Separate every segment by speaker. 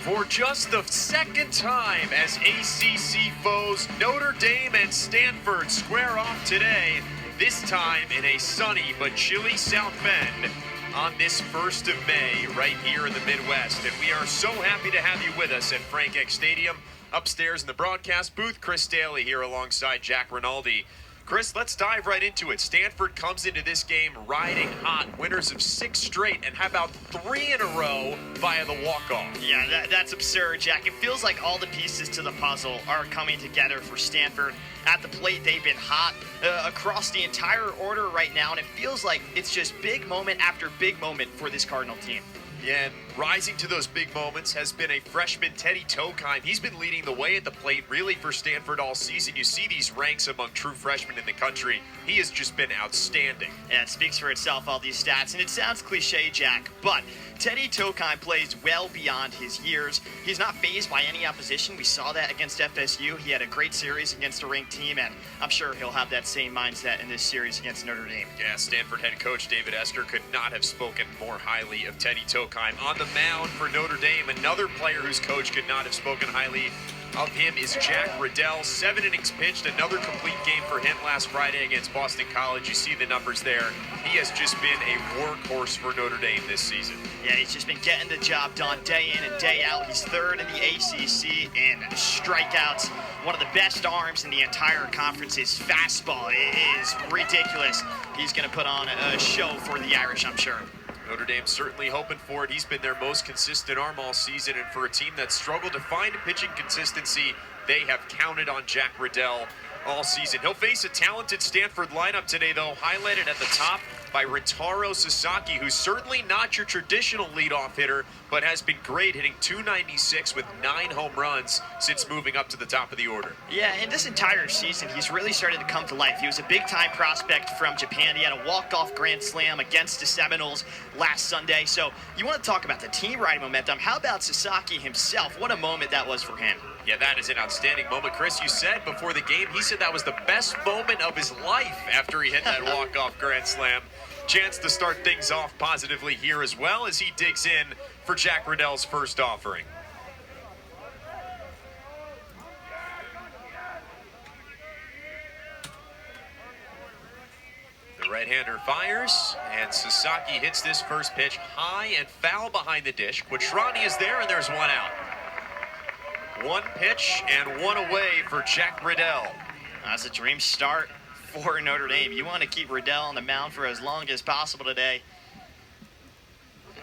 Speaker 1: For just the second time as ACC foes, Notre Dame and Stanford square off today, this time in a sunny but chilly South Bend on this 1st of May right here in the Midwest. And we are so happy to have you with us at Frank Eck Stadium. Upstairs in the broadcast booth, Chris Daly here alongside Jack Rinaldi. Chris, let's dive right into it. Stanford comes into this game riding hot, winners of 6 straight, and how about 3 in a row via the walk-off?
Speaker 2: Yeah, that's absurd, Jack. It feels like all the pieces to the puzzle are coming together for Stanford. At the plate, they've been hot across the entire order right now, and it feels like it's just big moment after big moment for this Cardinal team.
Speaker 1: Yeah, and rising to those big moments has been a freshman, Teddy Tokheim. He's been leading the way at the plate really for Stanford all season. You see these ranks among true freshmen in the country. He has just been outstanding.
Speaker 2: Yeah, it speaks for itself, all these stats. And it sounds cliche, Jack, but Teddy Tokheim plays well beyond his years. He's not fazed by any opposition. We saw that against FSU. He had a great series against a ranked team, and I'm sure he'll have that same mindset in this series against Notre Dame.
Speaker 1: Yeah, Stanford head coach David Esther could not have spoken more highly of Teddy Tokheim. On the mound for Notre Dame, another player whose coach could not have spoken highly of him is Jack Riddell. 7 innings pitched, another complete game for him last Friday against Boston College. You see the numbers there. He has just been a workhorse for Notre Dame this season.
Speaker 2: Yeah, he's just been getting the job done day in and day out. He's 3rd in the ACC in strikeouts. One of the best arms in the entire conference. His fastball is ridiculous. He's going to put on a show for the Irish, I'm sure.
Speaker 1: Notre Dame certainly hoping for it. He's been their most consistent arm all season, and for a team that struggled to find pitching consistency, they have counted on Jack Riddell all season. He'll face a talented Stanford lineup today, though, highlighted at the top by Rintaro Sasaki, who's certainly not your traditional leadoff hitter, but has been great, hitting .296 with 9 home runs since moving up to the top of the order.
Speaker 2: Yeah, in this entire season, he's really started to come to life. He was a big-time prospect from Japan. He had a walk-off grand slam against the Seminoles last Sunday. So you want to talk about the team riding momentum. How about Sasaki himself? What a moment that was for him.
Speaker 1: Yeah, that is an outstanding moment. Chris, you said before the game, he said that was the best moment of his life after he hit that walk-off grand slam. Chance to start things off positively here as well as he digs in for Jack Riddell's first offering. The right-hander fires, and Sasaki hits this first pitch high and foul behind the dish. Quattrani is there, and there's 1 out. 1 pitch and 1 away for Jack Riddell.
Speaker 2: That's a dream start for Notre Dame. You want to keep Riddell on the mound for as long as possible today.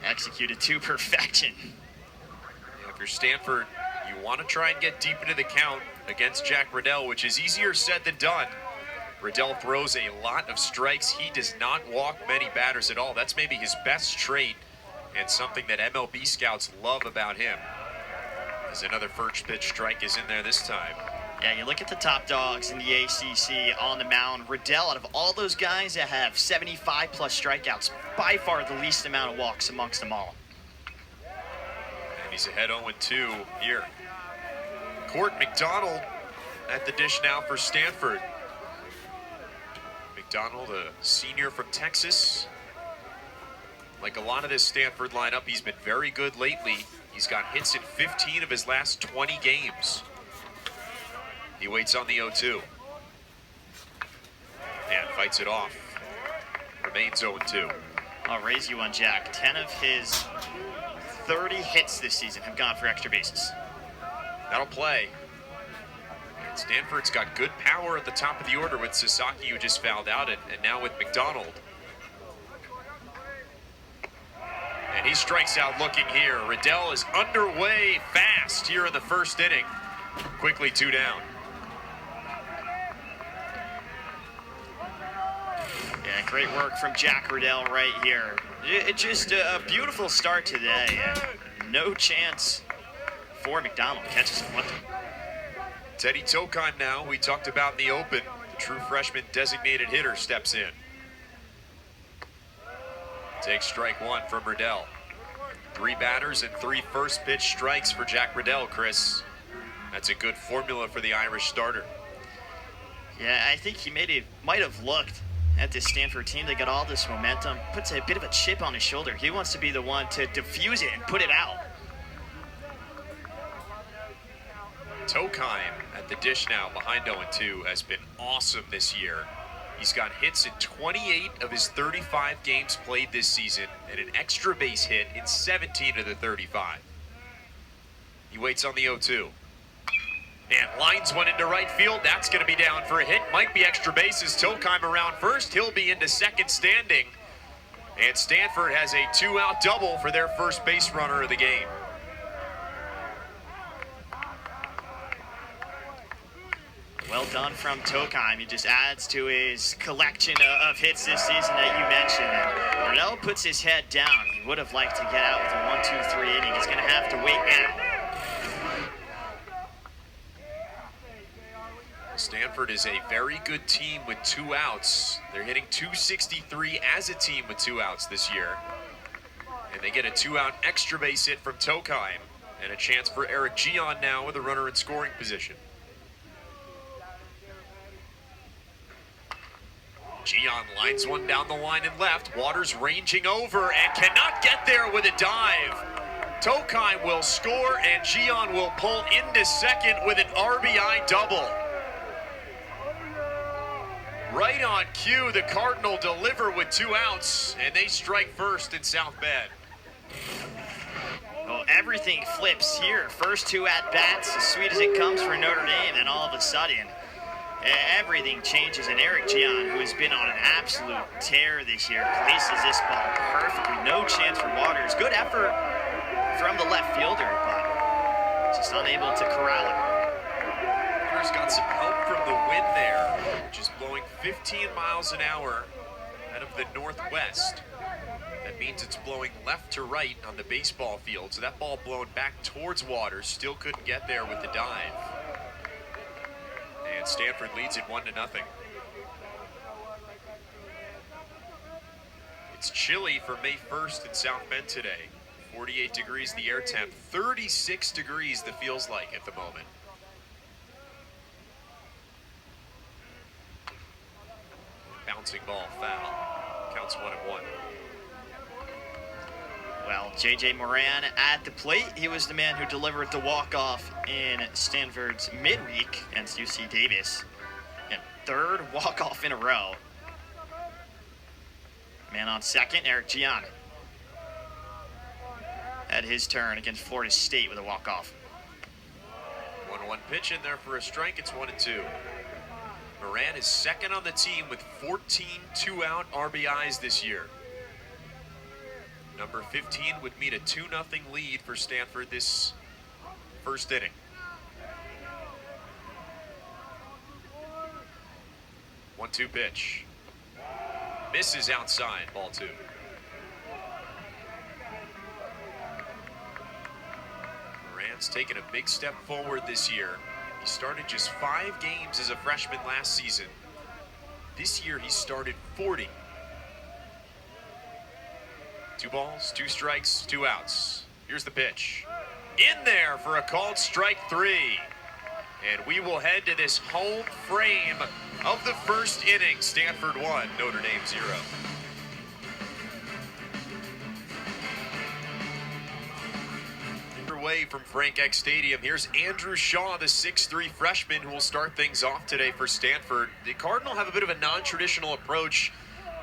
Speaker 2: Executed to perfection.
Speaker 1: Yeah, if you're Stanford, you want to try and get deep into the count against Jack Riddell, which is easier said than done. Riddell throws a lot of strikes. He does not walk many batters at all. That's maybe his best trait and something that MLB scouts love about him. As another first pitch strike is in there this time.
Speaker 2: Yeah, you look at the top dogs in the ACC on the mound. Riddell, out of all those guys that have 75-plus strikeouts, by far the least amount of walks amongst them all.
Speaker 1: And he's ahead 0-2 here. Court McDonald at the dish now for Stanford. McDonald, a senior from Texas. Like a lot of this Stanford lineup, he's been very good lately. He's got hits in 15 of his last 20 games. He waits on the 0-2. And fights it off. Remains 0-2.
Speaker 2: I'll raise you one, Jack. 10 of his 30 hits this season have gone for extra bases.
Speaker 1: That'll play. And Stanford's got good power at the top of the order with Sasaki, who just fouled out, and now with McDonald. And he strikes out looking here. Riddell is underway fast here in the first inning. Quickly 2 down.
Speaker 2: Yeah, great work from Jack Riddell right here. It's just a beautiful start today. No chance for McDonald. Catches him one.
Speaker 1: Teddy Tokheim now, we talked about in the open. The true freshman designated hitter steps in. Takes strike 1 from Riddell. 3 batters and 3 first pitch strikes for Jack Riddell, Chris. That's a good formula for the Irish starter.
Speaker 2: Yeah, I think he might have looked at this Stanford team. They got all this momentum, puts a bit of a chip on his shoulder. He wants to be the one to diffuse it and put it out.
Speaker 1: Tokheim at the dish now, behind 0-2, has been awesome this year. He's got hits in 28 of his 35 games played this season and an extra base hit in 17 of the 35. He waits on the 0-2. And lines one into right field. That's going to be down for a hit. Might be extra bases. Tokheim around first. He'll be into second standing. And Stanford has a 2-out double for their first base runner of the game.
Speaker 2: Well done from Tokheim. He just adds to his collection of hits this season that you mentioned. And Brunell puts his head down. He would have liked to get out with a 1-2-3 inning. He's going to have to wait now.
Speaker 1: Stanford is a very good team with 2 outs. They're hitting .263 as a team with 2 outs this year. And they get a 2-out extra base hit from Tokheim. And a chance for Eric Gian now with a runner in scoring position. Gian lines one down the line and left. Waters ranging over and cannot get there with a dive. Tokheim will score and Gian will pull into second with an RBI double. Right on cue, the Cardinal deliver with 2 outs, and they strike first in South Bend.
Speaker 2: Well, everything flips here. First 2 at-bats, as sweet as it comes for Notre Dame, and all of a sudden, everything changes, and Eric Gian, who has been on an absolute tear this year, places this ball perfectly. No chance for Waters. Good effort from the left fielder, but just unable to corral it.
Speaker 1: Waters got some help from the wind there, which is blowing 15 miles an hour out of the northwest. That means it's blowing left to right on the baseball field, so that ball blown back towards Waters, still couldn't get there with the dive. And Stanford leads it 1-0. It's chilly for May 1st in South Bend today. 48 degrees the air temp, 36 degrees the feels like at the moment. Bouncing ball foul. Counts 1-1.
Speaker 2: Well, J.J. Moran at the plate. He was the man who delivered the walk-off in Stanford's midweek against UC Davis. And 3rd walk-off in a row. Man on second, Eric Gian. Had his turn against Florida State with a walk-off.
Speaker 1: 1-1 pitch in there for a strike. It's 1-2. Moran is second on the team with 14 2-out RBIs this year. Number 15 would meet a 2-0 lead for Stanford this first inning. One-two pitch. Misses outside, ball 2. Moran's taken a big step forward this year. He started just 5 games as a freshman last season. This year he started 40. 2 balls, 2 strikes, 2 outs. Here's the pitch. In there for a called strike 3. And we will head to this home frame of the first inning. Stanford 1, Notre Dame 0. Away from Frank Eck Stadium, here's Andrew Shaw, the 6'3 freshman who will start things off today for Stanford. The Cardinal have a bit of a non-traditional approach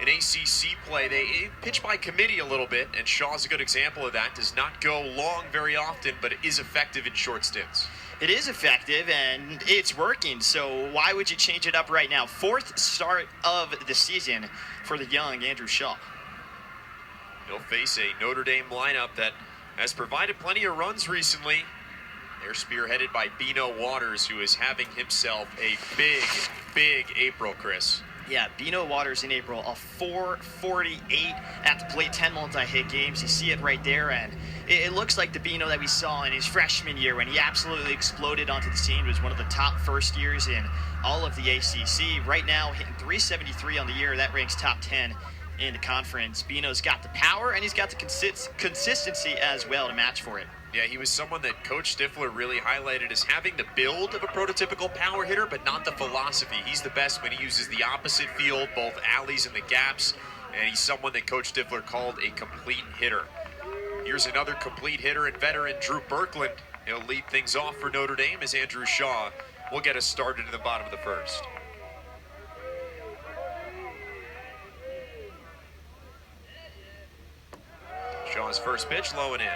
Speaker 1: in ACC play. They pitch by committee a little bit, and Shaw's a good example of that. Does not go long very often, but it is effective in short stints.
Speaker 2: It is effective, and it's working, so why would you change it up right now? 4th start of the season for the young Andrew Shaw.
Speaker 1: He'll face a Notre Dame lineup that has provided plenty of runs recently. They're spearheaded by Bino Waters, who is having himself a big April, Chris.
Speaker 2: Yeah, Bino Waters in April, a 448 at the plate, 10 multi-hit games. You see it right there, and it looks like the Bino that we saw in his freshman year when he absolutely exploded onto the scene. Was one of the top first years in all of the ACC. Right now, hitting .373 on the year. That ranks top 10 in the conference. Bino's got the power, and he's got the consistency as well to match for it.
Speaker 1: Yeah, he was someone that Coach Stifler really highlighted as having the build of a prototypical power hitter, but not the philosophy. He's the best when he uses the opposite field, both alleys and the gaps, and he's someone that Coach Stifler called a complete hitter. Here's another complete hitter and veteran, Drew Birkland. He'll lead things off for Notre Dame as Andrew Shaw will get us started in the bottom of the first. Shaw's first pitch, low and in.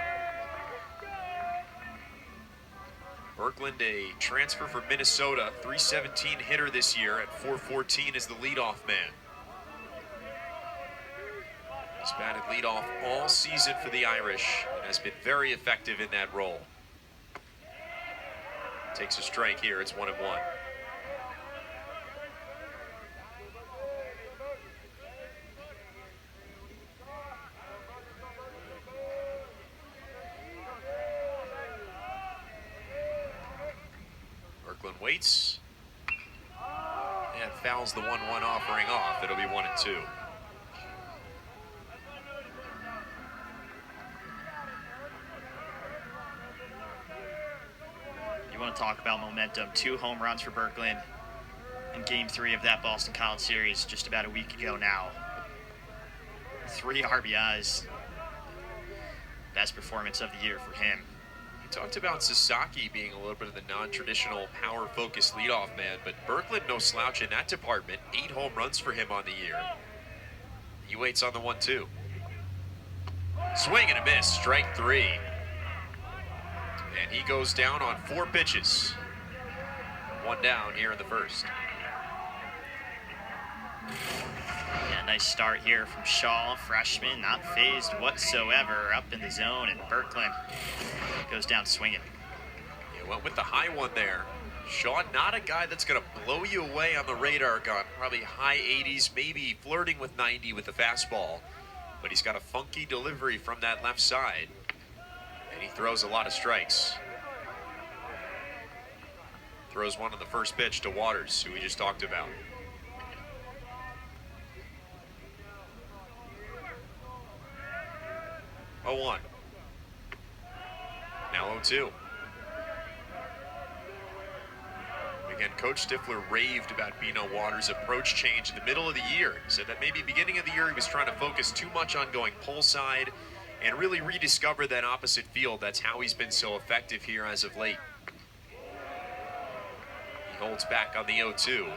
Speaker 1: Berkland, a transfer from Minnesota, 317 hitter this year at 414 as the leadoff man. He's batted leadoff all season for the Irish and has been very effective in that role. Takes a strike here, it's 1-1. Berkland waits and fouls the 1-1 offering off. It'll be 1-2.
Speaker 2: You want to talk about momentum. 2 home runs for Berkland in Game 3 of that Boston College series just about a week ago now. 3 RBIs. Best performance of the year for him.
Speaker 1: We talked about Sasaki being a little bit of the non-traditional power-focused leadoff man, but Berkland no slouch in that department. 8 home runs for him on the year. He waits on the 1-2. Swing and a miss, strike 3. And he goes down on 4 pitches. 1 down here in the first.
Speaker 2: Yeah, nice start here from Shaw, freshman, not phased whatsoever, up in the zone, and Berkland goes down swinging.
Speaker 1: Yeah, went with the high one there. Shaw, not a guy that's going to blow you away on the radar gun. Probably high 80s, maybe flirting with 90 with the fastball. But he's got a funky delivery from that left side. And he throws a lot of strikes. Throws one on the first pitch to Waters, who we just talked about. Oh, 1. Now 0-2. Again, Coach Stifler raved about Bino Waters' approach change in the middle of the year. He said that maybe beginning of the year he was trying to focus too much on going pull side and really rediscover that opposite field. That's how he's been so effective here as of late. He holds back on the 0-2.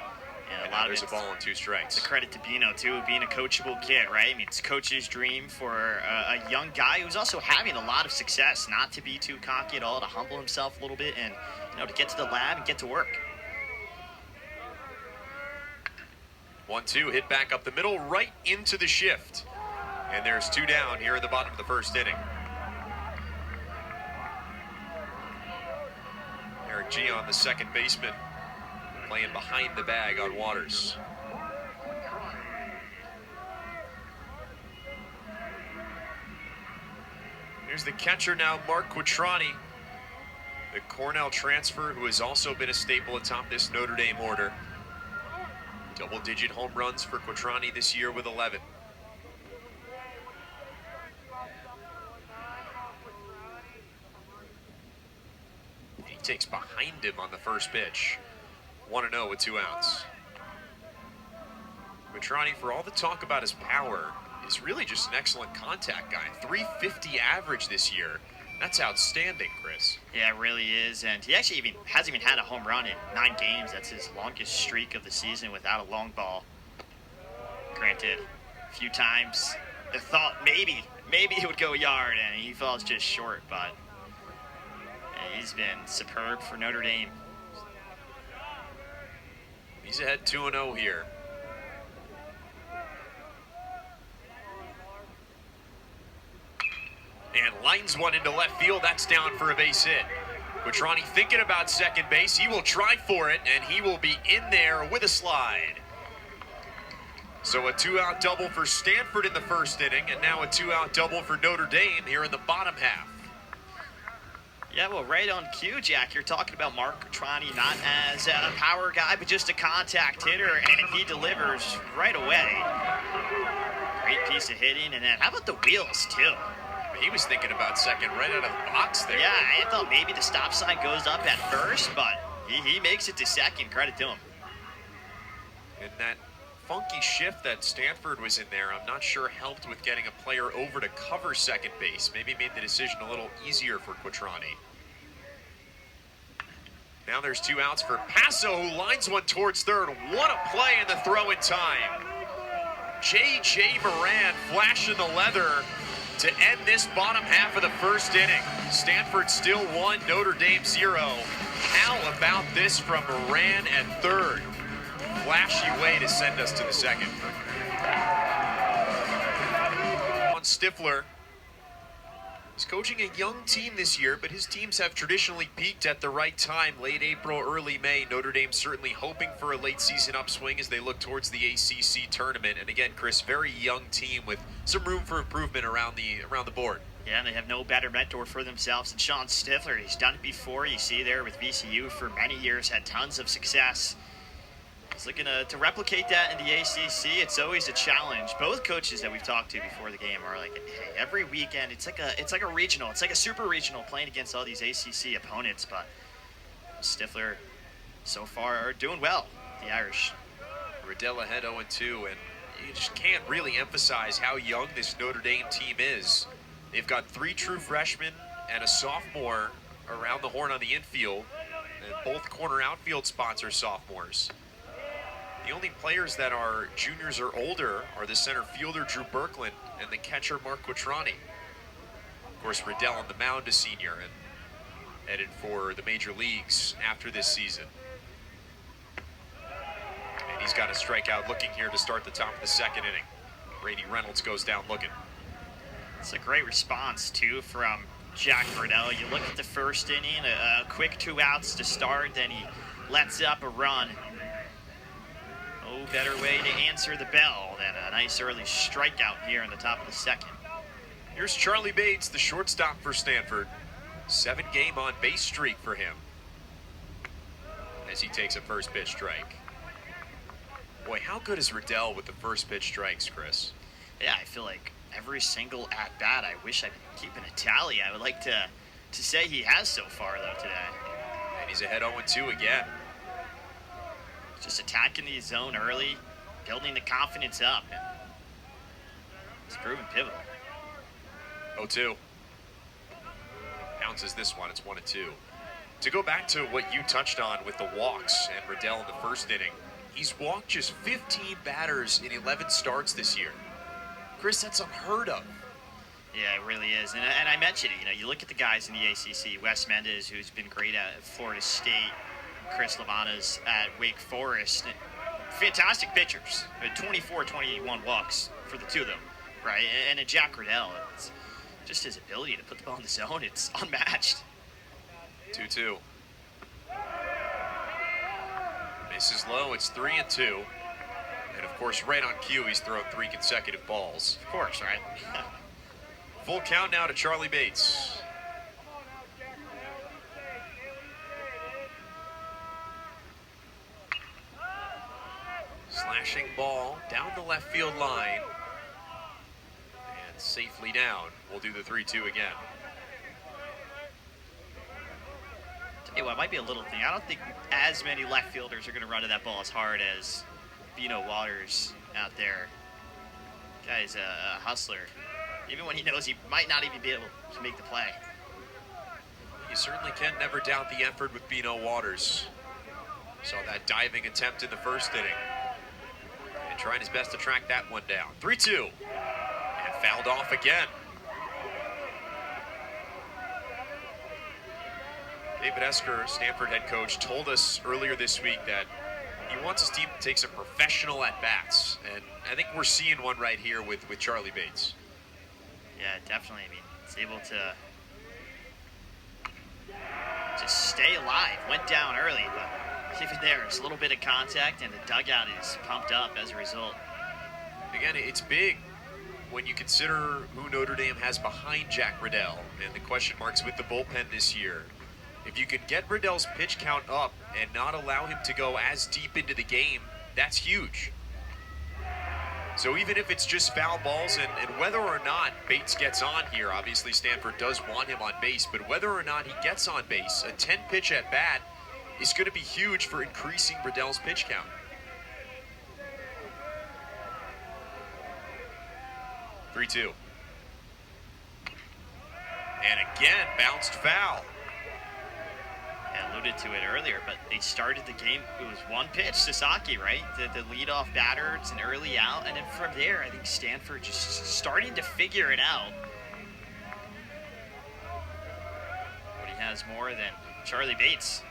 Speaker 2: Yeah,
Speaker 1: a lot of there's a ball and 2 strikes.
Speaker 2: It's a credit to Bino, too, being a coachable kid, right? I mean, it's coach's dream for a young guy who's also having a lot of success, not to be too cocky at all, to humble himself a little bit and, to get to the lab and get to work.
Speaker 1: 1-2, hit back up the middle, right into the shift. And there's 2 down here in the bottom of the first inning. Eric Gion, the second baseman, playing behind the bag on Waters. Here's the catcher now, Mark Quattrani, the Cornell transfer who has also been a staple atop this Notre Dame order. Double-digit home runs for Quattrani this year with 11. He takes behind him on the first pitch. 1-0 with 2 outs. Quattrani, for all the talk about his power, is really just an excellent contact guy. 350 average this year. That's outstanding, Chris.
Speaker 2: Yeah, it really is. And he actually hasn't even had a home run in 9 games. That's his longest streak of the season without a long ball. Granted, a few times the thought maybe he would go yard, and he falls just short, but he's been superb for Notre Dame.
Speaker 1: He's ahead 2-0 here. And lines one into left field. That's down for a base hit. Quattrani thinking about second base. He will try for it, and he will be in there with a slide. So a 2-out double for Stanford in the first inning, and now a 2-out double for Notre Dame here in the bottom half.
Speaker 2: Yeah, well, right on cue, Jack. You're talking about Mark Quattrani, not as a power guy, but just a contact hitter, and he delivers right away. Great piece of hitting, and then how about the wheels, too?
Speaker 1: He was thinking about second right out of the box there.
Speaker 2: Yeah, I thought maybe the stop sign goes up at first, but he makes it to second. Credit to him.
Speaker 1: And that funky shift that Stanford was in there, I'm not sure helped with getting a player over to cover second base. Maybe made the decision a little easier for Quattrani. Now there's 2 outs for Paso, who lines one towards third. What a play in the throw in time. J.J. Moran flashing the leather to end this bottom half of the first inning. Stanford still 1, Notre Dame 0. How about this from Moran at third? Flashy way to send us to the second. On Stifler. He's coaching a young team this year, but his teams have traditionally peaked at the right time, late April, early May. Notre Dame certainly hoping for a late season upswing as they look towards the ACC tournament. And again, Chris, very young team with some room for improvement around the board.
Speaker 2: Yeah, and they have no better mentor for themselves than Sean Stifler. He's done it before. You see there with VCU for many years, had tons of success. He's looking to replicate that in the ACC. It's always a challenge. Both coaches that we've talked to before the game are like, hey, every weekend it's like a regional, it's like a super regional playing against all these ACC opponents. But Stifler so far are doing well. The Irish.
Speaker 1: Riddell ahead 0-2, and you just can't really emphasize how young this Notre Dame team is. They've got 3 true freshmen and a sophomore around the horn on the infield, and both corner outfield spots are sophomores. The only players that are juniors or older are the center fielder Drew Berkland and the catcher Mark Quattrani. Of course, Riddell on the mound, a senior, and headed for the major leagues after this season. And he's got a strikeout looking here to start the top of the second inning. Brady Reynolds goes down looking.
Speaker 2: It's a great response, too, from Jack Riddell. You look at the first inning, a quick 2 outs to start, then he lets up a run. No better way to answer the bell than a nice early strikeout here in the top of the second.
Speaker 1: Here's Charlie Bates, the shortstop for Stanford. 7-game on-base streak for him as he takes a first pitch strike. Boy, how good is Riddell with the first pitch strikes, Chris?
Speaker 2: Yeah, I feel like every single at-bat, I wish I could keep a tally. I would like to say he has so far, though, today.
Speaker 1: And he's ahead 0-2 again.
Speaker 2: Just attacking the zone early, building the confidence up. It's proven pivotal.
Speaker 1: 0-2. Bounces this one, it's 1-2. To go back to what you touched on with the walks and Riddell in the first inning, he's walked just 15 batters in 11 starts this year. Chris, that's unheard of.
Speaker 2: Yeah, it really is. And I mentioned it, you look at the guys in the ACC, Wes Mendez, who's been great at Florida State, Chris Lavana's at Wake Forest. Fantastic pitchers. 24, 21 walks for the two of them, right? And Jack Riddell, it's just his ability to put the ball in the zone, it's unmatched.
Speaker 1: 2-2. Misses low, it's 3-2. And of course, right on cue, he's thrown 3 consecutive balls.
Speaker 2: Of course, right?
Speaker 1: Full count now to Charlie Bates. Slashing ball down the left field line. And safely down. We'll do the 3-2 again.
Speaker 2: Tell you what, it might be a little thing. I don't think as many left fielders are going to run to that ball as hard as Bino Waters out there. Guy's a hustler. Even when he knows he might not even be able to make the play.
Speaker 1: You certainly can never doubt the effort with Bino Waters. Saw that diving attempt in the first inning. And trying his best to track that one down. 3-2. And fouled off again. David Esker, Stanford head coach, told us earlier this week that he wants his team to take some professional at-bats. And I think we're seeing one right here with Charlie Bates.
Speaker 2: Yeah, definitely. I mean, he's able to just stay alive. Went down early, but even there, it's a little bit of contact, and the dugout is pumped up as a result.
Speaker 1: Again, it's big when you consider who Notre Dame has behind Jack Riddell and the question marks with the bullpen this year. If you could get Riddell's pitch count up and not allow him to go as deep into the game, that's huge. So even if it's just foul balls, and whether or not Bates gets on here, obviously Stanford does want him on base, but whether or not he gets on base, a 10-pitch at bat is going to be huge for increasing Riddell's pitch count. (3-2). And again, bounced foul.
Speaker 2: And alluded to it earlier, but they started the game. It was one pitch, Sasaki, right? The leadoff batter. It's an early out, and then from there, I think Stanford just starting to figure it out. But he has more than Charlie Bates.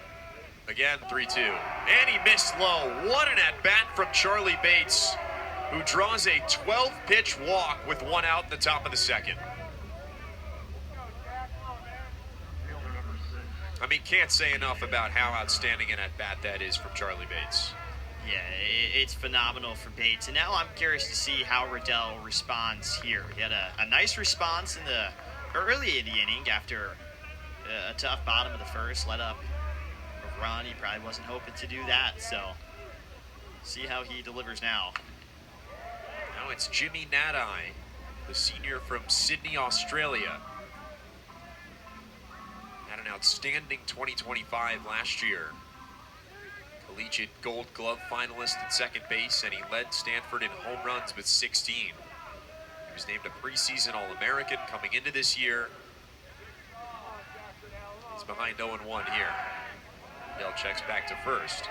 Speaker 1: Again, 3-2. And he missed low. What an at-bat from Charlie Bates, who draws a 12-pitch walk with one out in the top of the second. I mean, can't say enough about how outstanding an at-bat that is from Charlie Bates.
Speaker 2: Yeah, it's phenomenal for Bates. And now I'm curious to see how Riddell responds here. He had a nice response in the early in the inning after a tough bottom of the first, let up a run. He probably wasn't hoping to do that, so see how he delivers now.
Speaker 1: Now it's Jimmy Nadai, the senior from Sydney, Australia. Had an outstanding 2025 last year. Collegiate Gold Glove finalist at second base, and he led Stanford in home runs with 16. He was named a preseason All-American coming into this year. He's behind 0-1 here. Dell checks back to first,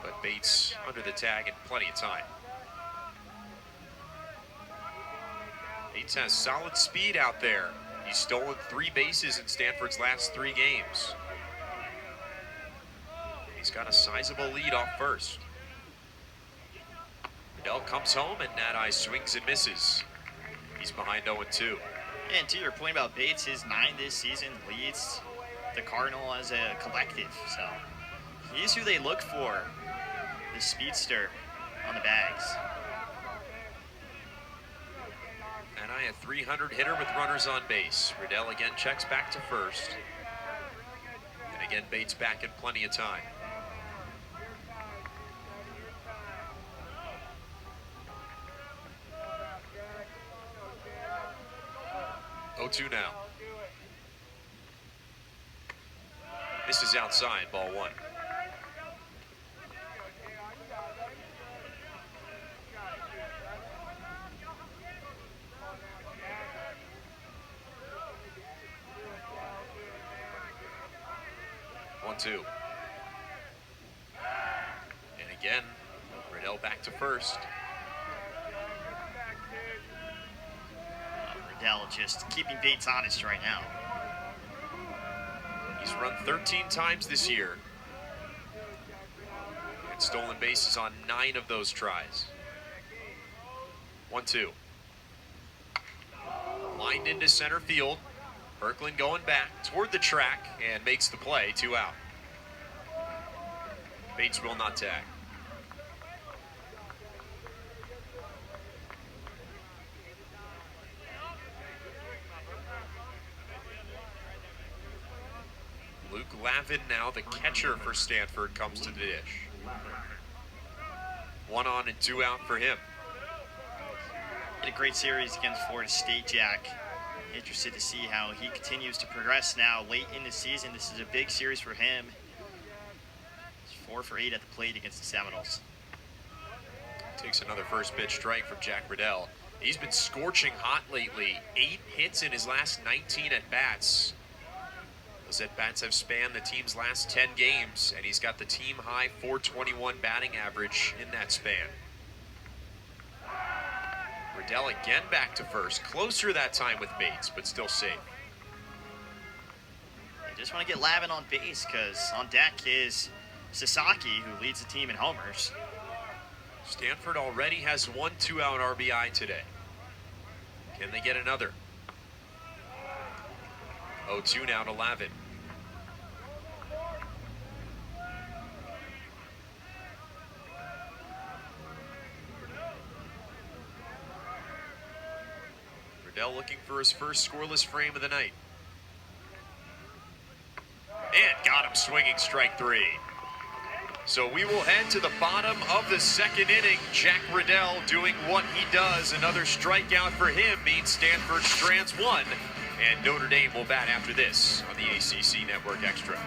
Speaker 1: but Bates under the tag and plenty of time. Bates has solid speed out there. He's stolen 3 bases in Stanford's last 3 games. He's got a sizable lead off first. Riddell comes home and Nadai swings and misses. He's behind 0-2.
Speaker 2: And to your point about Bates, his 9 this season leads the Cardinal as a collective. So he's who they look for, the speedster on the bags.
Speaker 1: Nadai, a 300 hitter with runners on base. Riddell again checks back to first. And again, Bates back in plenty of time. 0-2 now. This is outside, ball 1. Two. And again, Riddell back to first.
Speaker 2: Riddell just keeping Bates honest right now.
Speaker 1: He's run 13 times this year and stolen bases on 9 of those tries. 1-2. Lined into center field. Berkland going back toward the track and makes the play. 2 out. Bates will not tag. Luke Lavin, now the catcher for Stanford, comes to the dish. 1 on and 2 out for him.
Speaker 2: Had a great series against Florida State, Jack. Interested to see how he continues to progress now late in the season. This is a big series for him. 4 for 8 at the plate against the Seminoles.
Speaker 1: Takes another first pitch strike from Jack Riddell. He's been scorching hot lately. 8 hits in his last 19 at-bats. Those at-bats have spanned the team's last 10 games, and he's got the team high .421 batting average in that span. Riddell again back to first. Closer that time with Bates, but still safe.
Speaker 2: I just want to get Lavin on base because on deck is Sasaki, who leads the team in homers.
Speaker 1: Stanford already has 1 2-out RBI today. Can they get another? 0-2 now to Lavin. Riddell looking for his first scoreless frame of the night. And got him swinging, strike 3. So we will head to the bottom of the second inning. Jack Riddell doing what he does. Another strikeout for him means Stanford strands 1, and Notre Dame will bat after this on the ACC Network Extra.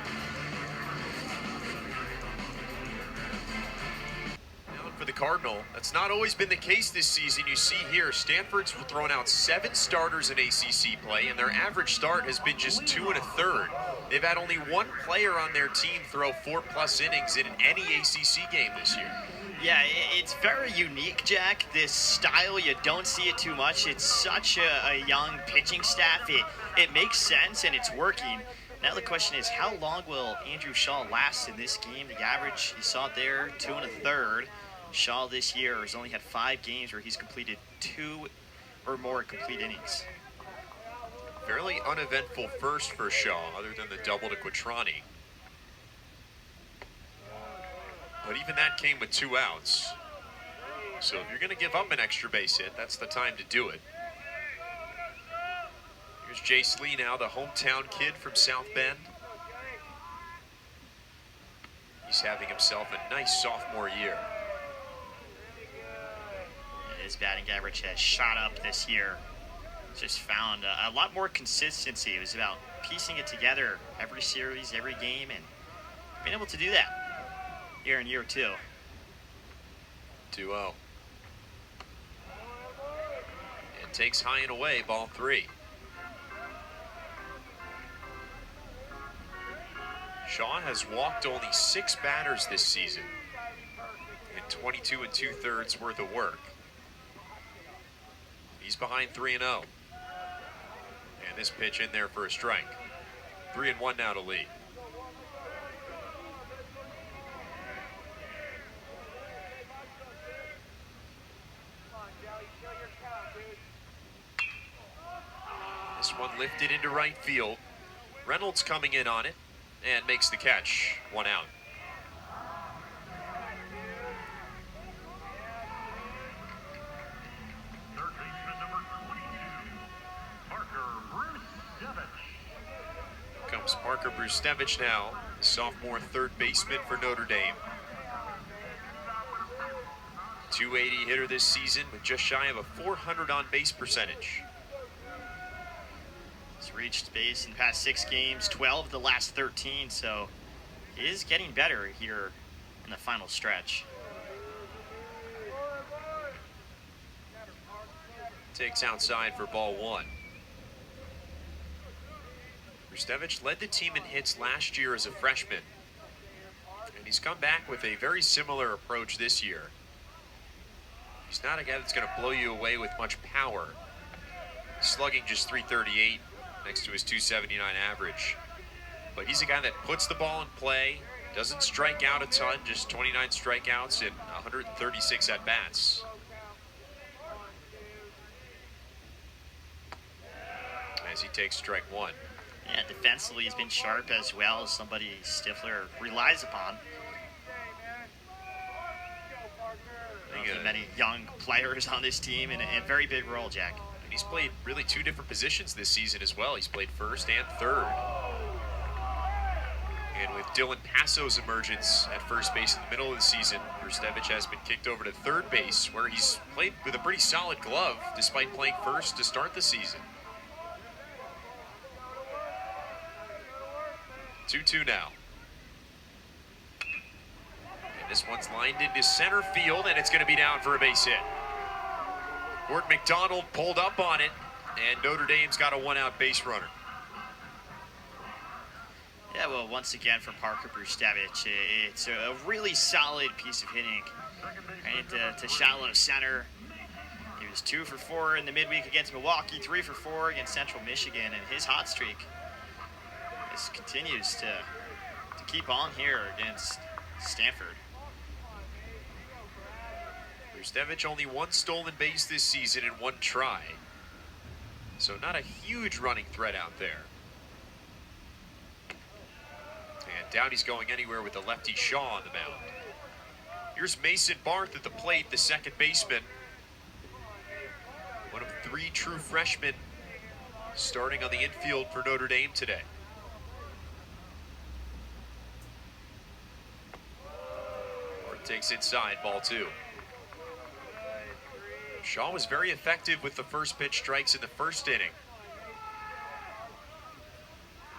Speaker 1: Now for the Cardinal, that's not always been the case this season. You see here, Stanford's thrown out 7 starters in ACC play, and their average start has been just 2 1/3. They've had only one player on their team throw 4+ innings in any ACC game this year.
Speaker 2: Yeah, it's very unique, Jack. This style, you don't see it too much. It's such a young pitching staff. It makes sense and it's working. Now the question is, how long will Andrew Shaw last in this game? The average, you saw it there, 2 1/3. Shaw this year has only had 5 games where he's completed 2 or more complete innings.
Speaker 1: Fairly uneventful first for Shaw, other than the double to Quattrani. But even that came with 2 outs. So if you're going to give up an extra base hit, that's the time to do it. Here's Jace Lee now, the hometown kid from South Bend. He's having himself a nice sophomore year.
Speaker 2: His batting average has shot up this year. Just found a lot more consistency. It was about piecing it together every series, every game, and being able to do that year in year 2.
Speaker 1: 2-0. And takes high and away, ball 3. Shaw has walked only 6 batters this season in 22 2/3 worth of work. He's behind 3-0. And this pitch in there for a strike. 3-1 now to Lee. This one lifted into right field. Reynolds coming in on it and makes the catch. 1 out. Comes Parker Brustevich now, sophomore third baseman for Notre Dame. 280 hitter this season with just shy of a 400 on base percentage.
Speaker 2: He's reached base in the past 6 games, 12 of the last 13, so he is getting better here in the final stretch.
Speaker 1: Takes outside for ball 1. Brustevich led the team in hits last year as a freshman, and he's come back with a very similar approach this year. He's not a guy that's going to blow you away with much power. Slugging just .338 next to his .279 average. But he's a guy that puts the ball in play, doesn't strike out a ton, just 29 strikeouts and 136 at-bats. As he takes strike 1.
Speaker 2: Yeah, defensively he's been sharp as well, as somebody Stifler relies upon. Many young players on this team in a very big role, Jack.
Speaker 1: And he's played really 2 different positions this season as well. He's played first and third. And with Dylan Passo's emergence at first base in the middle of the season, Brustevich has been kicked over to third base, where he's played with a pretty solid glove despite playing first to start the season. 2-2 now. And this one's lined into center field, and it's going to be down for a base hit. Gordon McDonald pulled up on it, and Notre Dame's got a 1-out base runner.
Speaker 2: Yeah, well, once again for Parker Brustevich, it's a really solid piece of hitting. Right to shallow center. He was 2 for 4 in the midweek against Milwaukee, 3 for 4 against Central Michigan, and his hot streak continues to keep on here against Stanford.
Speaker 1: Brustevich only 1 stolen base this season in 1 try. So not a huge running threat out there. And doubt he's going anywhere with the lefty Shaw on the mound. Here's Mason Barth at the plate, the second baseman. One of 3 true freshmen starting on the infield for Notre Dame today. Takes inside, ball 2. Shaw was very effective with the first pitch strikes in the first inning.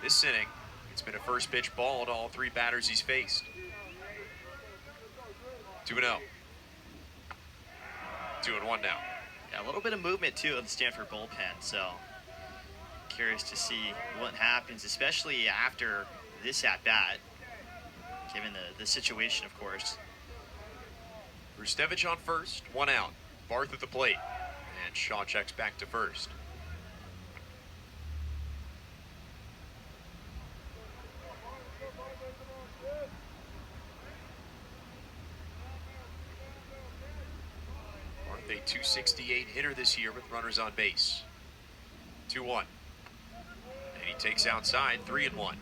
Speaker 1: This inning, it's been a first pitch ball to all 3 batters he's faced. 2-0. 2-1 now.
Speaker 2: Yeah, a little bit of movement too in the Stanford bullpen, so curious to see what happens, especially after this at-bat, given the situation, of course.
Speaker 1: Rustevich on first, 1 out. Barth at the plate, and Shaw checks back to first. Barth, a .268 hitter this year with runners on base. 2-1. And he takes outside, 3-1.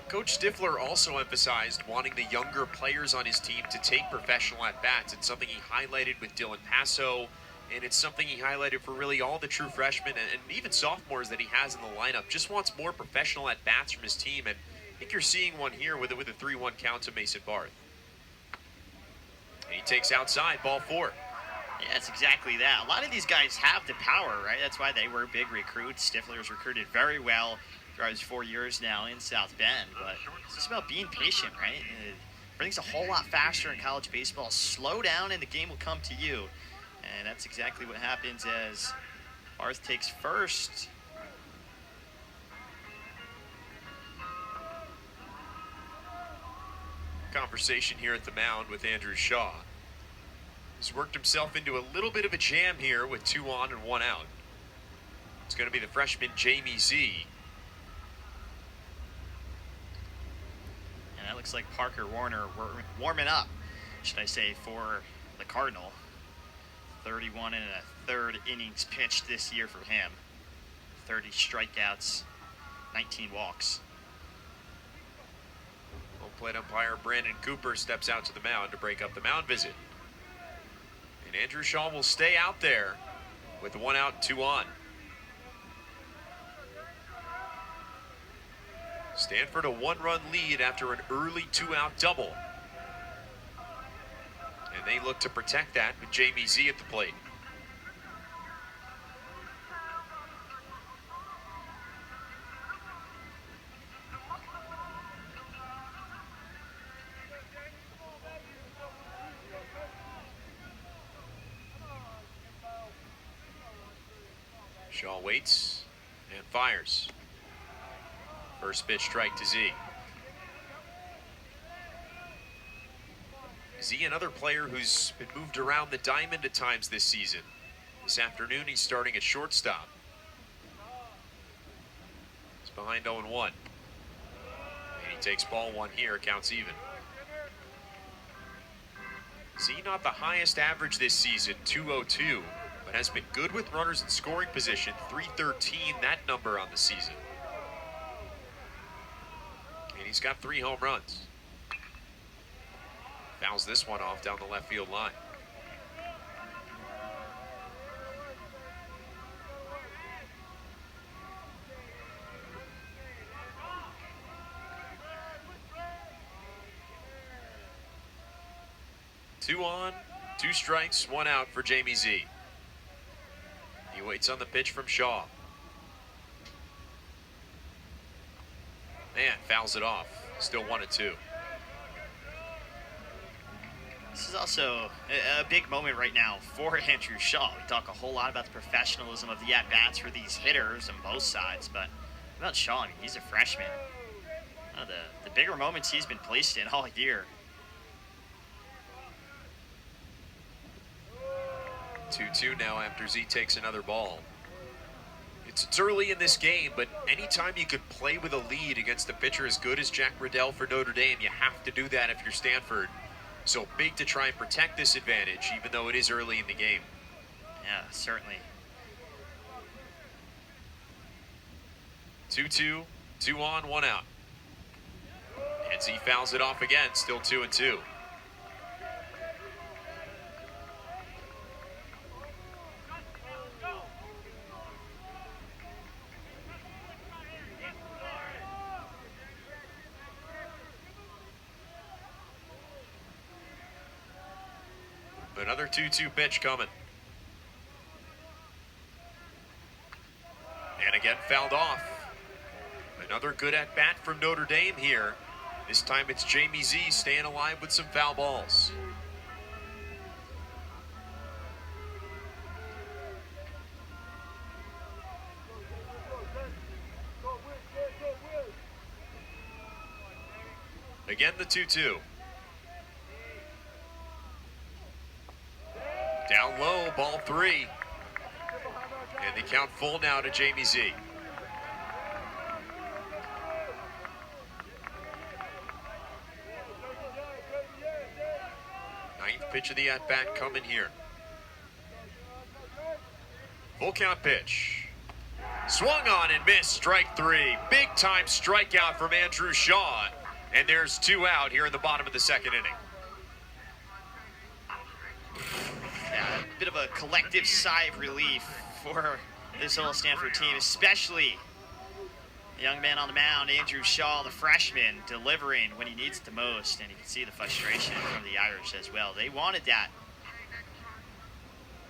Speaker 1: Coach Stifler also emphasized wanting the younger players on his team to take professional at-bats. It's something he highlighted with Dylan Passo, and it's something he highlighted for really all the true freshmen and even sophomores that he has in the lineup. Just wants more professional at-bats from his team, and I think you're seeing one here with a 3-1 count to Mason Barth. And he takes outside, ball 4.
Speaker 2: Yeah, it's exactly that. A lot of these guys have the power, right? That's why they were big recruits. Stifler's recruited very well throughout his 4 years now in South Bend, but it's just about being patient, right? Everything's a whole lot faster in college baseball. Slow down and the game will come to you. And that's exactly what happens as Barth takes first.
Speaker 1: Conversation here at the mound with Andrew Shaw. He's worked himself into a little bit of a jam here with 2 on and 1 out. It's going to be the freshman Jamie Z.
Speaker 2: And that looks like Parker Warner warming up, should I say, for the Cardinal. 31 and a third innings pitched this year for him. 30 strikeouts, 19 walks.
Speaker 1: Home plate umpire Brandon Cooper steps out to the mound to break up the mound visit. And Andrew Shaw will stay out there with 1 out, 2 on. Stanford a 1-run lead after an early 2-out double. And they look to protect that with Jamie Z at the plate. Shaw waits and fires. First pitch strike to Z. Z, another player who's been moved around the diamond at times this season. This afternoon, he's starting at shortstop. He's behind 0-1. And he takes ball 1 here, counts even. Z not the highest average this season, 202, but has been good with runners in scoring position, 313, that number on the season. And he's got 3 home runs. Fouls this one off down the left field line. Two on, 2 strikes, 1 out for Jamie Z. He waits on the pitch from Shaw. Man, fouls it off. Still 1-2.
Speaker 2: This is also a big moment right now for Andrew Shaw. We talk a whole lot about the professionalism of the at-bats for these hitters on both sides, but about Shaw, I mean, he's a freshman. The bigger moments he's been placed in all year.
Speaker 1: 2-2 now after Z takes another ball. It's early in this game, but anytime you can play with a lead against a pitcher as good as Jack Riddell for Notre Dame, you have to do that if you're Stanford. So big to try and protect this advantage, even though it is early in the game.
Speaker 2: Yeah, certainly.
Speaker 1: 2-2, 2 on, 1 out. And Z fouls it off again, still 2-2. Another 2-2 pitch coming. And again fouled off. Another good at-bat from Notre Dame here. This time it's Jamie Z staying alive with some foul balls. Again, the 2-2. Down low, ball 3. And they count full now to Jamie Z. Ninth pitch of the at-bat coming here. Full count pitch. Swung on and missed, strike 3. Big time strikeout from Andrew Shaw. And there's 2 out here in the bottom of the second inning.
Speaker 2: Yeah, a bit of a collective sigh of relief for this whole Stanford team, especially the young man on the mound, Andrew Shaw, the freshman, delivering when he needs it the most. And you can see the frustration from the Irish as well. They wanted that.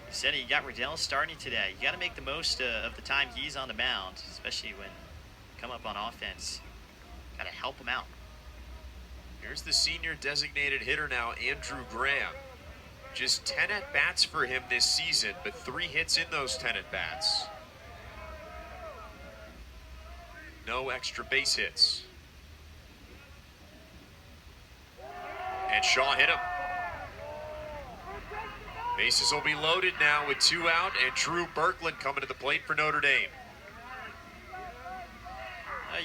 Speaker 2: He said you got Riddell starting today. You got to make the most of the time he's on the mound, especially when you come up on offense. Got to help him out.
Speaker 1: Here's the senior designated hitter now, Andrew Graham. Just 10 at-bats for him this season, but 3 hits in those 10 at-bats. No extra base hits. And Shaw hit him. Bases will be loaded now with 2 out, and Drew Berkland coming to the plate for Notre Dame.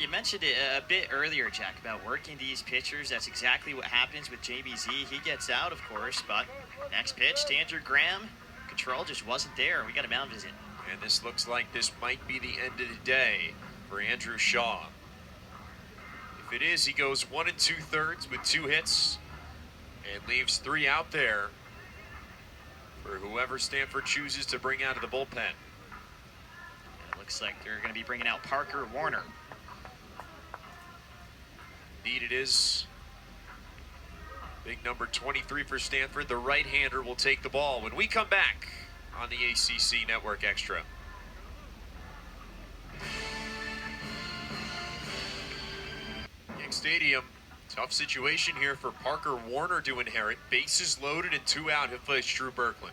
Speaker 2: You mentioned it a bit earlier, Jack, about working these pitchers. That's exactly what happens with JBZ. He gets out, of course, but next pitch to Andrew Graham. Control just wasn't there. We got a mound visit.
Speaker 1: And this looks like this might be the end of the day for Andrew Shaw. If it is, he goes 1 2/3 with 2 hits and leaves 3 out there for whoever Stanford chooses to bring out of the bullpen.
Speaker 2: And it looks like they're going to be bringing out Parker Warner.
Speaker 1: Indeed it is. Big number 23 for Stanford. The right-hander will take the ball when we come back on the ACC Network Extra. Yankee Stadium, tough situation here for Parker Warner to inherit. Bases loaded and 2 out. He'll face Drew Berkland.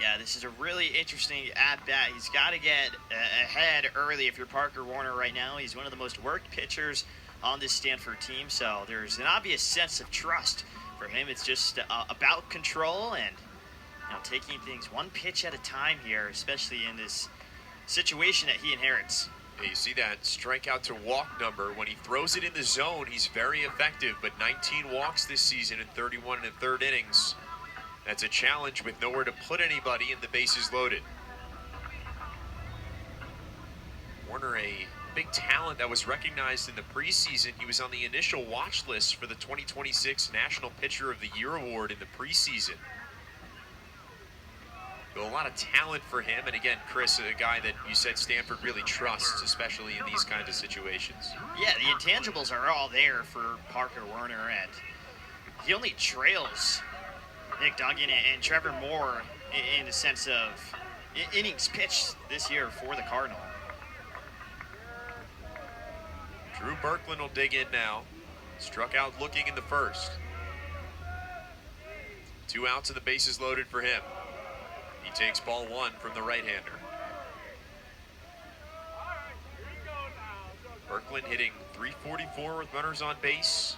Speaker 2: Yeah, this is a really interesting at-bat. He's got to get ahead early if you're Parker Warner right now. He's one of the most worked pitchers on this Stanford team, so there's an obvious sense of trust for him. It's just about control and taking things one pitch at a time here, especially in this situation that he inherits.
Speaker 1: Yeah, you see that strikeout to walk number. When he throws it in the zone, he's very effective, but 19 walks this season in 31 1/3 innings. That's a challenge with nowhere to put anybody and the bases loaded. Warner, a big talent that was recognized in the preseason. He was on the initial watch list for the 2026 National Pitcher of the Year Award in the preseason. So a lot of talent for him, and again, Chris, a guy that you said Stanford really trusts, especially in these kinds of situations.
Speaker 2: Yeah, the intangibles are all there for Parker Warner, and he only trails Nick Duggan and Trevor Moore in the sense of innings pitched this year for the Cardinal.
Speaker 1: Drew Berkland will dig in now. Struck out looking in the first. 2 outs and the bases loaded for him. He takes ball 1 from the right-hander. Berkland hitting .344 with runners on base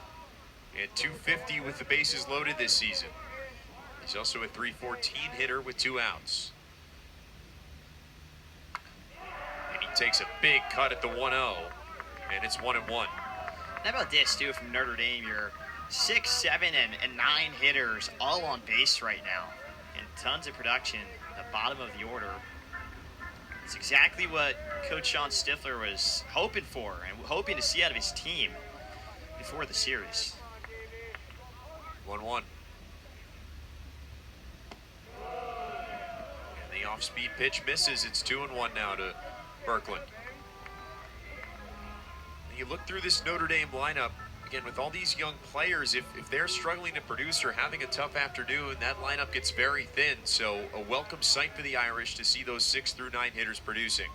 Speaker 1: and .250 with the bases loaded this season. He's also a .314 hitter with 2 outs. And he takes a big cut at the 1-0. And it's 1-1.
Speaker 2: How about this, too, from Notre Dame? You're 6, 7, and 9 hitters all on base right now. And tons of production at the bottom of the order. It's exactly what Coach Sean Stifler was hoping for and hoping to see out of his team before the series.
Speaker 1: 1-1. And the off-speed pitch misses. It's 2-1 now to Berkland. You look through this Notre Dame lineup, again, with all these young players, if they're struggling to produce or having a tough afternoon, that lineup gets very thin. So a welcome sight for the Irish to see those 6 through 9 hitters producing.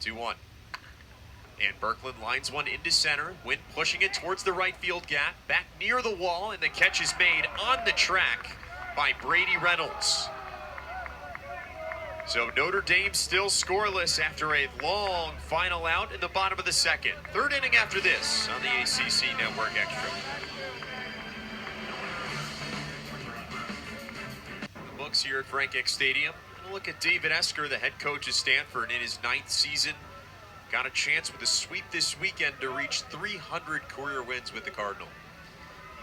Speaker 1: 2-1. And Berkland lines one into center. Wynn pushing it towards the right field gap. Back near the wall, and the catch is made on the track by Brady Reynolds. So Notre Dame still scoreless after a long final out in the bottom of the second. Third inning after this on the ACC Network Extra. The books here at Frank X Stadium. And a look at David Esker, the head coach of Stanford, in his 9th season. Got a chance with a sweep this weekend to reach 300 career wins with the Cardinal.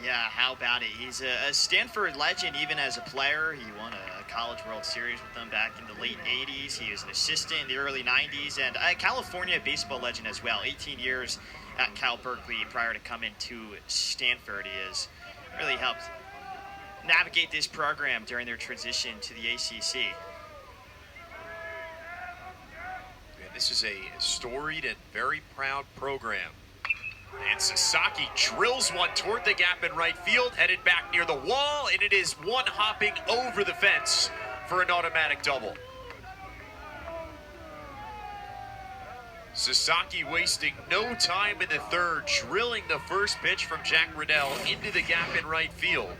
Speaker 2: Yeah, how about it? He's a Stanford legend even as a player. He won a College World Series with them back in the late 80s. He was an assistant in the early 90s, and a California baseball legend as well. 18 years at Cal Berkeley prior to coming to Stanford. He has really helped navigate this program during their transition to the ACC.
Speaker 1: And this is a storied and very proud program. And Sasaki drills one toward the gap in right field, headed back near the wall, and it is one hopping over the fence for an automatic double. Sasaki wasting no time in the third, drilling the first pitch from Jack Riddell into the gap in right field.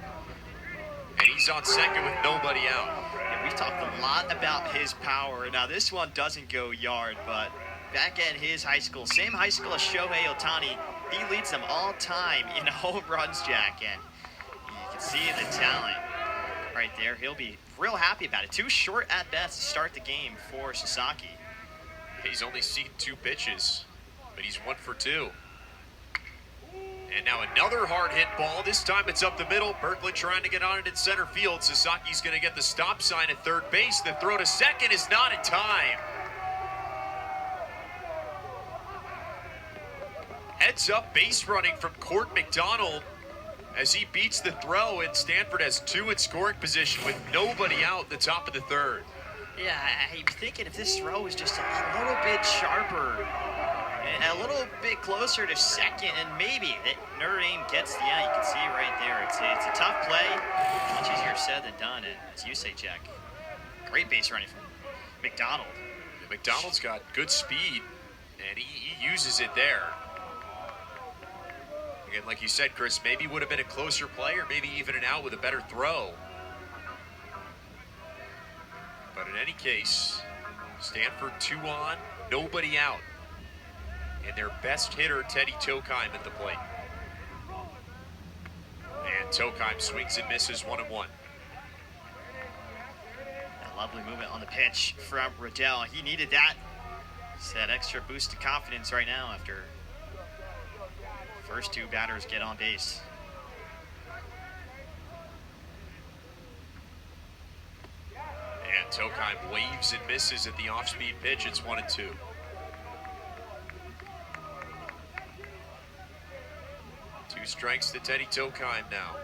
Speaker 1: And he's on second with nobody out.
Speaker 2: Yeah, we've talked a lot about his power. Now, this one doesn't go yard, but back at his high school, same high school as Shohei Ohtani, he leads them all time in home runs, Jack, and you can see the talent right there. He'll be real happy about it. 2 short at-bats to start the game for Sasaki.
Speaker 1: He's only seen 2 pitches, but he's 1 for 2. And now another hard hit ball. This time it's up the middle. Berkeley trying to get on it in center field. Sasaki's going to get the stop sign at third base. The throw to second is not in time. Heads up base running from Court McDonald as he beats the throw, and Stanford has 2 in scoring position with nobody out at the top of the third.
Speaker 2: Yeah, I'm thinking if this throw was just a little bit sharper and a little bit closer to second, and maybe that Notre Dame gets the out. You can see right there. It's a tough play. Much easier said than done, and as you say, Jack, great base running from McDonald.
Speaker 1: McDonald's got good speed, and he uses it there. Again, like you said, Chris, maybe would have been a closer play or maybe even an out with a better throw. But in any case, Stanford 2 on, nobody out. And their best hitter, Teddy Tokheim, at the plate. And Tokheim swings and misses 1-1.
Speaker 2: A lovely movement on the pitch from Riddell. He needed that. It's that extra boost of confidence right now after first 2 batters get on base.
Speaker 1: And Tokheim waves and misses at the off-speed pitch. It's 1-2. 2 strikes to Teddy Tokheim now.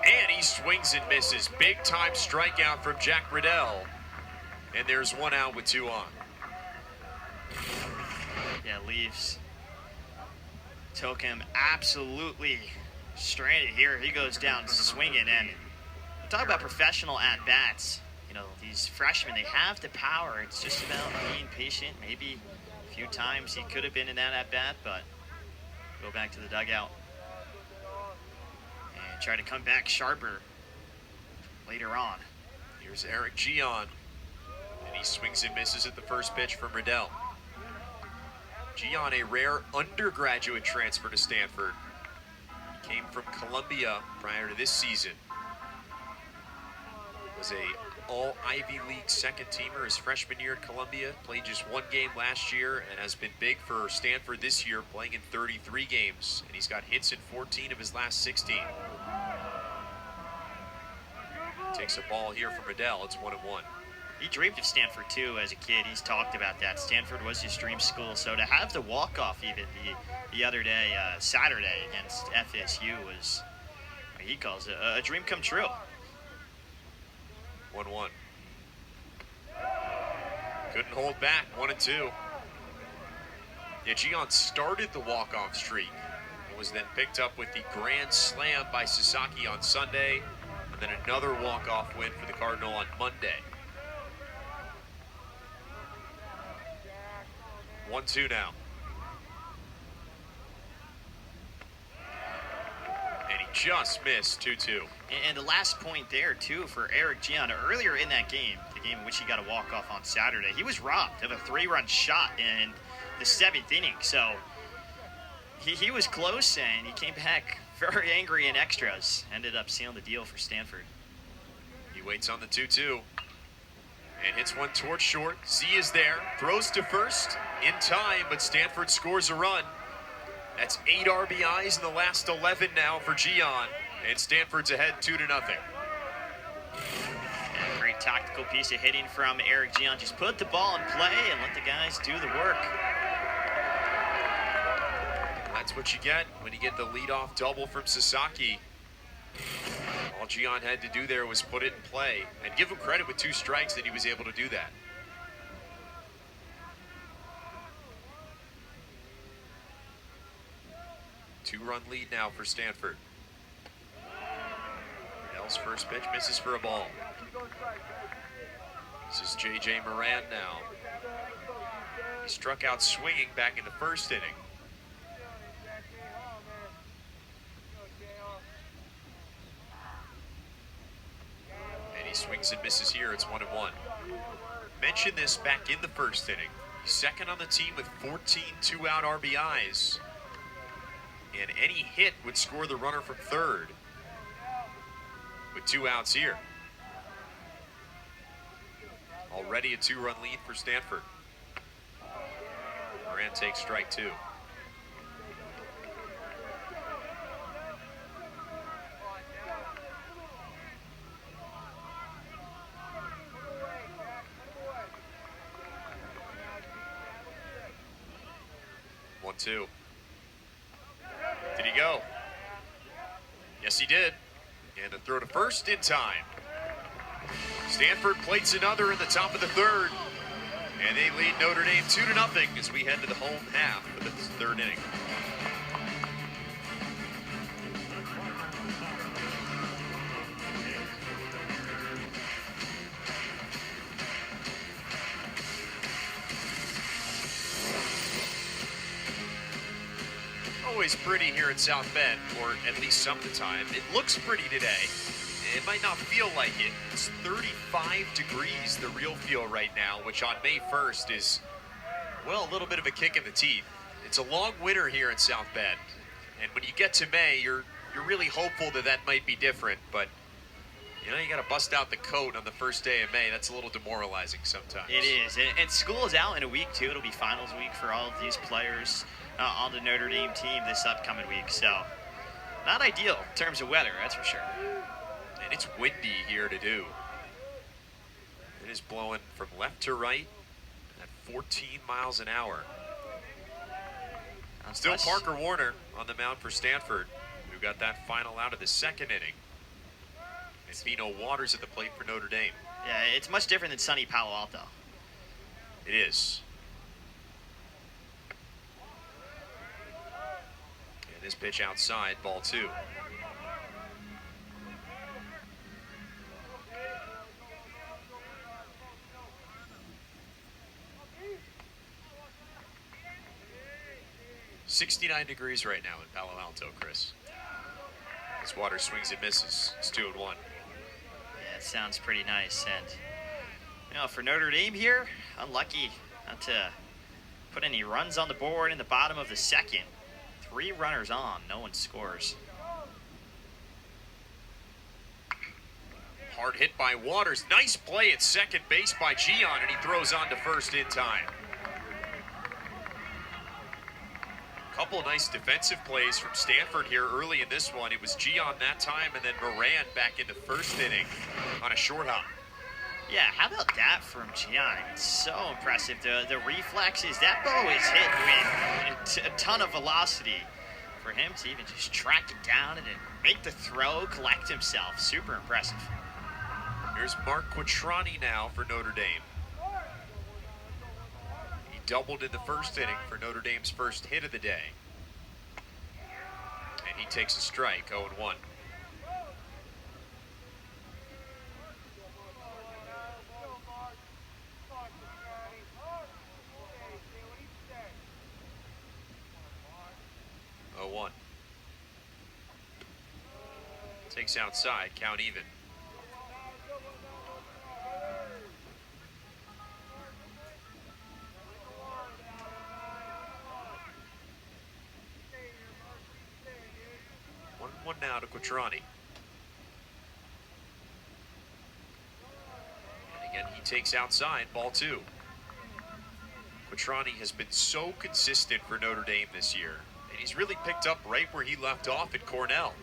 Speaker 1: And he swings and misses. Big time strikeout from Jack Riddell. And there's 1 out with 2 on.
Speaker 2: Yeah, leaves Tokheim absolutely stranded here. He goes down swinging, and talk about professional at-bats. You know, these freshmen, they have the power. It's just about being patient. Maybe a few times he could have been in that at-bat, but go back to the dugout and try to come back sharper later on.
Speaker 1: Here's Eric Gian, and he swings and misses at the first pitch from Riddell. Gian, a rare undergraduate transfer to Stanford. He came from Columbia prior to this season. Was a all-Ivy League second-teamer his freshman year at Columbia. Played just 1 game last year and has been big for Stanford this year, playing in 33 games. And he's got hits in 14 of his last 16. Takes a ball here from Riddell. It's 1-1.
Speaker 2: He dreamed of Stanford too as a kid. He's talked about that. Stanford was his dream school. So to have the walk-off even the other day, Saturday against FSU was, he calls it a dream come true.
Speaker 1: 1-1. Couldn't hold back. 1-2. Yeah, Gian started the walk-off streak and was then picked up with the grand slam by Sasaki on Sunday, and then another walk-off win for the Cardinal on Monday. 1-2 now. just missed 2-2.
Speaker 2: And the last point there, too, for Eric Gian, earlier in that game, the game in which he got a walk-off on Saturday, he was robbed of a 3-run shot in the 7th inning. So he was close, and he came back very angry in extras. Ended up sealing the deal for Stanford.
Speaker 1: He waits on the 2-2 and hits one towards short. Z is there, throws to first in time, but Stanford scores a run. That's 8 RBIs in the last 11 now for Gian, and Stanford's ahead 2-0.
Speaker 2: And a great tactical piece of hitting from Eric Gian. Just put the ball in play and let the guys do the work.
Speaker 1: That's what you get when you get the leadoff double from Sasaki. All Gian had to do there was put it in play, and give him credit with 2 strikes that he was able to do that. Two-run lead now for Stanford. Nell's first pitch misses for a ball. This is J.J. Moran now. He struck out swinging back in the first inning. And he swings and misses here. It's 1-1. Mentioned this back in the first inning. Second on the team with 14 two-out RBIs. And any hit would score the runner from third with 2 outs here. Already a 2-run lead for Stanford. Moran takes strike 2. One, 2. Did he go? Yes, he did. And the throw to first in time. Stanford plates another in the top of the third. And they lead Notre Dame 2-0 as we head to the home half of the third inning. Always pretty here at South Bend, or at least some of the time. It looks pretty today. It might not feel like it. It's 35 degrees, the real feel right now, which on May 1st is, well, a little bit of a kick in the teeth. It's a long winter here in South Bend, and when you get to May, you're really hopeful that might be different, but you know, you got to bust out the coat on the first day of May. That's a little demoralizing sometimes.
Speaker 2: It is, and school is out in a week, too. It'll be finals week for all of these players on the Notre Dame team this upcoming week, so not ideal in terms of weather, that's for sure.
Speaker 1: And it's windy here to do. It is blowing from left to right at 14 miles an hour. Still Parker Warner on the mound for Stanford, who got that final out of the second inning. And Vino Waters at the plate for Notre Dame.
Speaker 2: Yeah, it's much different than sunny Palo Alto.
Speaker 1: It is. And this pitch outside, ball 2. .69 degrees right now in Palo Alto, Chris. As Waters swings and misses. It's 2-1.
Speaker 2: Yeah, it sounds pretty nice. And, you know, for Notre Dame here, unlucky not to put any runs on the board in the bottom of the second. 3 runners on, no one scores.
Speaker 1: Hard hit by Waters. Nice play at second base by Gian, and he throws on to first in time. Couple nice defensive plays from Stanford here early in this one. It was Gian that time, and then Moran back in the first inning on a short hop.
Speaker 2: Yeah, how about that from Gian? It's so impressive. The reflexes, that ball is hit with a ton of velocity. For him to even just track it down and then make the throw, collect himself, super impressive.
Speaker 1: Here's Mark Quattrani now for Notre Dame. He doubled in the first inning for Notre Dame's first hit of the day. And he takes a strike, 0-1. Takes outside, count even. One now to Quattrani. And again, he takes outside, ball 2. Quattrani has been so consistent for Notre Dame this year, and he's really picked up right where he left off at Cornell.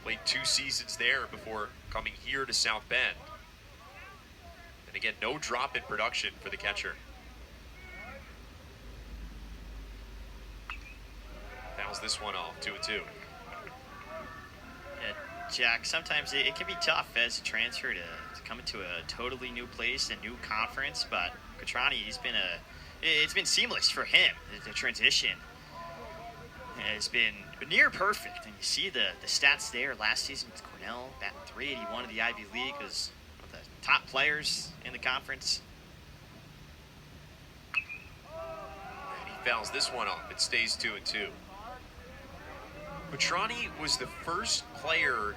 Speaker 1: Played 2 seasons there before coming here to South Bend. And again, no drop in production for the catcher. Fouls this one off, 2-2.
Speaker 2: Yeah, Jack, sometimes it can be tough as a transfer to come into a totally new place, a new conference, but Quattrani, it's been seamless for him. The transition has been near perfect, and you see the stats there. Last season with Cornell, batting .381 of the Ivy League, was one of the top players in the conference.
Speaker 1: And he fouls this one off. It stays 2-2. Quattrani was the first player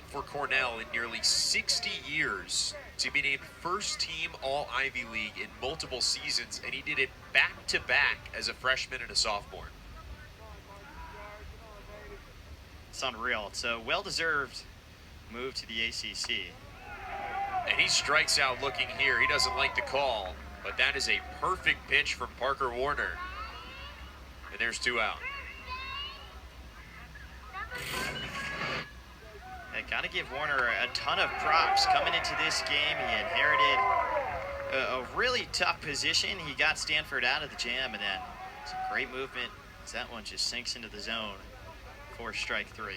Speaker 1: for Cornell in nearly 60 years to be named first team All-Ivy League in multiple seasons, and he did it back-to-back as a freshman and a sophomore.
Speaker 2: It's unreal. It's a well-deserved move to the ACC.
Speaker 1: And he strikes out looking here. He doesn't like the call, but that is a perfect pitch from Parker Warner. And there's 2 out.
Speaker 2: I gotta give Warner a ton of props. Coming into this game, he inherited a really tough position. He got Stanford out of the jam, and then some great movement as that one just sinks into the zone for strike 3.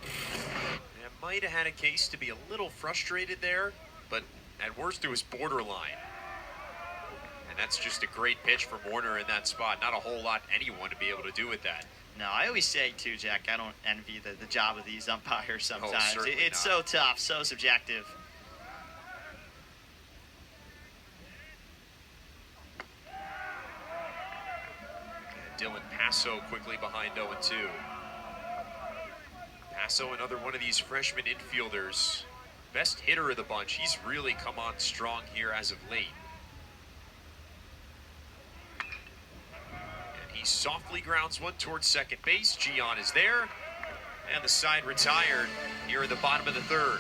Speaker 1: Yeah, might have had a case to be a little frustrated there, but at worst it was borderline. And that's just a great pitch from Warner in that spot. Not a whole lot anyone to be able to do with that.
Speaker 2: No, I always say, too, Jack, I don't envy the job of these umpires sometimes.
Speaker 1: Oh,
Speaker 2: it's
Speaker 1: not.
Speaker 2: so tough, so subjective.
Speaker 1: And Dylan Passo quickly behind 0-2. Passo, another one of these freshman infielders. Best hitter of the bunch. He's really come on strong here as of late. He softly grounds one towards second base. Gian is there. And the side retired here in the bottom of the 3rd.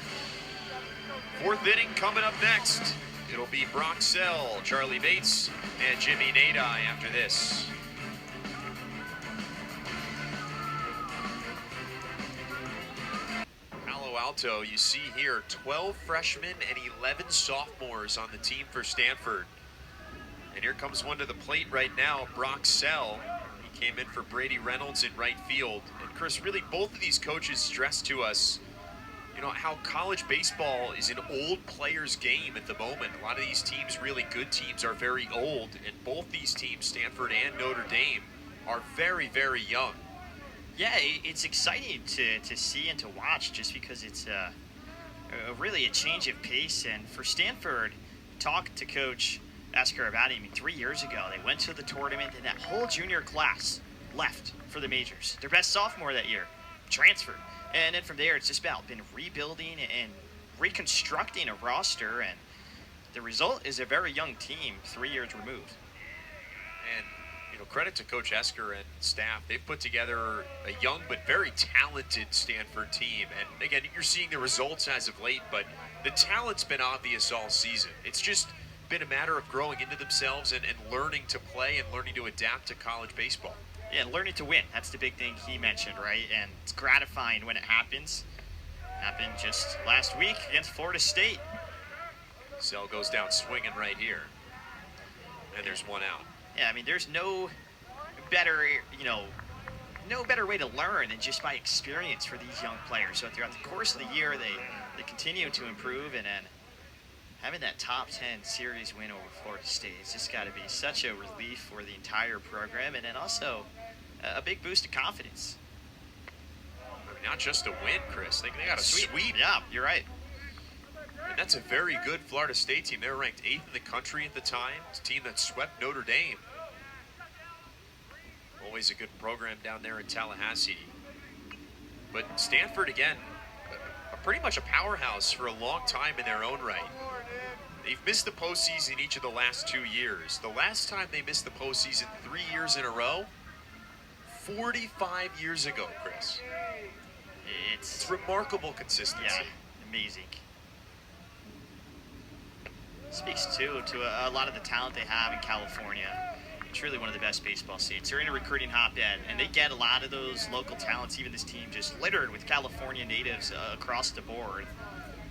Speaker 1: 4th inning coming up next. It'll be Brock Sell, Charlie Bates, and Jimmy Nadai after this. Palo Alto, you see here 12 freshmen and 11 sophomores on the team for Stanford. And here comes one to the plate right now, Brock Sell. He came in for Brady Reynolds in right field. And Chris, really both of these coaches stressed to us, you know, how college baseball is an old player's game at the moment. A lot of these teams, really good teams, are very old. And both these teams, Stanford and Notre Dame, are very, very young.
Speaker 2: Yeah, it's exciting to see and to watch just because it's really a change of pace. And for Stanford, talk to Coach Esker about it. I mean, 3 years ago, they went to the tournament, and that whole junior class left for the majors. Their best sophomore that year transferred. And then from there, it's just about been rebuilding and reconstructing a roster, and the result is a very young team 3 years removed.
Speaker 1: And, you know, credit to Coach Esker and staff. They've put together a young but very talented Stanford team. And, again, you're seeing the results as of late, but the talent's been obvious all season. It's just been a matter of growing into themselves and learning to play and learning to adapt to college baseball.
Speaker 2: Yeah, and learning to win. That's the big thing he mentioned, right? And it's gratifying when it happens. Happened just last week against Florida State.
Speaker 1: Sell goes down swinging right here. And there's 1 out.
Speaker 2: Yeah, I mean, there's no better, no better way to learn than just by experience for these young players. So throughout the course of the year, they continue to improve, and then having that top 10 series win over Florida State, it's just got to be such a relief for the entire program, and then also a big boost of confidence.
Speaker 1: I mean, not just a win, Chris. They got a sweep.
Speaker 2: Yeah, you're right.
Speaker 1: And that's a very good Florida State team. They were ranked 8th in the country at the time. It's a team that swept Notre Dame. Always a good program down there in Tallahassee. But Stanford, again, pretty much a powerhouse for a long time in their own right. They've missed the postseason each of the last 2 years. The last time they missed the postseason 3 years in a row, 45 years ago, Chris. It's remarkable consistency.
Speaker 2: Yeah, amazing. Speaks too to a lot of the talent they have in California. It's really one of the best baseball states. They're in a recruiting hotbed, and they get a lot of those local talents. Even this team just littered with California natives across the board.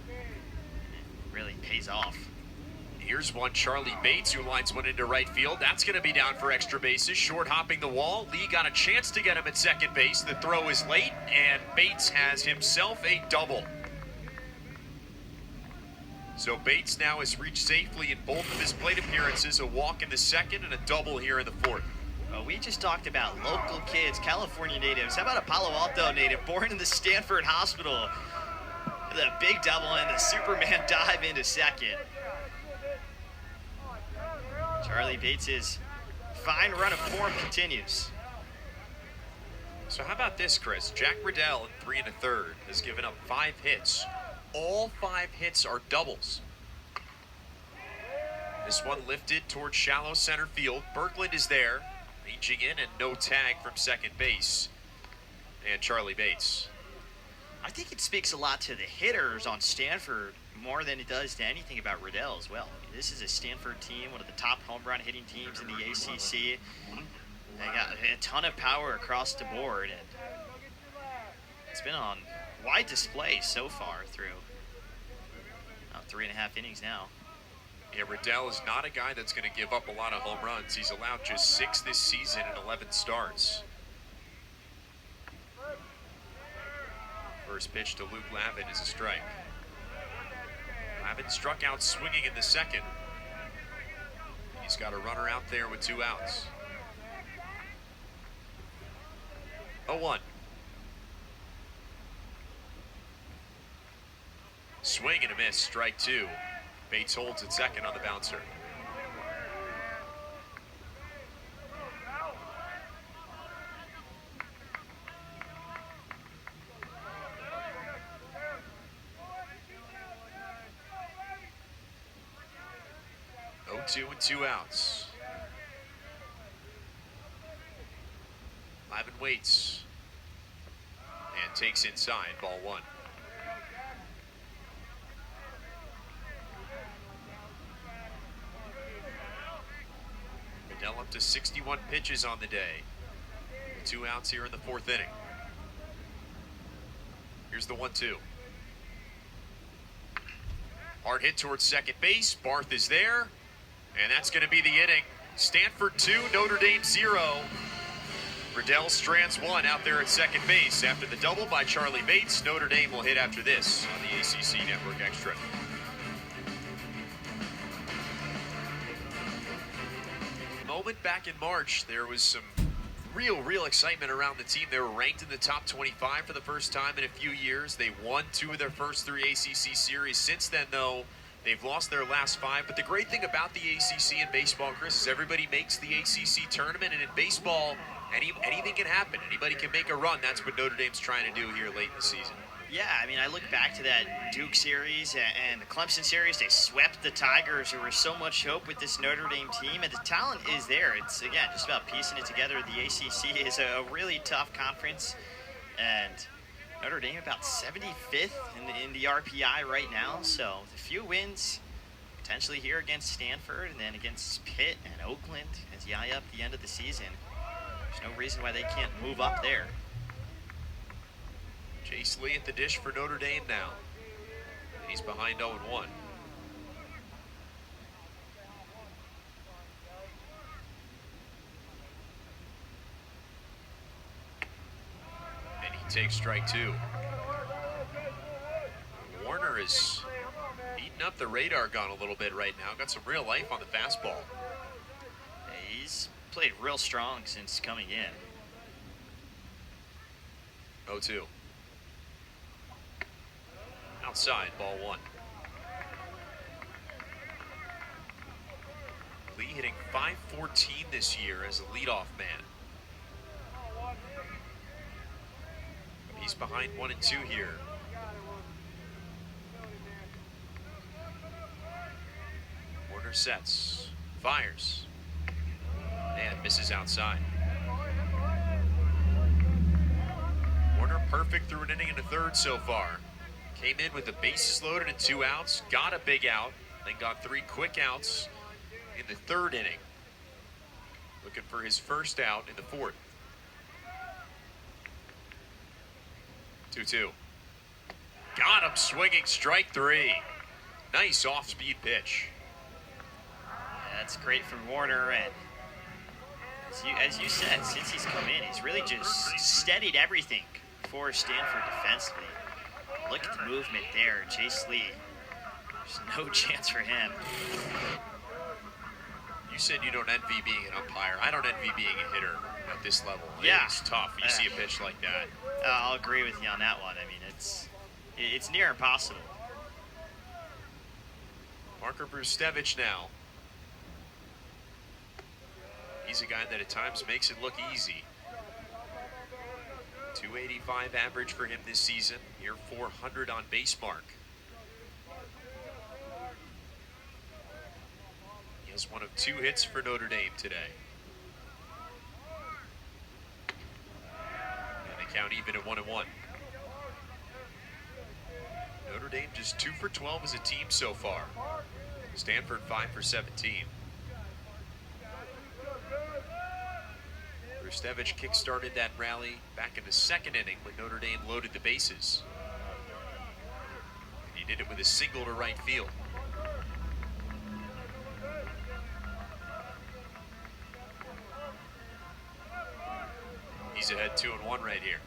Speaker 2: It really pays off.
Speaker 1: Here's one, Charlie Bates, who lines one into right field. That's going to be down for extra bases. Short hopping the wall. Lee got a chance to get him at second base. The throw is late, and Bates has himself a double. So Bates now has reached safely in both of his plate appearances, a walk in the second and a double here in the fourth.
Speaker 2: Well, we just talked about local kids, California natives. How about a Palo Alto native born in the Stanford hospital? The big double and the Superman dive into second. Charlie Bates' fine run of form continues.
Speaker 1: So how about this, Chris? Jack Riddell in 3 1/3 has given up 5 hits. All 5 hits are doubles. This one lifted towards shallow center field. Berkland is there, reaching in, and no tag from second base. And Charlie Bates.
Speaker 2: I think it speaks a lot to the hitters on Stanford more than it does to anything about Riddell as well. I mean, this is a Stanford team, one of the top home run hitting teams in the ACC. They got a ton of power across the board, and it's been on wide display so far through about 3.5 innings now.
Speaker 1: Yeah, Riddell is not a guy that's going to give up a lot of home runs. He's allowed just 6 this season in 11 starts. First pitch to Luke Lavin is a strike. Lavin struck out swinging in the second. He's got a runner out there with 2 outs. 0-1. Swing and a miss, strike 2. Bates holds at second on the bouncer. Two and 2 outs. Lavin waits and takes inside, ball 1. Riddell up to 61 pitches on the day. 2 outs here in the 4th inning. Here's the 1-2. Hard hit towards second base. Barth is there. And that's going to be the inning. Stanford 2, Notre Dame 0. Riddell strands 1 out there at second base. After the double by Charlie Bates, Notre Dame will hit after this on the ACC Network Extra. Moment back in March, there was some real excitement around the team. They were ranked in the top 25 for the first time in a few years. They won 2 of their first 3 ACC series. Since then, though, they've lost their last 5, but the great thing about the ACC in baseball, Chris, is everybody makes the ACC tournament, and in baseball, anything can happen. Anybody can make a run. That's what Notre Dame's trying to do here late in the season.
Speaker 2: Yeah, I mean, I look back to that Duke series and the Clemson series. They swept the Tigers, who were so much hope with this Notre Dame team, and the talent is there. It's, again, just about piecing it together. The ACC is a really tough conference, and Notre Dame about 75th in the RPI right now, so a few wins potentially here against Stanford and then against Pitt and Oakland as you eye up the end of the season. There's no reason why they can't move up there.
Speaker 1: Chase Lee at the dish for Notre Dame now. And he's behind 0-1. And he takes strike 2. Warner is heating up the radar gun a little bit right now. Got some real life on the fastball.
Speaker 2: He's played real strong since coming in.
Speaker 1: 0-2. Outside, ball 1. Lee hitting .514 this year as a leadoff man. He's behind 1 and 2 here. sets. Fires. And misses outside. Warner perfect through an inning and a third so far. Came in with the bases loaded and 2 outs. Got a big out. Then got 3 quick outs in the third inning. Looking for his first out in the fourth. 2-2. Got him swinging, strike 3. Nice off-speed pitch.
Speaker 2: Yeah, that's great from Warner, and as you said, since he's come in, he's really just steadied everything for Stanford defensively. Look at the movement there, Chase Lee. There's no chance for him.
Speaker 1: You said you don't envy being an umpire. I don't envy being a hitter at this level.
Speaker 2: Yeah.
Speaker 1: It's tough when you see a pitch like that.
Speaker 2: I'll agree with you on that one. I mean, it's near impossible.
Speaker 1: Parker Brustevich now. He's a guy that at times makes it look easy. 285 average for him this season. Near 400 on base mark. He has one of 2 hits for Notre Dame today. And they count even at 1-1. Notre Dame just 2 for 12 as a team so far. Stanford 5 for 17. Brustevich kick-started that rally back in the second inning when Notre Dame loaded the bases. And he did it with a single to right field. He's ahead 2-1 right here.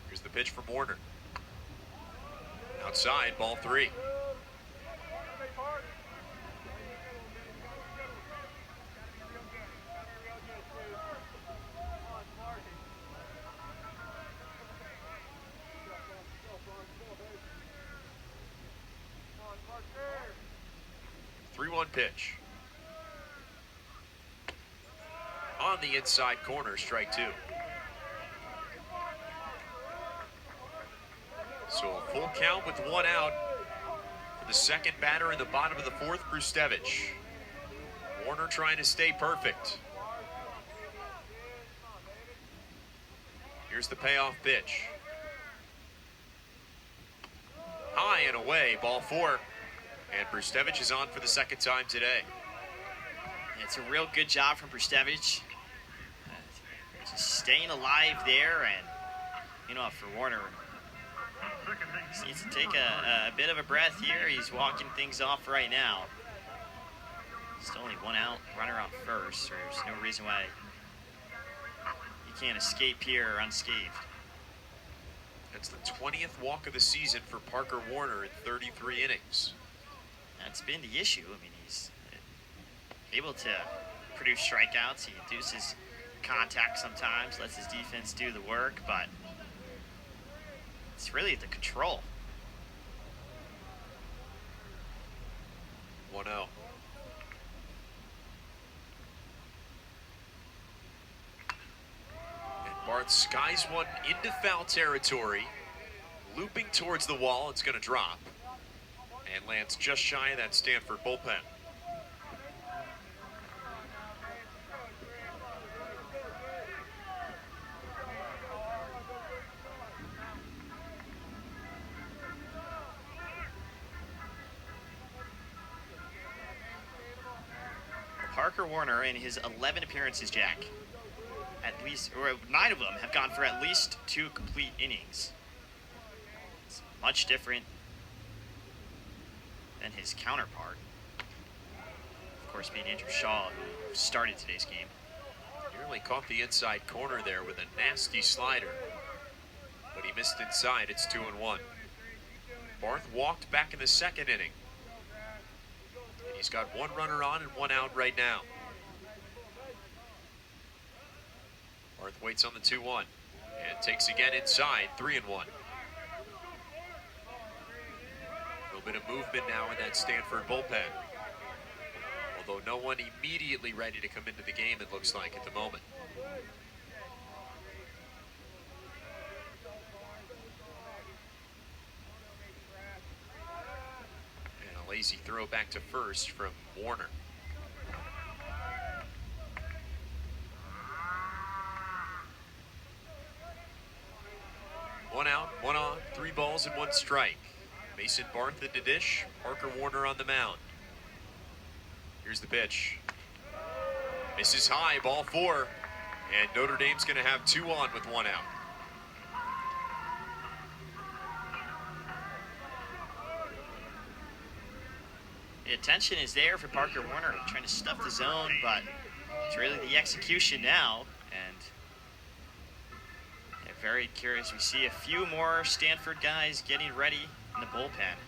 Speaker 1: Here's the pitch from Warner. Outside, ball 3. Pitch. On the inside corner, strike 2. So a full count with 1 out for the second batter in the bottom of the fourth, Brustevich. Warner trying to stay perfect. Here's the payoff pitch. High and away, ball 4. And Brustevich is on for the second time today.
Speaker 2: It's a real good job from Brustevich. Just staying alive there, and, you know, for Warner, he needs to take a bit of a breath here. He's walking things off right now. Just only 1 out, runner on first. There's no reason why you can't escape here unscathed.
Speaker 1: That's the 20th walk of the season for Parker Warner in 33 innings.
Speaker 2: That's been the issue. I mean, he's able to produce strikeouts. He induces contact sometimes, lets his defense do the work, but it's really the control.
Speaker 1: 1-0. And Barth skies one into foul territory, looping towards the wall. It's going to drop. And lands just shy of that Stanford bullpen.
Speaker 2: Parker Warner, in his 11 appearances, Jack, at least, or 9 of them have gone for at least 2 complete innings. It's much different than his counterpart, of course, being Andrew Shaw, who started today's game.
Speaker 1: Nearly caught the inside corner there with a nasty slider, but he missed inside. It's 2-1. Barth walked back in the second inning, and he's got 1 runner on and 1 out right now. Barth waits on the 2-1 and takes again inside. 3-1. Bit of movement now in that Stanford bullpen. Although no one immediately ready to come into the game, it looks like, at the moment. Lazy throw back to first from Warner. One out, one on, 3 balls and 1 strike. Mason Barth at the dish, Parker Warner on the mound. Here's the pitch. Misses high, ball 4. And Notre Dame's going to have 2 on with 1 out.
Speaker 2: The attention is there for Parker Warner, trying to stuff the zone, but it's really the execution now. And yeah, very curious. We see a few more Stanford guys getting ready in the bullpen.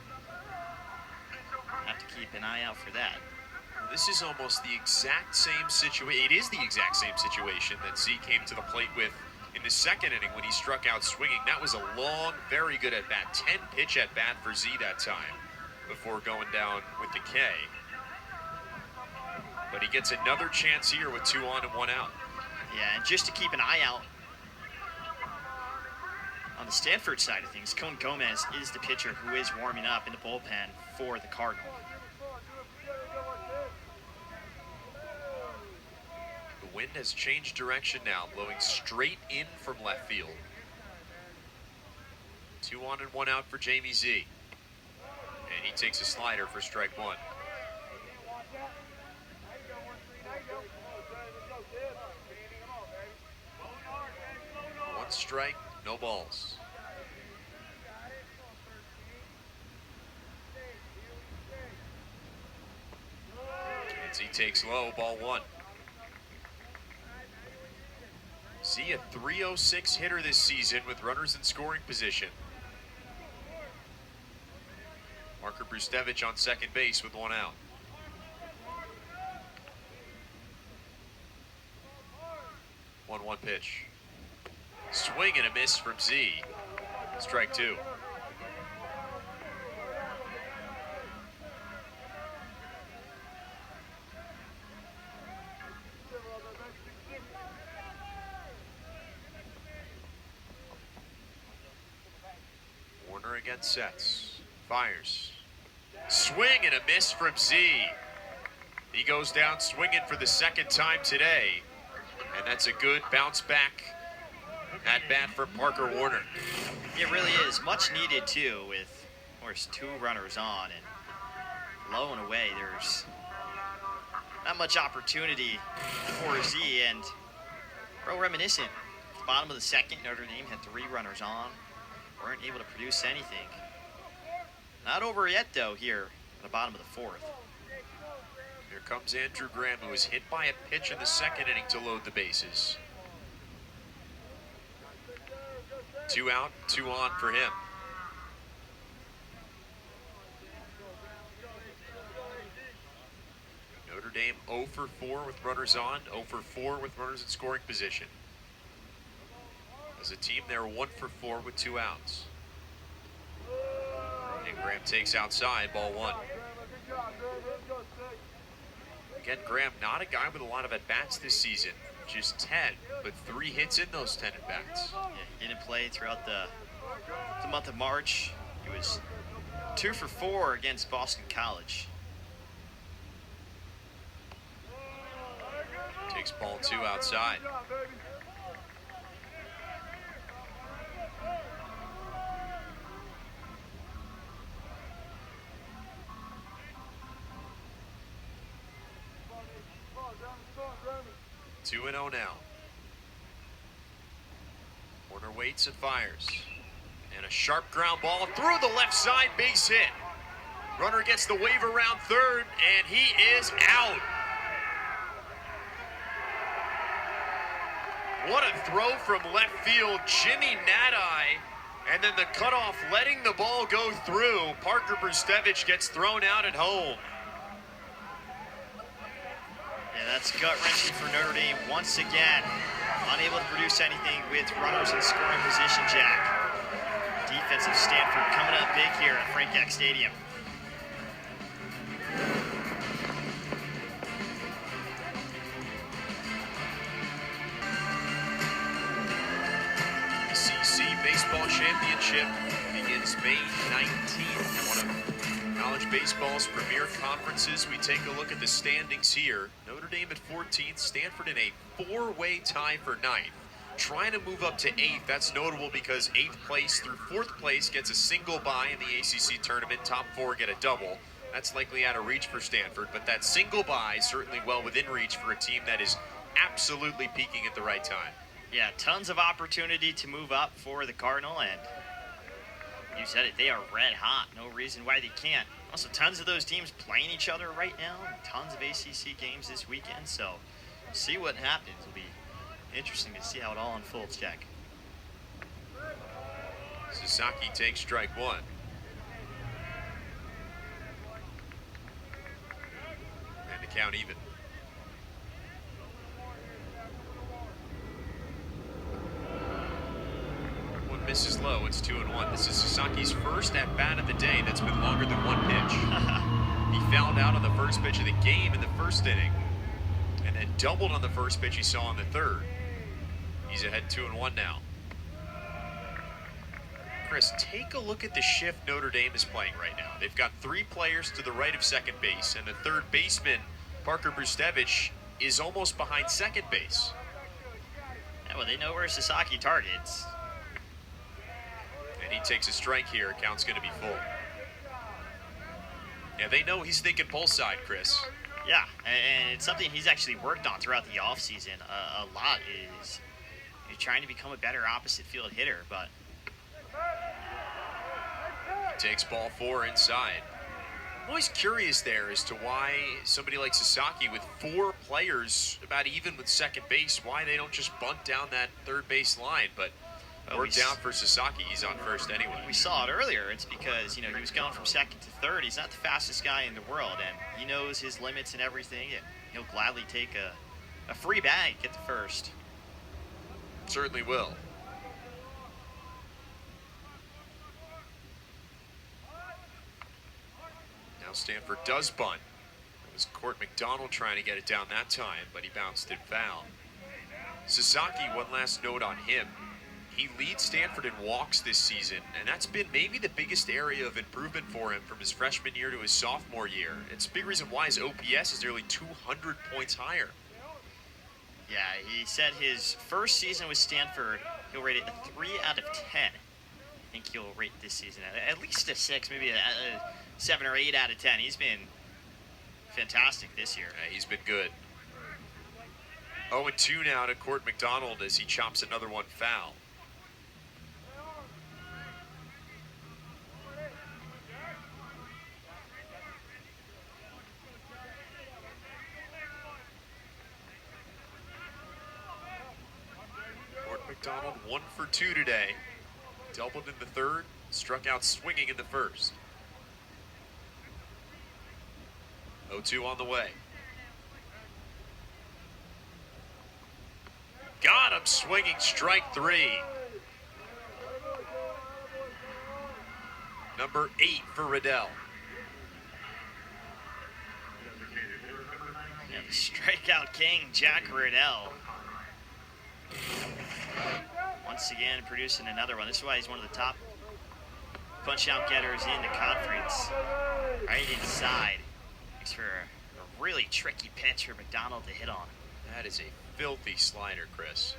Speaker 2: Have to keep an eye out for that.
Speaker 1: This is almost the exact same situation. It is the exact same situation that Z came to the plate with in the second inning when he struck out swinging. That was a long, very good at bat, 10-pitch at bat for Z that time before going down with the K. But he gets another chance here with 2 on and 1 out.
Speaker 2: Yeah, and just to keep an eye out on the Stanford side of things, Cone Gomez is the pitcher who is warming up in the bullpen for the Cardinal.
Speaker 1: The wind has changed direction now, blowing straight in from left field. 2 on and 1 out for Jamie Z. And he takes a slider for strike 1. 1 strike, no balls. And Z takes low, ball 1. Z a .306 hitter this season with runners in scoring position. Marker Brustevich on second base with 1 out. 1-1 pitch. Swing and a miss from Z. Strike 2. Warner again sets. Fires. Swing and a miss from Z. He goes down swinging for the second time today. And that's a good bounce back at bat for Parker Warner.
Speaker 2: It really is much needed too, with of course 2 runners on, and low and away there's not much opportunity for Z. And real reminiscent, at the bottom of the second, Notre Dame had 3 runners on, weren't able to produce anything. Not over yet though here at the bottom of the 4th.
Speaker 1: Here comes Andrew Graham, who was hit by a pitch in the second inning to load the bases. 2 out, 2 on for him. Notre Dame 0 for 4 with runners on, 0 for 4 with runners in scoring position. As a team, they're 1 for 4 with 2 outs. And Graham takes outside, ball 1. Again, Graham, not a guy with a lot of at-bats this season. Just 10, but 3 hits in those 10 at-bats.
Speaker 2: Yeah, he didn't play throughout the month of March. He was 2 for 4 against Boston College.
Speaker 1: Takes ball 2 outside. Two and 0 now. Warner waits and fires. And a sharp ground ball through the left side, base hit. Runner gets the wave around third, and he is out. What a throw from left field, Jimmy Nadai. And then the cutoff, letting the ball go through. Parker Brustevich gets thrown out at home.
Speaker 2: Yeah, that's gut-wrenching for Notre Dame once again. Unable to produce anything with runners in scoring position, Jack. Defensive Stanford coming up big here at Frank Eck Stadium.
Speaker 1: ACC Baseball Championship begins May 19th. One of College baseball's premier conferences. We take a look at the standings here. Notre Dame at 14th, Stanford in a four-way tie for 9th. Trying to move up to 8th. That's notable because 8th place through 4th place gets a single bye in the ACC tournament. Top 4 get a double. That's likely out of reach for Stanford, but that single bye certainly well within reach for a team that is absolutely peaking at the right time.
Speaker 2: Yeah, tons of opportunity to move up for the Cardinal, and you said it, they are red hot. No reason why they can't. Also, tons of those teams playing each other right now. Tons of ACC games this weekend, so see what happens. It'll be interesting to see how it all unfolds, Jack.
Speaker 1: Sasaki takes strike one. And the count even. One misses low, it's 2-1. This is Sasaki's first at bat of the day that's been longer than one pitch. He fouled out on the first pitch of the game in the first inning, and then doubled on the first pitch he saw in the third. He's ahead 2-1 now. Chris, take a look at the shift Notre Dame is playing right now. They've got 3 players to the right of second base, and the third baseman, Parker Brustevich, is almost behind second base.
Speaker 2: Yeah, well, they know where Sasaki targets.
Speaker 1: And he takes a strike here. Count's going to be full. Yeah, they know he's thinking pull side, Chris.
Speaker 2: Yeah, and it's something he's actually worked on throughout the offseason a lot. Is he's trying to become a better opposite field hitter, but
Speaker 1: takes ball 4 inside. I'm always curious there as to why somebody like Sasaki with 4 players about even with second base, why they don't just bunt down that third base line, but worked out for Sasaki. He's on first anyway.
Speaker 2: We saw it earlier. It's because, he was going from second to third. He's not the fastest guy in the world, and he knows his limits and everything, and he'll gladly take a free bag, get to first.
Speaker 1: Certainly will. Now Stanford does bunt. It was Court McDonald trying to get it down that time, but he bounced it foul. Sasaki, one last note on him. He leads Stanford in walks this season, and that's been maybe the biggest area of improvement for him from his freshman year to his sophomore year. It's a big reason why his OPS is nearly 200 points higher.
Speaker 2: Yeah, he said his first season with Stanford, he'll rate it a 3 out of 10. I think he'll rate this season at least a 6, maybe a 7 or 8 out of 10. He's been fantastic this year.
Speaker 1: Yeah, he's been good. 0-2 now to Court McDonald as he chops another one foul. McDonald 1 for 2 today. Doubled in the third, struck out swinging in the first. 0-2 on the way. Got him swinging, strike 3. Number 8 for Riddell.
Speaker 2: Yeah, the strikeout king, Jack Riddell. Once again, producing another one. This is why he's one of the top punch-out getters in the conference. Right inside. Thanks for a really tricky pitch for McDonald to hit on.
Speaker 1: That is a filthy slider, Chris.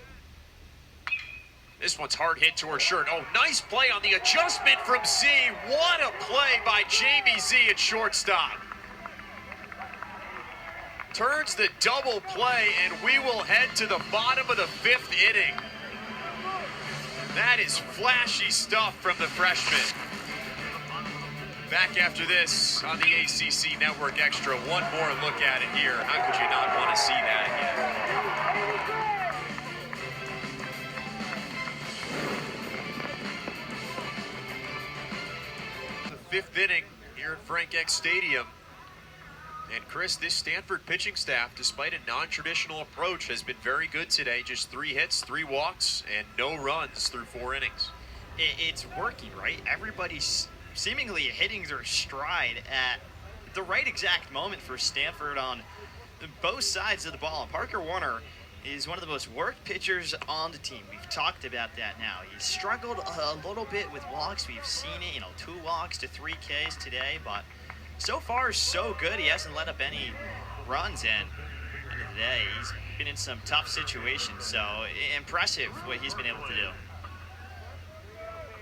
Speaker 1: This one's hard hit to her shirt. Oh, nice play on the adjustment from Z. What a play by Jamie Z at shortstop. Turns the double play, and we will head to the bottom of the 5th inning. That is flashy stuff from the freshman. Back after this on the ACC Network Extra. One more look at it here. How could you not want to see that again? The 5th inning here at Frank Eck Stadium. And Chris, this Stanford pitching staff, despite a non-traditional approach, has been very good today. Just 3 hits, 3 walks, and no runs through 4 innings.
Speaker 2: It's working, right? Everybody's seemingly hitting their stride at the right exact moment for Stanford on both sides of the ball. And Parker Warner is one of the most worked pitchers on the team. We've talked about that now. He's struggled a little bit with walks. We've seen it, 2 walks to 3 Ks today, but So far, so good. He hasn't let up any runs, and at the end of the day, he's been in some tough situations. So impressive what he's been able to do.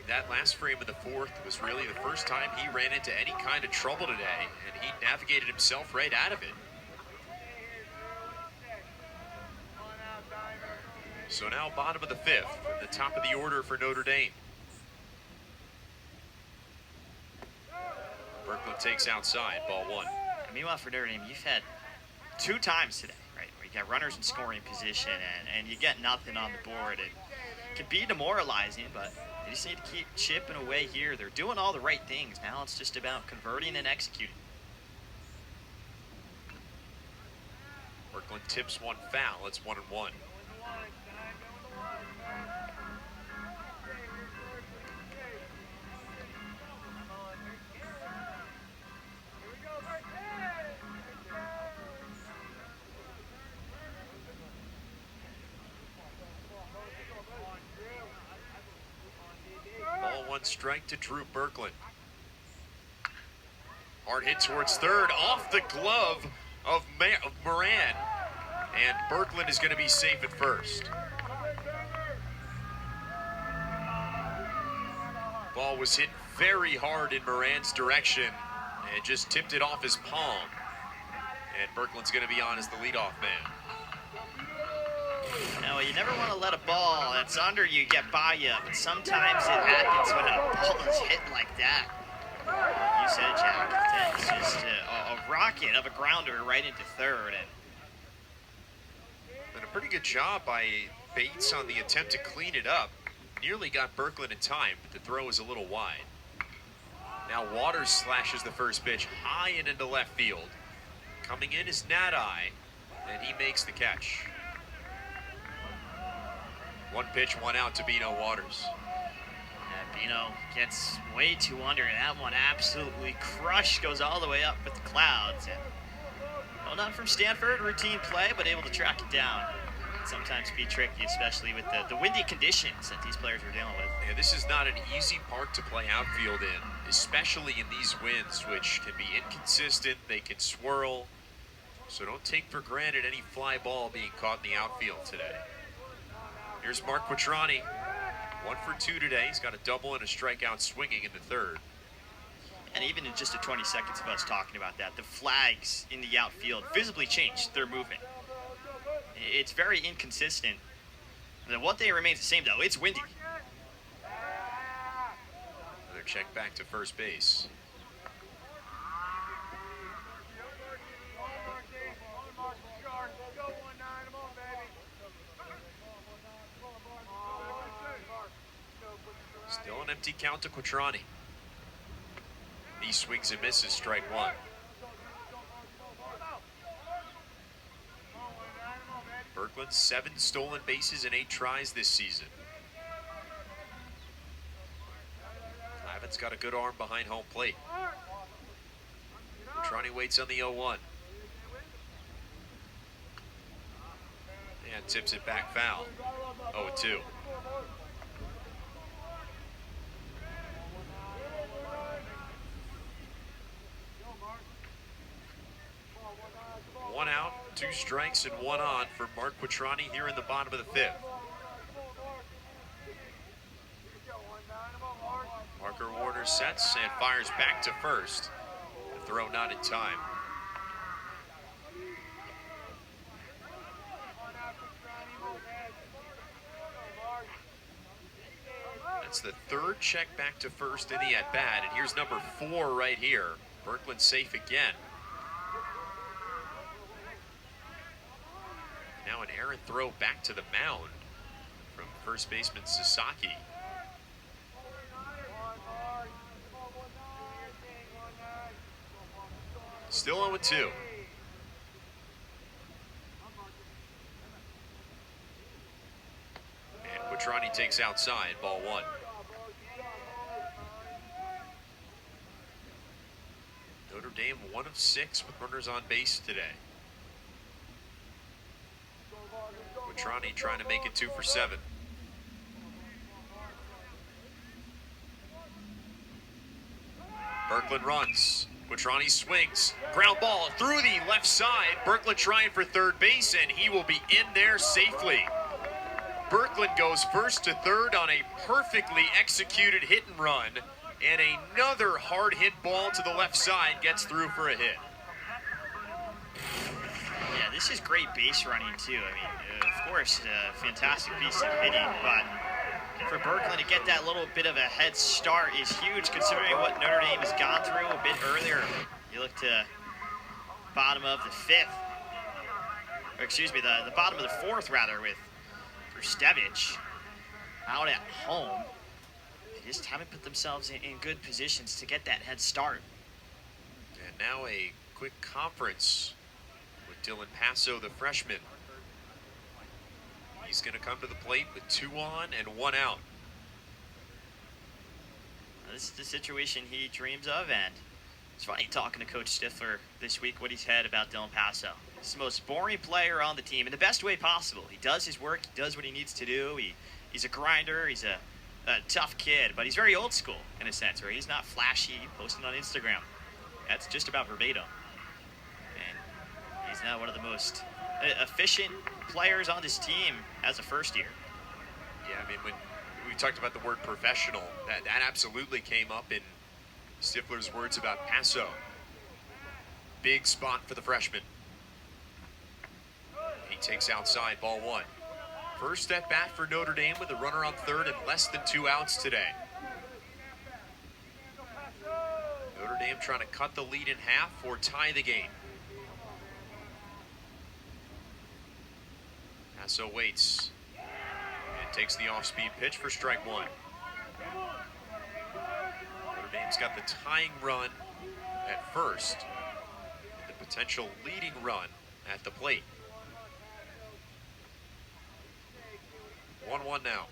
Speaker 1: That last frame of the fourth was really the first time he ran into any kind of trouble today, and he navigated himself right out of it. So now bottom of the fifth, the top of the order for Notre Dame. Berkland takes outside, ball one.
Speaker 2: And meanwhile, for Notre Dame, you've had 2 times today, right, where you got runners in scoring position and you get nothing on the board. It can be demoralizing, but they just need to keep chipping away here. They're doing all the right things. Now it's just about converting and executing.
Speaker 1: Berkland tips one foul. It's 1-1. Ball one strike to Drew Berkland. Hard hit towards third, off the glove of Moran. And Berkland is going to be safe at first. Ball was hit very hard in Moran's direction and just tipped it off his palm. And Berkland's going to be on as the leadoff man.
Speaker 2: Now, you never want to let a ball that's under you get by you, but sometimes it happens when a ball is hit like that. You said it, Jack. It's just a rocket of a grounder right into third.
Speaker 1: And a pretty good job by Bates on the attempt to clean it up. Nearly got Berkland in time, but the throw is a little wide. Now Waters slashes the first pitch high and into left field. Coming in is Nadi, and he makes the catch. One pitch, one out to Bino Waters.
Speaker 2: Yeah, Bino gets way too under, and that one absolutely crushed, goes all the way up with the clouds. And well done from Stanford, routine play, but able to track it down. Can sometimes be tricky, especially with the windy conditions that these players are dealing with.
Speaker 1: Yeah, this is not an easy park to play outfield in, especially in these winds, which can be inconsistent, they can swirl. So don't take for granted any fly ball being caught in the outfield today. Here's Mark Quattrani, 1 for 2 today. He's got a double and a strikeout swinging in the third.
Speaker 2: And even in just the 20 seconds of us talking about that, the flags in the outfield visibly changed their movement. It's very inconsistent. The one thing remains the same, though. It's windy.
Speaker 1: Another check back to first base. Still an empty count to Quattrani. He swings and misses, strike one. Berkland, 7 stolen bases in 8 tries this season. Klavin's got a good arm behind home plate. Quattrani waits on the 0-1. And tips it back foul. 0-2. One out, 2 strikes, and 1 on for Mark Quattrani here in the bottom of the fifth. Parker Warner sets and fires back to first. The throw not in time. That's the 3rd check back to first in the at-bat, and here's number 4 right here. Berkland safe again. Now an errant throw back to the mound from first baseman Sasaki. Still 0-2. And Quattrani takes outside, ball 1. Notre Dame 1 of 6 with runners on base today. Quattrani trying to make it 2 for 7. Berkland runs. Quattrani swings, ground ball through the left side. Birkeland trying for third base, and he will be in there safely. Birkeland goes first to third on a perfectly executed hit and run, and another hard hit ball to the left side gets through for a hit.
Speaker 2: Yeah, this is great base running too. I mean, of course, a fantastic piece of hitting, but for Birkeland to get that little bit of a head start is huge, considering what Notre Dame has gone through a bit earlier. You look to bottom of the fifth, or excuse me, the bottom of the fourth rather, with Stevich out at home. They just haven't put themselves in good positions to get that head start.
Speaker 1: And now a quick conference with Dylan Passo, the freshman. He's going to come to the plate with 2 on and 1 out.
Speaker 2: This is the situation he dreams of, and it's funny talking to Coach Stifler this week what he said about Dylan Passo. He's the most boring player on the team in the best way possible. He does his work, he does what he needs to do. He's a grinder, he's a tough kid, but he's very old school in a sense, where he's not flashy, posting on Instagram. That's just about verbatim. And he's now one of the most efficient players on this team as a first year.
Speaker 1: Yeah, I mean, when we talked about the word professional, that absolutely came up in Stifler's words about Passo. Big spot for the freshman. He takes outside, ball 1. First at bat for Notre Dame with a runner on third and less than 2 outs today. Notre Dame trying to cut the lead in half or tie the game. Passo waits and takes the off-speed pitch for strike 1. Notre Dame's got the tying run at first, and the potential leading run at the plate. 1-1 now.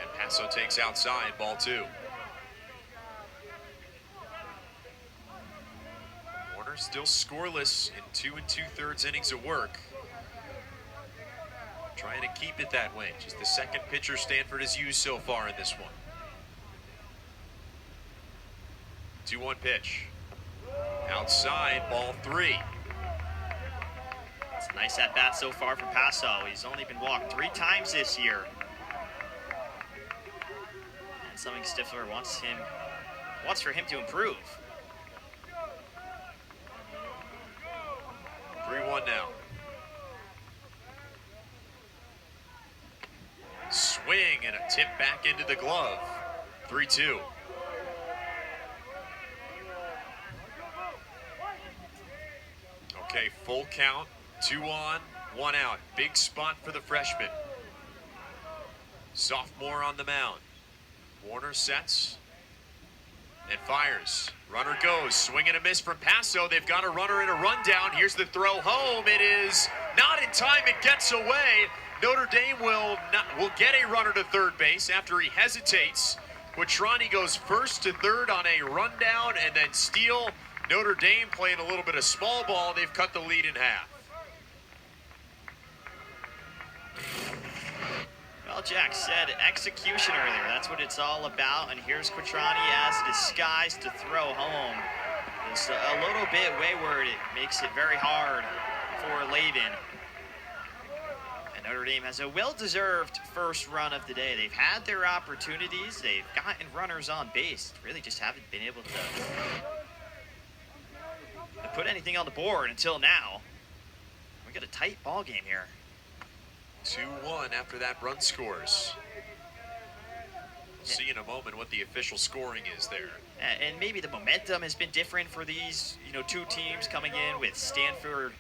Speaker 1: And Passo takes outside, ball 2. Warner still scoreless in 2 2/3 innings of work. Trying to keep it that way. Just the second pitcher Stanford has used so far in this one. 2-1 pitch. Outside, ball 3.
Speaker 2: It's a nice at-bat so far from Passo. He's only been walked 3 times this year. And something Stifler wants for him to improve.
Speaker 1: 3-1 now. Swing and a tip back into the glove. 3-2. Okay, full count. 2 on, 1 out. Big spot for the freshman. Sophomore on the mound. Warner sets and fires. Runner goes. Swing and a miss from Passo. They've got a runner in a rundown. Here's the throw home. It is not in time. It gets away. Notre Dame will get a runner to third base after he hesitates. Quattrani goes first to third on a rundown and then steal. Notre Dame playing a little bit of small ball. They've cut the lead in half.
Speaker 2: Well, Jack said execution earlier. That's what it's all about. And here's Quattrani as a disguise to throw home. It's a little bit wayward. It makes it very hard for Lavin. And Notre Dame has a well-deserved first run of the day. They've had their opportunities. They've gotten runners on base. Really just haven't been able to put anything on the board until now. We got a tight ball game here.
Speaker 1: 2-1 after that run scores. We'll see in a moment what the official scoring is there.
Speaker 2: And maybe the momentum has been different for these, two teams coming in, with Stanford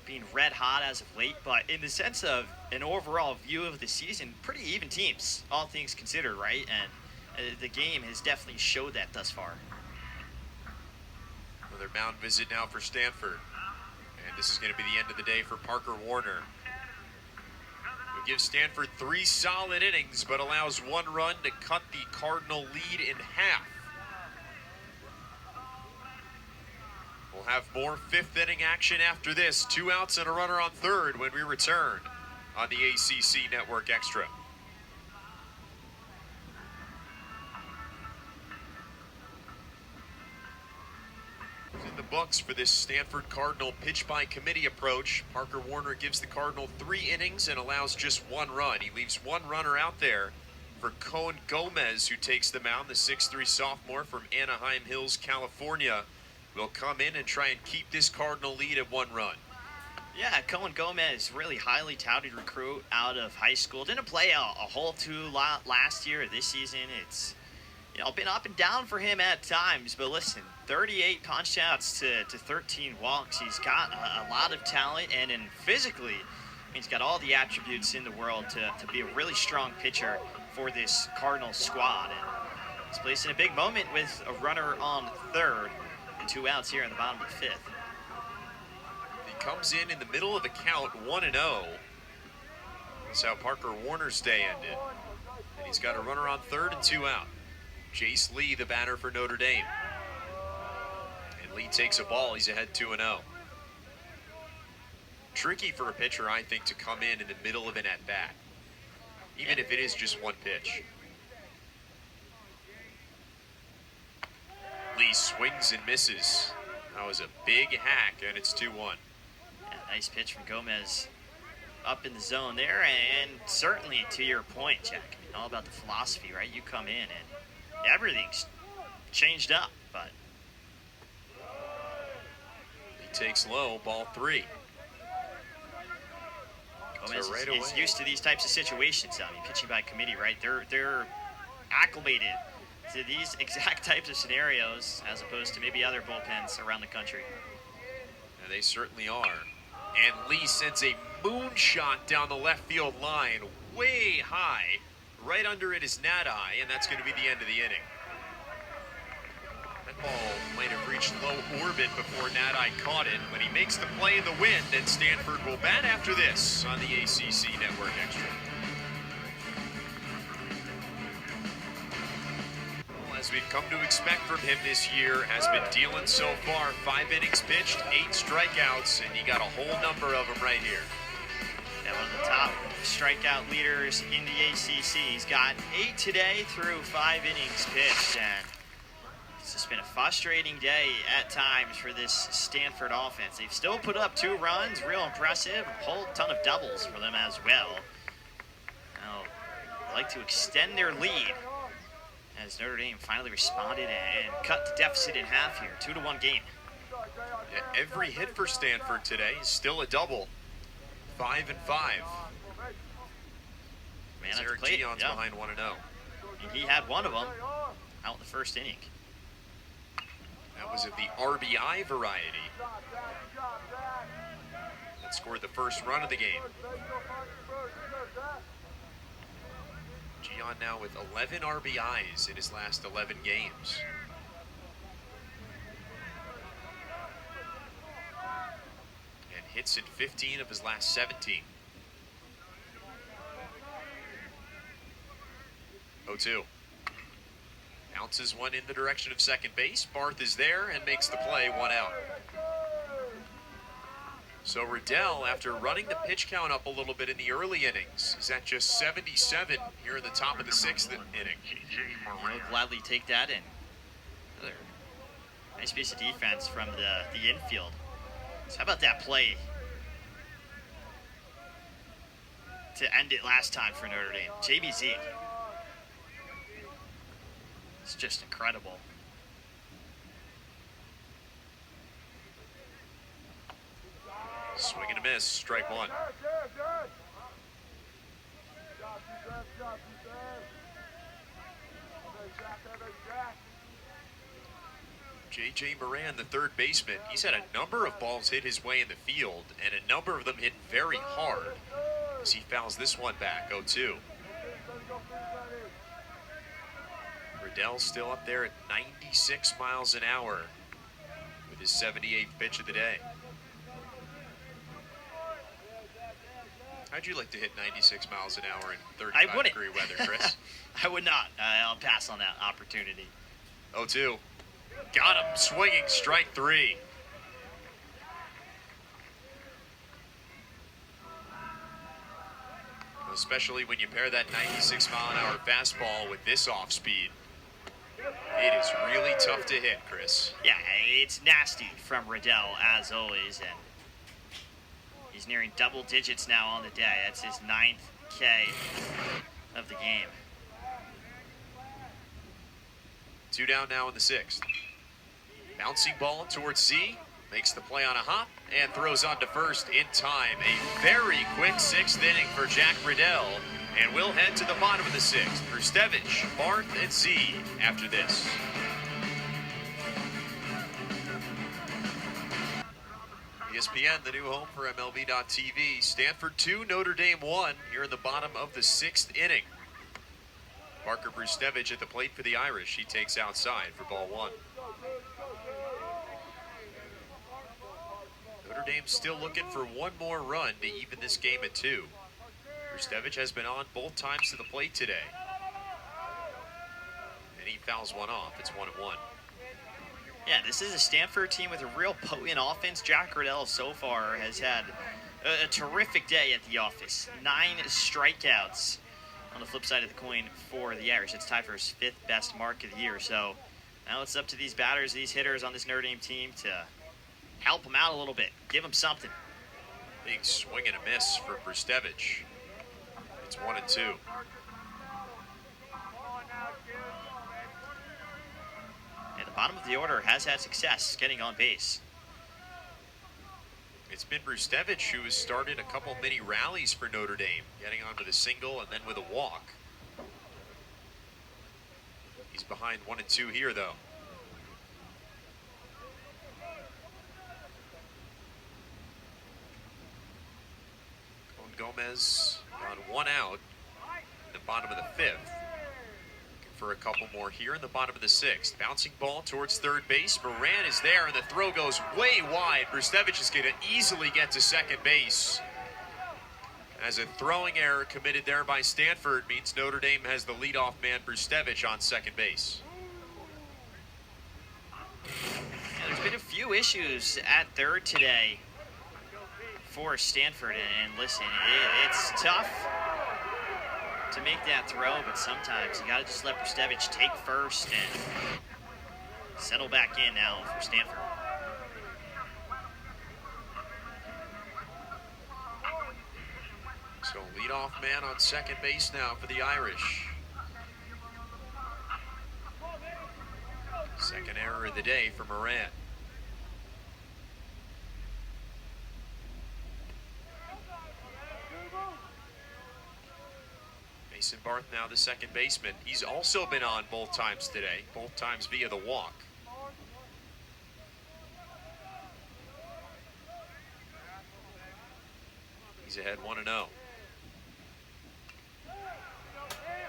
Speaker 2: being red hot as of late. But in the sense of an overall view of the season, pretty even teams, all things considered, right? And the game has definitely showed that thus far.
Speaker 1: Another mound visit now for Stanford. And this is going to be the end of the day for Parker Warner. Who gives Stanford 3 solid innings, but allows 1 run to cut the Cardinal lead in half. We'll have more 5th inning action after this. 2 outs and a runner on third when we return on the ACC Network Extra. books for this Stanford Cardinal pitch by committee approach. Parker Warner gives the Cardinal 3 innings and allows just 1 run. He leaves 1 runner out there for Cohen Gomez, who takes the mound. The 6'3 sophomore from Anaheim Hills, California, will come in and try and keep this Cardinal lead at 1 run.
Speaker 2: Yeah, Cohen Gomez, really highly touted recruit out of high school. Didn't play a whole too lot last year or this season. It's been up and down for him at times, but listen, 38 punch outs to 13 walks. He's got a lot of talent, and physically, he's got all the attributes in the world to be a really strong pitcher for this Cardinals squad. And he's placed in a big moment with a runner on third and 2 outs here in the bottom of the 5th.
Speaker 1: He comes in the middle of the count, 1-0. That's how Parker Warner's day ended. And he's got a runner on third and 2 out. Jace Lee, the batter for Notre Dame. And Lee takes a ball. He's ahead 2-0. Tricky for a pitcher, I think, to come in the middle of an at-bat, even if it is just 1 pitch. Lee swings and misses. That was a big hack, and it's 2-1.
Speaker 2: Yeah, nice pitch from Gomez up in the zone there, and certainly to your point, Jack, all about the philosophy, right? You come in and everything's changed up, but
Speaker 1: he takes low, ball 3.
Speaker 2: Gomez is used to these types of situations. I mean, pitching by committee, right? They're acclimated to these exact types of scenarios as opposed to maybe other bullpens around the country.
Speaker 1: Yeah, they certainly are. And Lee sends a moonshot down the left field line, way high. Right under it is Nadi, and that's going to be the end of the inning. That ball might have reached low orbit before Nadi caught it, but he makes the play in the wind, and Stanford will bat after this on the ACC Network Extra. Well, as we've come to expect from him this year, has been dealing so far. 5 innings pitched, 8 strikeouts, and you got a whole number of them right here.
Speaker 2: Yeah, one of the top strikeout leaders in the ACC. He's got 8 today through 5 innings pitched, and it's just been a frustrating day at times for this Stanford offense. They've still put up 2 runs, real impressive, a whole ton of doubles for them as well. Now, they like to extend their lead as Notre Dame finally responded and cut the deficit in half here, 2-1 game.
Speaker 1: Yeah, every hit for Stanford today is still a double. 5 and 5.
Speaker 2: Man,
Speaker 1: Eric Gion's behind 1-0.
Speaker 2: And he had one of them out in the first inning.
Speaker 1: That was of the RBI variety. That scored the first run of the game. Gian now with 11 RBIs in his last 11 games. And hits in 15 of his last 17. 0-2. Bounces one in the direction of second base. Barth is there and makes the play, 1 out. So Riddell, after running the pitch count up a little bit in the early innings, is at just 77 here in the top of the 6th inning.
Speaker 2: He'll gladly take that in. Another nice piece of defense from the infield. So how about that play to end it last time for Notre Dame? JBZ. It's just incredible.
Speaker 1: Swing and a miss, strike 1. J.J. Moran, the third baseman, he's had a number of balls hit his way in the field, and a number of them hit very hard as he fouls this one back, 0-2. Riddell's still up there at 96 miles an hour with his 78th pitch of the day. How'd you like to hit 96 miles an hour in 35-degree weather, Chris?
Speaker 2: I would not. I'll pass on that opportunity.
Speaker 1: 0-2. Got him swinging, strike 3. Especially when you pair that 96-mile-an-hour fastball with this off speed. It is really tough to hit, Chris.
Speaker 2: Yeah, it's nasty from Riddell, as always, and he's nearing double digits now on the day. That's his 9th K of the game.
Speaker 1: 2 down now in the 6th. Bouncing ball towards Z. Makes the play on a hop and throws on to first in time. A very quick 6th inning for Jack Riddell. And we'll head to the bottom of the 6th. Brustevich, Barth, and Z after this. ESPN, the new home for MLB.TV. Stanford 2, Notre Dame 1 here in the bottom of the 6th inning. Parker Brustevich at the plate for the Irish. He takes outside for ball 1. Notre Dame still looking for one more run to even this game at 2. Brustevich has been on both times to the plate today. And he fouls one off. It's 1-1.
Speaker 2: Yeah, this is a Stanford team with a real potent offense. Jack Riddell so far has had a terrific day at the office. 9 strikeouts on the flip side of the coin for the Irish. It's tied for his 5th best mark of the year. So now it's up to these batters, these hitters on this Notre Dame team to help them out a little bit. Give them something.
Speaker 1: Big swing and a miss for Brustevich. It's 1-2.
Speaker 2: And the bottom of the order has had success getting on base.
Speaker 1: It's been Brustevich who has started a couple mini rallies for Notre Dame, getting onto the single and then with a walk. He's behind 1-2 here, though. Gomez on 1 out in the bottom of the 5th. Looking for a couple more here in the bottom of the 6th. Bouncing ball towards third base. Moran is there, and the throw goes way wide. Brustevich is going to easily get to second base. As a throwing error committed there by Stanford means Notre Dame has the leadoff man, Brustevich, on second base.
Speaker 2: Yeah, there's been a few issues at third today for Stanford, and listen, it's tough to make that throw, but sometimes you got to just let Brustevich take first and settle back in now for Stanford.
Speaker 1: So leadoff man on second base now for the Irish. Second error of the day for Moran. Mason Barth now the second baseman. He's also been on both times today, both times via the walk. He's ahead 1-0.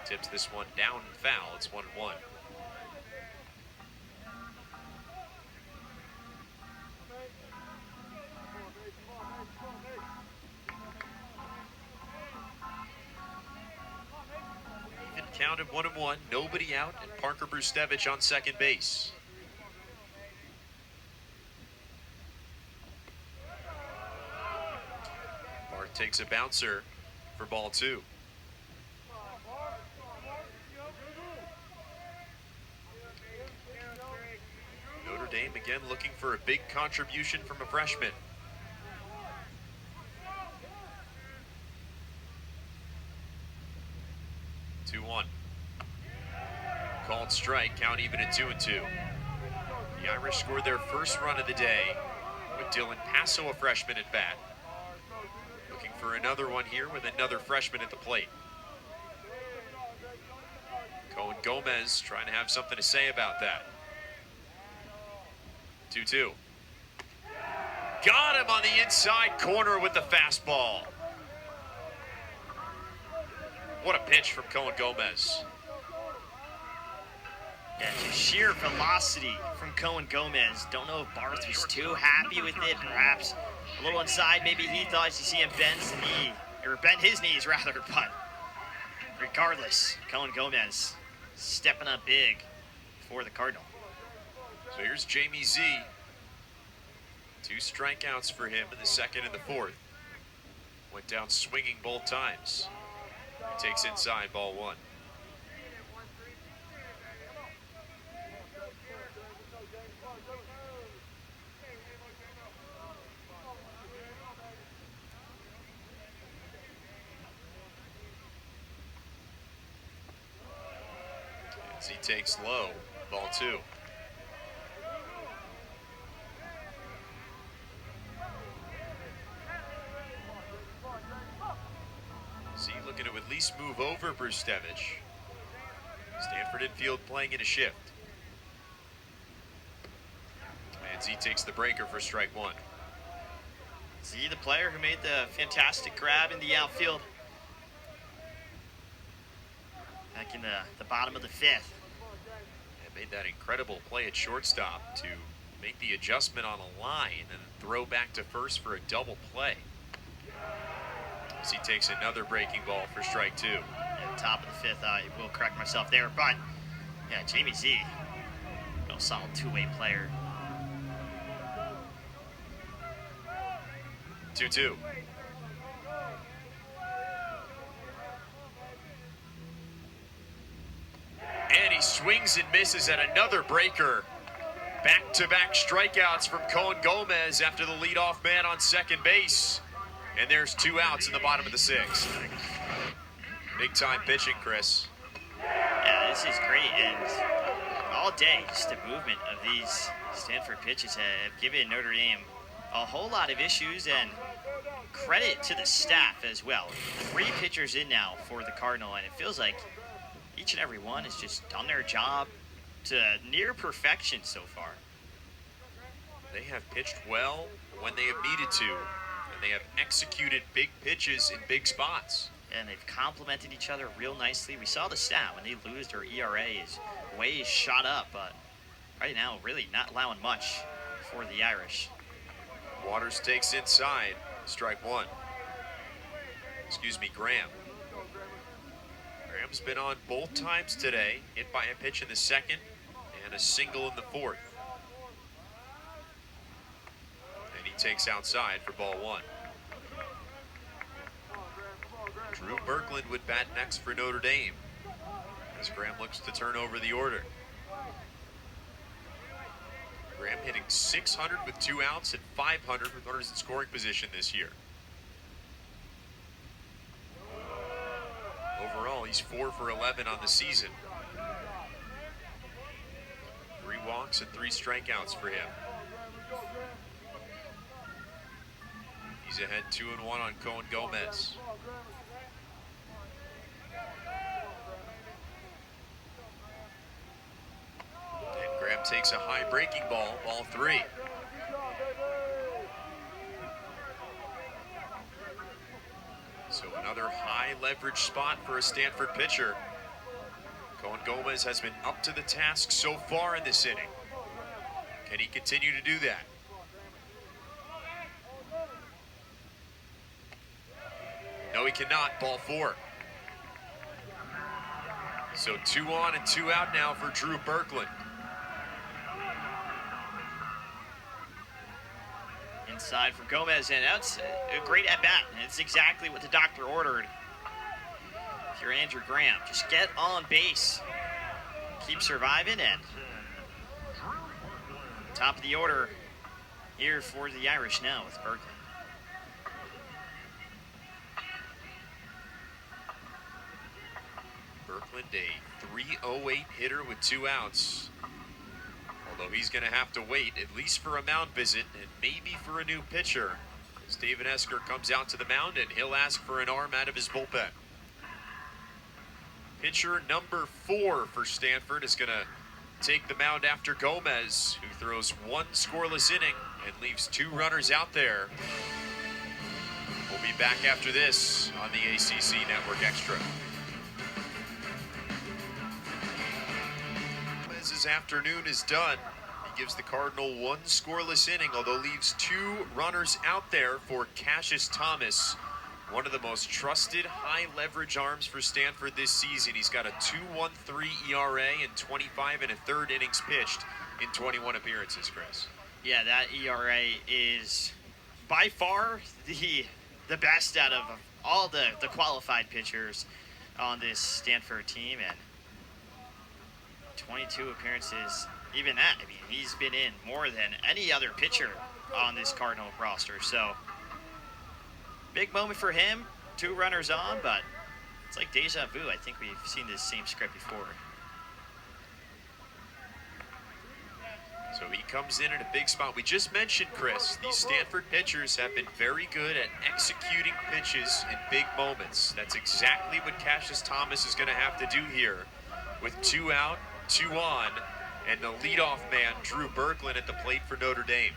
Speaker 1: Tips this one down and foul. It's 1-1. Count of 1-1, nobody out, and Parker Brustevich on second base. Barth takes a bouncer for ball 2. Notre Dame again looking for a big contribution from a freshman. 2-1. Called strike, count even at 2-2. The Irish scored their first run of the day with Dylan Passo, a freshman, at bat. Looking for another one here with another freshman at the plate. Cohen Gomez trying to have something to say about that. 2-2. Got him on the inside corner with the fastball. What a pitch from Cohen Gomez.
Speaker 2: Yeah, just sheer velocity from Cohen Gomez. Don't know if Barth was too happy with it. Perhaps a little inside. Maybe he thought you see him bend his knee, or bend his knees rather. But regardless, Cohen Gomez stepping up big for the Cardinal.
Speaker 1: So here's Jamie Z. 2 strikeouts for him in the 2nd and the 4th. Went down swinging both times. He takes inside ball 1. As he takes low, ball 2. Z looking to at least move over Brustevich. Stanford infield playing in a shift. And Z takes the breaker for strike 1.
Speaker 2: Z, the player who made the fantastic grab in the outfield back in the bottom of the 5th.
Speaker 1: And made that incredible play at shortstop to make the adjustment on a line and throw back to first for a double play. As he takes another breaking ball for strike 2.
Speaker 2: Yeah, top of the 5th, I will correct myself there, but yeah, Jamie Z, real solid two-way player.
Speaker 1: 2-2. And he swings and misses at another breaker. Back-to-back strikeouts from Cohen Gomez after the leadoff man on second base. And there's 2 outs in the bottom of the 6th. Big-time pitching, Chris.
Speaker 2: Yeah, this is great, and all day, just the movement of these Stanford pitches have given Notre Dame a whole lot of issues, and credit to the staff as well. 3 pitchers in now for the Cardinal, and it feels like each and every one has just done their job to near perfection so far.
Speaker 1: They have pitched well when they have needed to, and they have executed big pitches in big spots.
Speaker 2: And they've complemented each other real nicely. We saw the stat when they lose, their ERA is way shot up, but right now really not allowing much for the Irish.
Speaker 1: Waters takes inside, strike 1. Excuse me, Graham. Graham's been on both times today, hit by a pitch in the 2nd and a single in the 4th. And he takes outside for ball 1. Drew Berglund would bat next for Notre Dame as Graham looks to turn over the order. Graham hitting .600 with 2 outs and .500 with runners in scoring position this year. Overall, he's 4 for 11 on the season. 3 walks and 3 strikeouts for him. He's ahead 2-1 on Cohen Gomez. And Graham takes a high breaking ball, ball 3. So another high leverage spot for a Stanford pitcher. Cohen Gomez has been up to the task so far in this inning. Can he continue to do that? No, he cannot. Ball 4. So 2 on and 2 out now for Drew Berglund.
Speaker 2: Inside for Gomez, and that's a great at-bat. It's exactly what the doctor ordered. If you're Andrew Graham, just get on base. Keep surviving, and top of the order here for the Irish now with Berglund.
Speaker 1: Berglund, a .308 hitter with 2 outs. Although he's going to have to wait at least for a mound visit and maybe for a new pitcher. As David Esker comes out to the mound and he'll ask for an arm out of his bullpen. Pitcher number 4 for Stanford is going to take the mound after Gomez, who throws 1 scoreless inning and leaves 2 runners out there. We'll be back after this on the ACC Network Extra. Gomez's afternoon is done. He gives the Cardinal 1 scoreless inning, although leaves 2 runners out there for Cassius Thomas, one of the most trusted high leverage arms for Stanford this season. He's got a 2.13 ERA and 25 1/3 innings pitched in 21 appearances, Chris.
Speaker 2: Yeah, that ERA is by far the best out of all the qualified pitchers on this Stanford team, and 22 appearances, even that, I mean, he's been in more than any other pitcher on this Cardinal roster. So, big moment for him, 2 runners on, but it's like deja vu. I think we've seen this same script before.
Speaker 1: comes in a big spot. We just mentioned, Chris, these Stanford pitchers have been very good at executing pitches in big moments. That's exactly what Cassius Thomas is going to have to do here with 2 out, 2 on, and the leadoff man, Drew Berglund, at the plate for Notre Dame.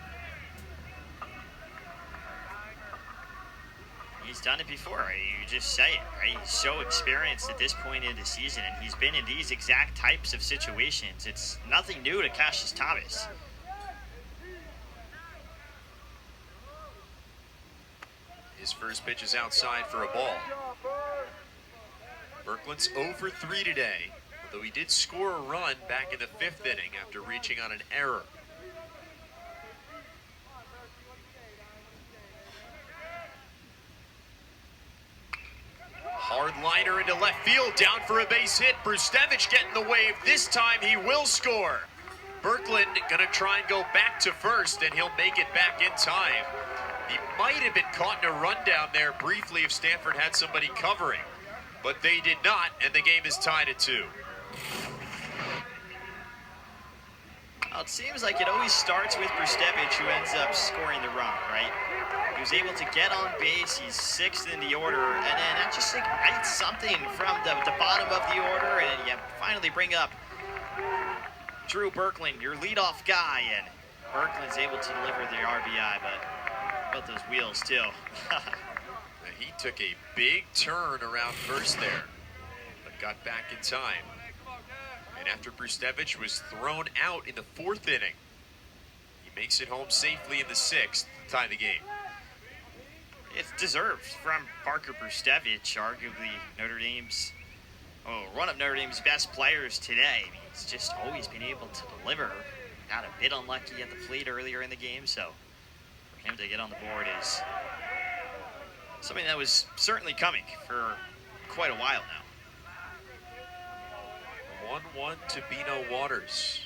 Speaker 2: He's done it before, right? You just say it, right? He's so experienced at this point in the season, and he's been in these exact types of situations. It's nothing new to Cassius Thomas.
Speaker 1: His first pitch is outside for a ball. Berglund's 0 for 3 today, although he did score a run back in the 5th inning after reaching on an error. Hard liner into left field, down for a base hit. Brustevich getting the wave. This time he will score. Berglund gonna try and go back to first, and he'll make it back in time. He might have been caught in a rundown there briefly if Stanford had somebody covering, but they did not, and the game is tied at 2.
Speaker 2: Well, it seems like it always starts with Brustevich, who ends up scoring the run, right? He was able to get on base. He's 6th in the order, and then that just ignites something from the bottom of the order, and you finally bring up Drew Berglund, your leadoff guy, and Berglund's able to deliver the RBI, but those wheels too.
Speaker 1: He took a big turn around first there, but got back in time. And after Brustevich was thrown out in the 4th inning, he makes it home safely in the 6th to tie the game.
Speaker 2: It's deserved from Parker Brustevich, arguably one of Notre Dame's best players today. I mean, he's just always been able to deliver. Got a bit unlucky at the plate earlier in the game, so for him to get on the board is something that was certainly coming for quite a while now.
Speaker 1: 1-1 to Bino Waters.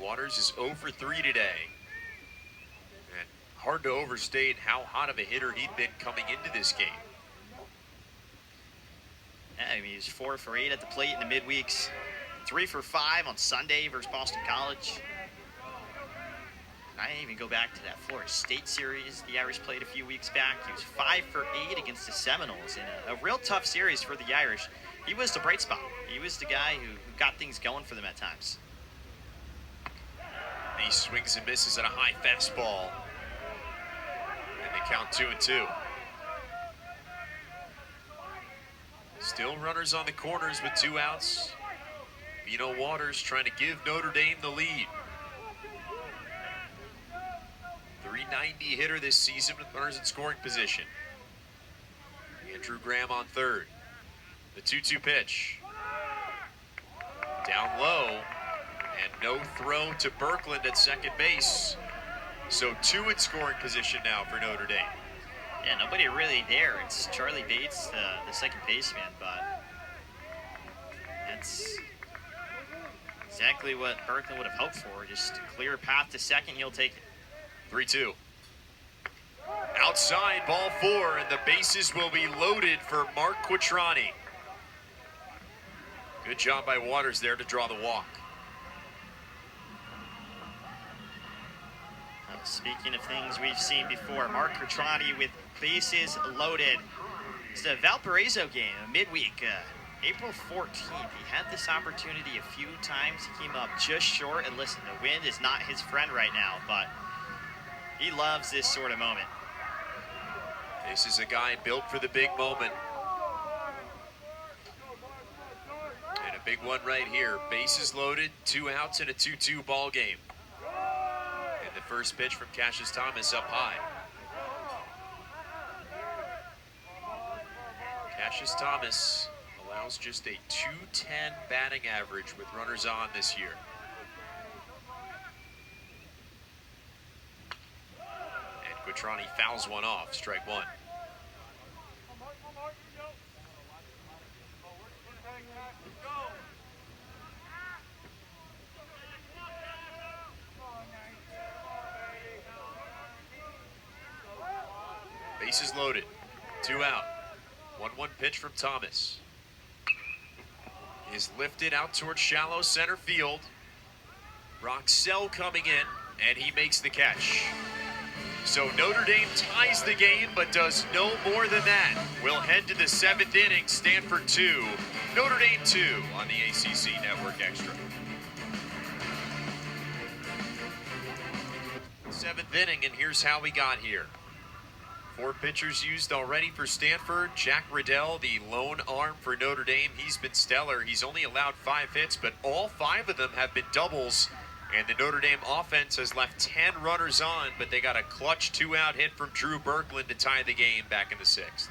Speaker 1: Waters is 0 for 3 today. And hard to overstate how hot of a hitter he'd been coming into this game.
Speaker 2: Yeah, I mean, he's 4 for 8 at the plate in the midweeks. 3 for 5 on Sunday versus Boston College. I didn't even go back to that Florida State series the Irish played a few weeks back. He was 5 for 8 against the Seminoles in a real tough series for the Irish. He was the bright spot. He was the guy who got things going for them at times.
Speaker 1: He swings and misses at a high fastball. And they count 2-2. Still runners on the corners with 2 outs. Bino Waters trying to give Notre Dame the lead. .390 hitter this season with runners in scoring position. Andrew Graham on third. The 2-2 pitch. Down low. And no throw to Berglund at second base. So 2 in scoring position now for Notre Dame.
Speaker 2: Yeah, nobody really there. It's Charlie Bates, the second baseman, but that's exactly what Berglund would have hoped for. Just a clear path to second, he'll take it.
Speaker 1: 3-2. Outside, ball 4, and the bases will be loaded for Mark Quattrani. Good job by Waters there to draw the walk.
Speaker 2: Speaking of things we've seen before, Mark Quattrani with bases loaded. It's a Valparaiso game, a midweek, April 14th. He had this opportunity a few times. He came up just short, and listen, the wind is not his friend right now, but he loves this sort of moment.
Speaker 1: This is a guy built for the big moment. And a big one right here. Bases loaded, 2 outs in a 2-2 ball game. And the first pitch from Cassius Thomas up high. Cassius Thomas allows just a .210 batting average with runners on this year. Quattrani fouls one off, strike 1. Bases loaded, 2 out. 1-1 pitch from Thomas. Is lifted out towards shallow center field. Roxell coming in, and he makes the catch. So Notre Dame ties the game, but does no more than that. We'll head to the 7th inning, Stanford 2, Notre Dame 2 on the ACC Network Extra. 7th inning, and here's how we got here. 4 pitchers used already for Stanford. Jack Riddell, the lone arm for Notre Dame. He's been stellar. He's only allowed 5 hits, but all 5 of them have been doubles. And the Notre Dame offense has left 10 runners on, but they got a clutch 2-out hit from Drew Berkland to tie the game back in the 6th.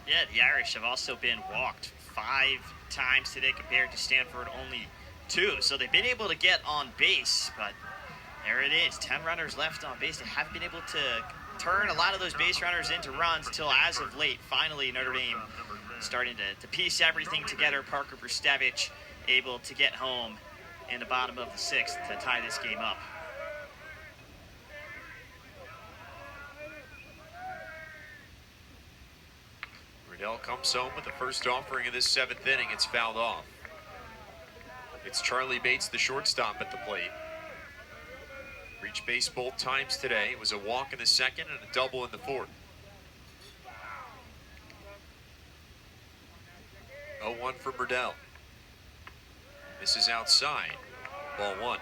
Speaker 2: Yeah, the Irish have also been walked 5 times today compared to Stanford only 2. So they've been able to get on base, but there it is. 10 runners left on base. They haven't been able to turn a lot of those base runners into runs until as of late. Finally, Notre Dame starting to piece everything together. Parker Brustevich able to get home in the bottom of the 6th to tie this game up.
Speaker 1: Riddell comes home with the first offering of this 7th inning. It's fouled off. It's Charlie Bates, the shortstop, at the plate. Reached base both times today. It was a walk in the 2nd and a double in the 4th. 0-1 from Riddell. This is outside. Ball 1.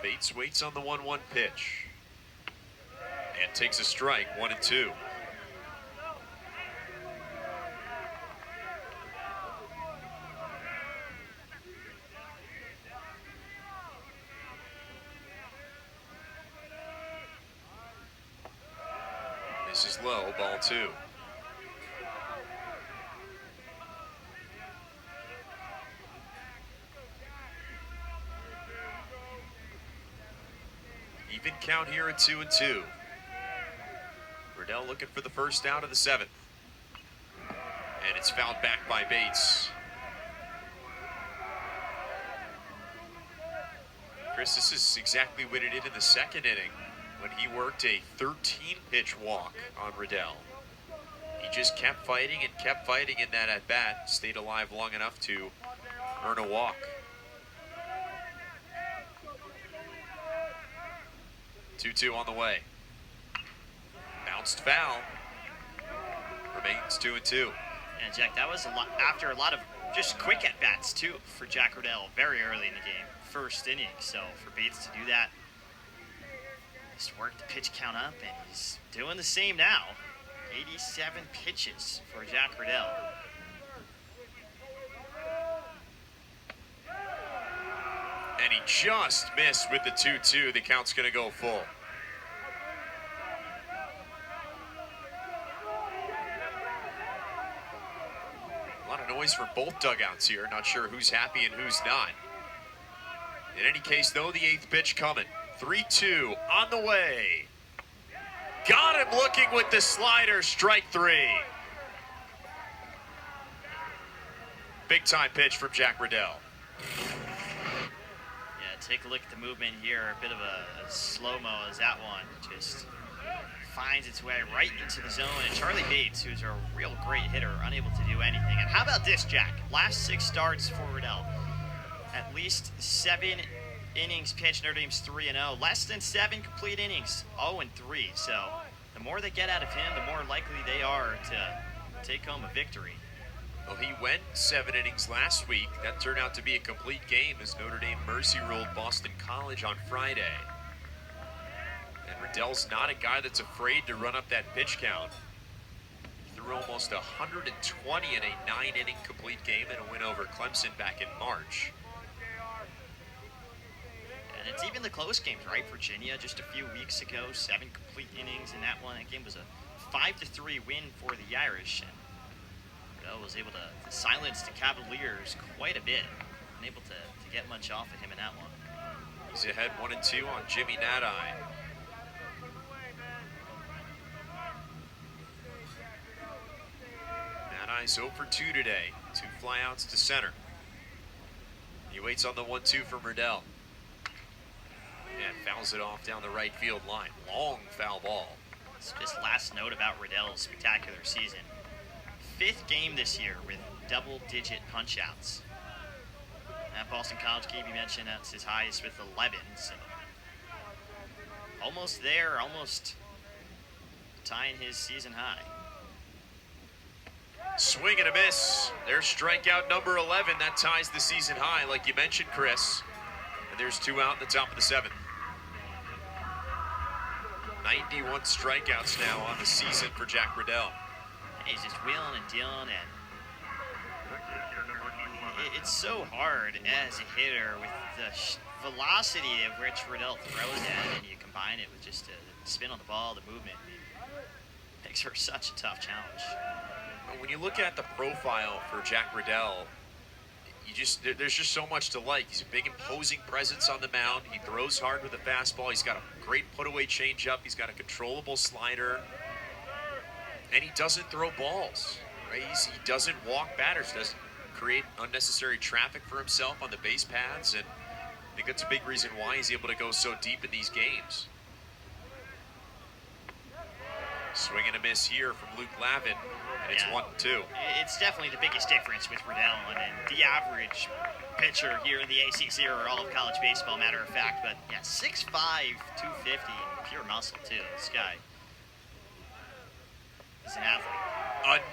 Speaker 1: Bates waits on the 1-1 pitch and takes a strike. 1-2. This is low. Ball 2. Even count here at 2-2. Riddell looking for the first out of the 7th. And it's fouled back by Bates. Chris, this is exactly what it did in the 2nd inning when he worked a 13-pitch walk on Riddell. He just kept fighting in that at-bat, stayed alive long enough to earn a walk. 2-2 on the way. Bounced foul. Remains 2-2.
Speaker 2: And Jack, that was after a lot of just quick at-bats too for Jack Riddell very early in the game. First inning, so for Bates to do that, just worked the pitch count up, and he's doing the same now. 87 pitches for Jack Riddell.
Speaker 1: And he just missed with the 2-2. The count's going to go full. A lot of noise from both dugouts here. Not sure who's happy and who's not. In any case, though, the 8th pitch coming. 3-2 on the way. Got him looking with the slider. Strike 3. Big time pitch from Jack Riddell.
Speaker 2: Take a look at the movement here. A bit of a slow-mo as that one just finds its way right into the zone. And Charlie Bates, who's a real great hitter, unable to do anything. And how about this, Jack? Last 6 starts for Riddell. At least 7 innings pitched. Notre Dame's 3-0. Less than 7 complete innings. 0-3. So the more they get out of him, the more likely they are to take home a victory.
Speaker 1: Well, he went 7 innings last week. That turned out to be a complete game as Notre Dame mercy ruled Boston College on Friday. And Riddell's not a guy that's afraid to run up that pitch count. He threw almost 120 in a 9-inning complete game and a win over Clemson back in March.
Speaker 2: And it's even the close games, right? Virginia just a few weeks ago, 7 complete innings in that one. That game was a 5-3 win for the Irish. And Riddell was able to silence the Cavaliers quite a bit. Unable to get much off of him in that one.
Speaker 1: He's ahead 1-2 on Jimmy Nadai. Nadai's 0 for 2 today. 2 flyouts to center. He waits on the 1-2 from Riddell. And fouls it off down the right field line. Long foul ball.
Speaker 2: Just last note about Riddell's spectacular season. 5th game this year with double-digit punch-outs. At Boston College game, you mentioned that's his highest with 11. So almost there, almost tying his season high.
Speaker 1: Swing and a miss. There's strikeout number 11. That ties the season high, like you mentioned, Chris. And there's 2 out in the top of the 7th. 91 strikeouts now on the season for Jack Riddell.
Speaker 2: He's just wheeling and dealing, and it's so hard as a hitter with the velocity of which Riddell throws at, and you combine it with just the spin on the ball, the movement. It makes for such a tough challenge.
Speaker 1: When you look at the profile for Jack Riddell, there's just so much to like. He's a big, imposing presence on the mound. He throws hard with a fastball. He's got a great put-away changeup. He's got a controllable slider, and he doesn't throw balls. Right? He doesn't walk batters. Doesn't create unnecessary traffic for himself on the base paths, and I think that's a big reason why he's able to go so deep in these games. Swing and a miss here from Luke Lavin. And it's 1-2.
Speaker 2: It's definitely the biggest difference with Riddell and the average pitcher here in the ACC or all of college baseball, matter of fact. But yeah, 6'5", 250, pure muscle too. This guy is an athlete.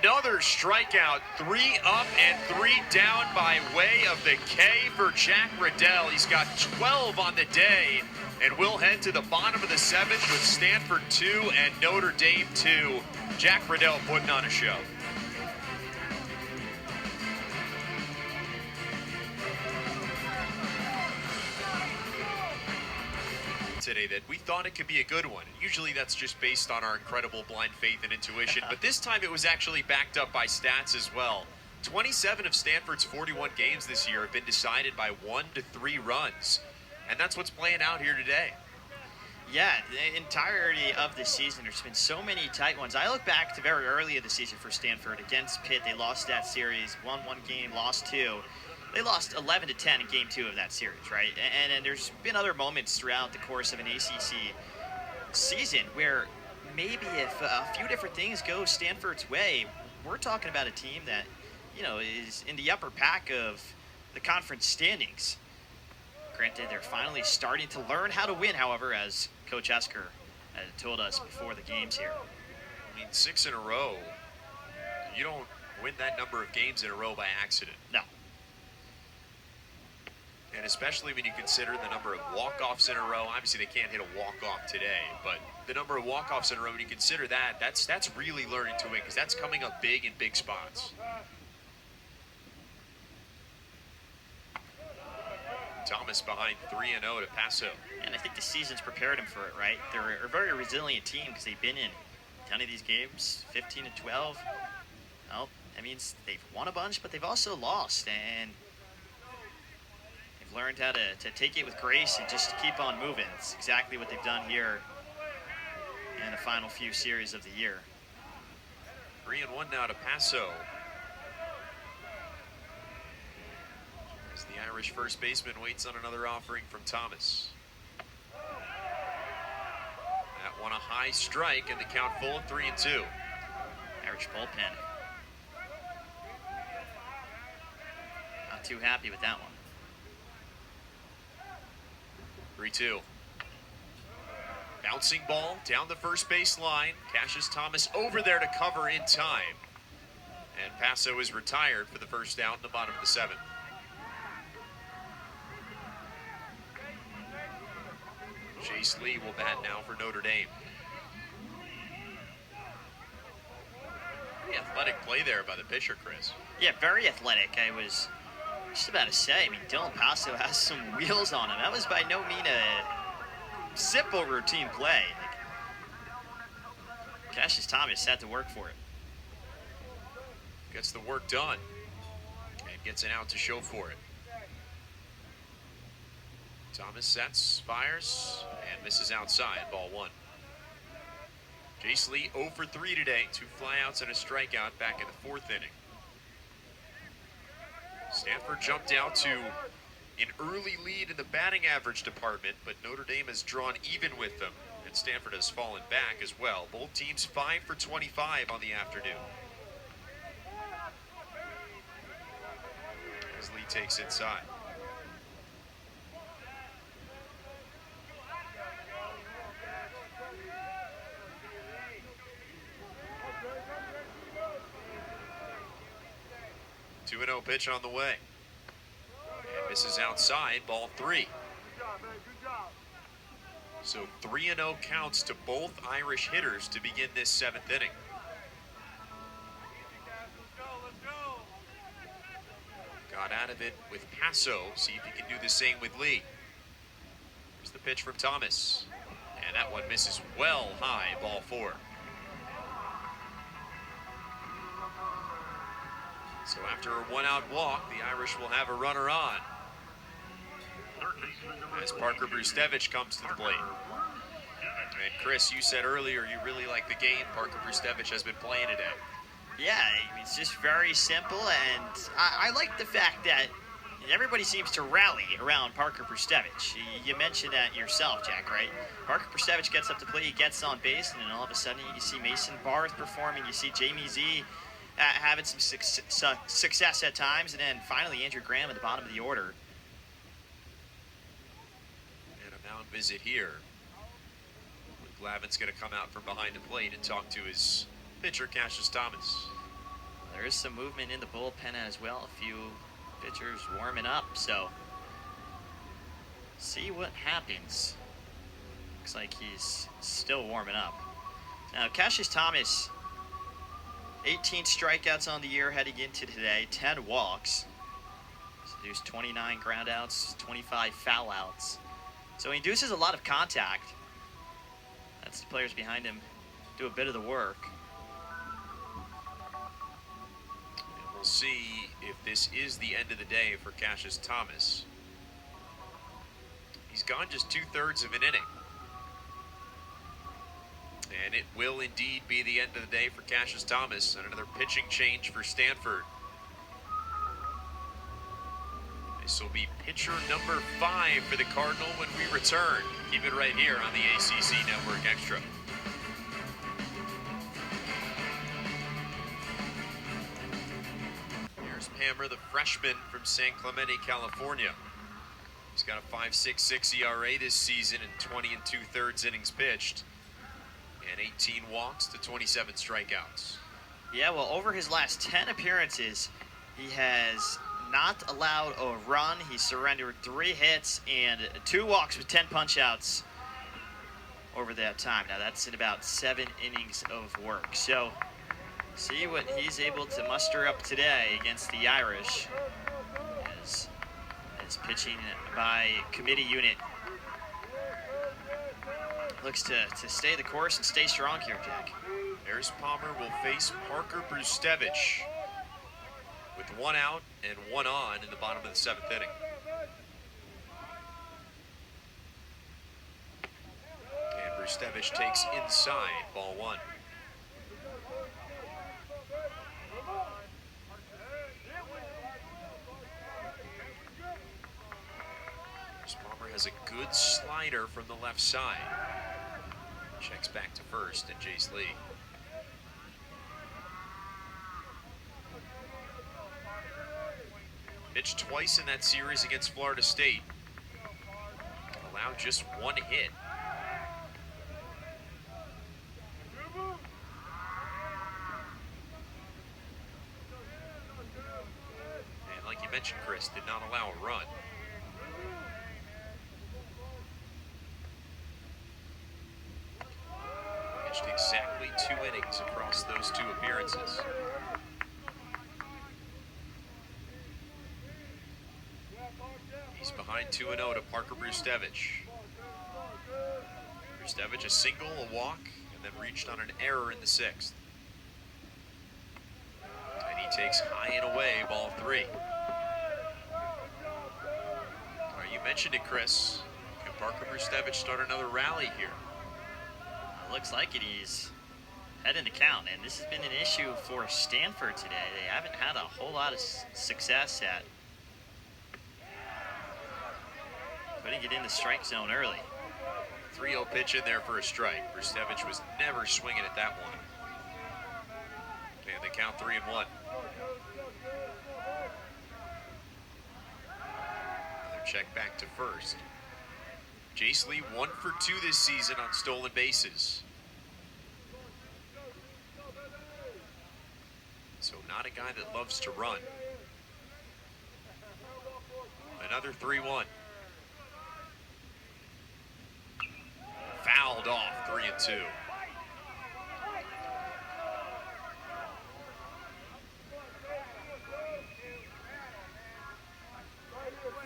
Speaker 1: Another strikeout, 3 up and 3 down by way of the K for Jack Riddell. He's got 12 on the day, and we'll head to the bottom of the 7th with Stanford 2 and Notre Dame 2. Jack Riddell putting on a show. Today that we thought it could be a good one. Usually that's just based on our incredible blind faith and intuition, but this time it was actually backed up by stats as well. 27 of Stanford's 41 games this year have been decided by 1 to 3 runs, and that's what's playing out here today.
Speaker 2: Yeah, the entirety of the season, there's been so many tight ones. I look back to very early in the season for Stanford against Pitt. They lost that series, won 1 game, lost 2. They lost 11-10 in game 2 of that series, right? And there's been other moments throughout the course of an ACC season where maybe if a few different things go Stanford's way, we're talking about a team that, you know, is in the upper pack of the conference standings. Granted, they're finally starting to learn how to win, however, as Coach Esker told us before the games here.
Speaker 1: I mean, 6 in a row, you don't win that number of games in a row by accident.
Speaker 2: No.
Speaker 1: And especially when you consider the number of walk-offs in a row. Obviously, they can't hit a walk-off today, but the number of walk-offs in a row, when you consider that, that's really learning to win, because that's coming up big in big spots. Thomas behind 3-0 to Paso.
Speaker 2: And I think the season's prepared him for it, right? They're a very resilient team because they've been in 10 of these games, 15-12. Well, that means they've won a bunch, but they've also lost, and they've learned how to take it with grace and just keep on moving. It's exactly what they've done here in the final few series of the year.
Speaker 1: 3-1 now to Paso. As the Irish first baseman waits on another offering from Thomas. That one a high strike, and the count full of 3-2.
Speaker 2: Irish bullpen. Not too happy with that one.
Speaker 1: 3-2. Bouncing ball down the first base line. Cassius Thomas over there to cover in time. And Paso is retired for the first out in the bottom of the 7th. Chase Lee will bat now for Notre Dame. Pretty athletic play there by the pitcher, Chris.
Speaker 2: Yeah, very athletic. I was just about to say, I mean, Dylan Paso has some wheels on him. That was by no means a simple routine play. Like, Cassius Thomas had to work for it.
Speaker 1: Gets the work done and gets an out to show for it. Thomas sets, fires, and misses outside, ball 1. Chase Lee 0 for 3 today, 2 flyouts and a strikeout back in the 4th inning. Stanford jumped out to an early lead in the batting average department, but Notre Dame has drawn even with them. And Stanford has fallen back as well. Both teams 5 for 25 on the afternoon. As Lee takes inside. Two 2-0 pitch on the way. And misses outside, ball 3. So 3-0 counts to both Irish hitters to begin this 7th inning. Got out of it with Paso. See if he can do the same with Lee. Here's the pitch from Thomas. And that one misses well high, ball 4. So after a 1-out walk, the Irish will have a runner on. As Parker Brustevich comes to the plate. And Chris, you said earlier you really like the game Parker Brustevich has been playing today.
Speaker 2: Yeah, it's just very simple, and I like the fact that everybody seems to rally around Parker Brustevich. You mentioned that yourself, Jack, right? Parker Brustevich gets up to play, he gets on base, and then all of a sudden you see Mason Barth performing, you see Jamie Z having some success at times, and then finally Andrew Graham at the bottom of the order.
Speaker 1: And a mound visit here. Glavin's going to come out from behind the plate and talk to his pitcher, Cassius Thomas.
Speaker 2: There is some movement in the bullpen as well. A few pitchers warming up, so see what happens. Looks like he's still warming up. Now, Cassius Thomas, 18 strikeouts on the year heading into today, 10 walks. There's 29 groundouts, 25 foul outs. So he induces a lot of contact. That's the players behind him do a bit of the work.
Speaker 1: And we'll see if this is the end of the day for Cassius Thomas. He's gone just 2/3 of an inning. And it will indeed be the end of the day for Cassius Thomas, and another pitching change for Stanford. This will be pitcher number 5 for the Cardinal when we return. Keep it right here on the ACC Network Extra. Here's Hammer, the freshman from San Clemente, California. He's got a 5.66 ERA this season and 20 2/3 innings pitched. And 18 walks to 27 strikeouts.
Speaker 2: Yeah, well, over his last 10 appearances, he has not allowed a run. He surrendered 3 hits and 2 walks with 10 punch-outs over that time. Now, that's in about 7 innings of work. So, see what he's able to muster up today against the Irish as pitching by committee unit looks to stay the course and stay strong here, Jack.
Speaker 1: Harris Palmer will face Parker Brustevich with 1 out and 1 on in the bottom of the 7th inning. And Brustevich takes inside, ball 1. Harris Palmer has a good slider from the left side. Checks back to first, and Jace Lee. Pitched twice in that series against Florida State. Allowed just 1 hit. And like you mentioned, Chris, did not allow a run. Pitched exactly 2 innings across those 2 appearances. He's behind 2-0 to Parker Brustevich. Brustevich a single, a walk, and then reached on an error in the 6th. And he takes high and away, ball 3. You mentioned it, Chris. Can Parker Brustevich start another rally here?
Speaker 2: Looks like it. He's heading to count, and this has been an issue for Stanford today. They haven't had a whole lot of success at putting it in the strike zone early.
Speaker 1: 3-0 pitch in there for a strike. Brustevich was never swinging at that one. Okay, they count 3-1. Another check back to first. Jace Lee 1 for 2 this season on stolen bases. So not a guy that loves to run. Another 3-1. Fouled off, 3-2.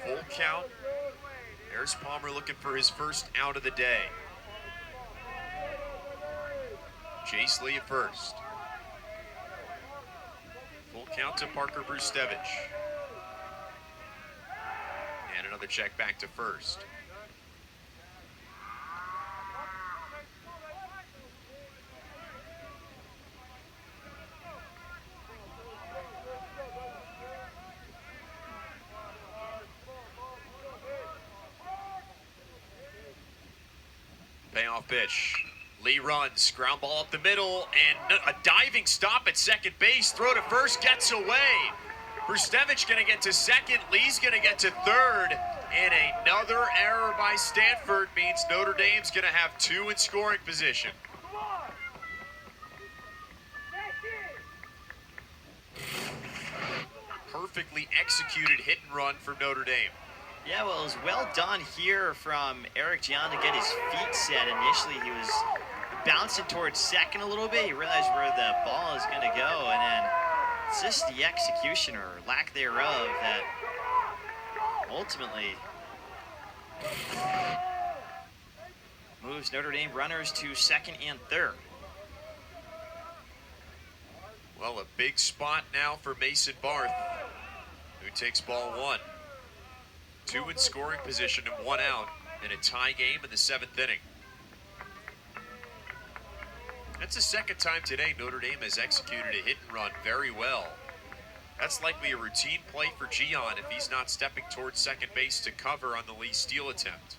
Speaker 1: Full count. There's Palmer looking for his first out of the day. Jace Lee at first. Full count to Parker Brustevich. And another check back to first. Payoff pitch. Lee runs, ground ball up the middle, and a diving stop at second base. Throw to first, gets away. Brustevich gonna get to second, Lee's gonna get to third, and another error by Stanford means Notre Dame's gonna have 2 in scoring position. Perfectly executed hit and run from Notre Dame.
Speaker 2: Yeah, well, it was well done here from Eric Gian to get his feet set. Initially, he was bouncing towards second a little bit. He realized where the ball is going to go, and then it's just the execution or lack thereof that ultimately moves Notre Dame runners to second and third.
Speaker 1: Well, a big spot now for Mason Barth, who takes ball 1. 2 in scoring position and 1 out in a tie game in the 7th inning. That's the second time today Notre Dame has executed a hit and run very well. That's likely a routine play for Gian if he's not stepping towards second base to cover on the Lee steal attempt.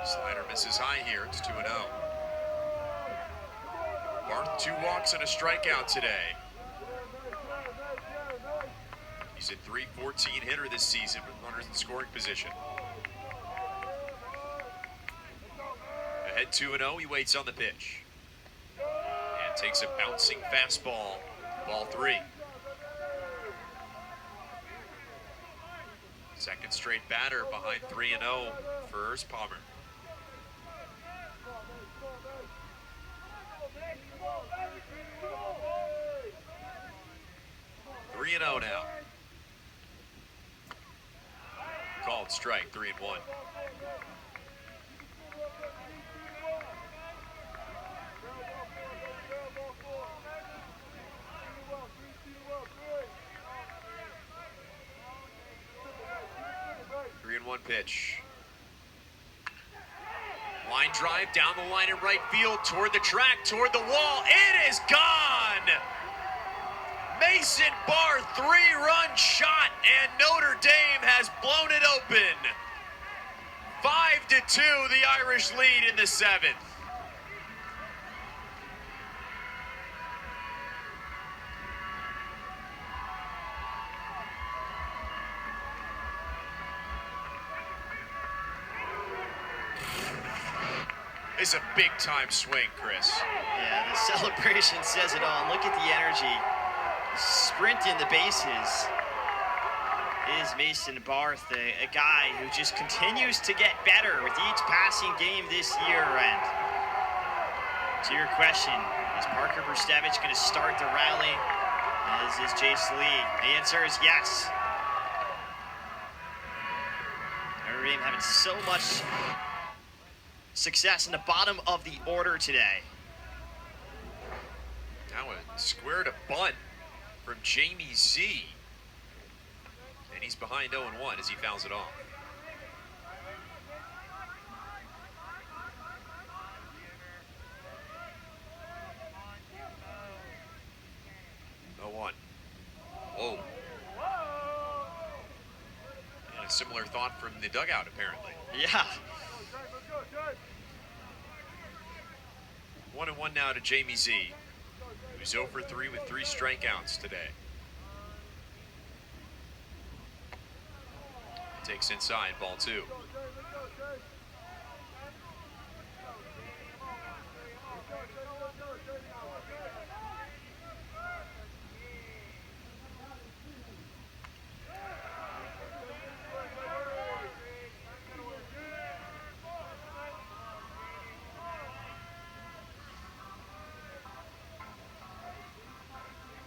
Speaker 1: Slider misses high here. It's 2-0. Barth 2 walks and a strikeout today. He's a .314 hitter this season with runners in scoring position. Ahead 2-0, he waits on the pitch. And takes a bouncing fastball, ball 3. Second straight batter behind 3-0 for Ernst Palmer. Three and 0 now. Called strike, 3-1. One pitch. Line drive down the line in right field, toward the track, toward the wall. It is gone! Mason Barth, 3-run shot, and Notre Dame has blown it open. 5-2, the Irish lead in the 7th. It's a big-time swing, Chris.
Speaker 2: Yeah, the celebration says it all. Look at the energy. Sprinting the bases is Mason Barth, a guy who just continues to get better with each passing game this year. And to your question, is Parker Brustevich going to start the rally, as is Jace Lee? The answer is yes. Notre Dame having so much success in the bottom of the order today.
Speaker 1: Now a square to bunt from Jamie Z. And he's behind 0-1 as he fouls it off. Whoa. And a similar thought from the dugout, apparently.
Speaker 2: Yeah.
Speaker 1: 1-1 now to Jamie Z, who's 0 for 3 with 3 strikeouts today. Takes inside, ball 2.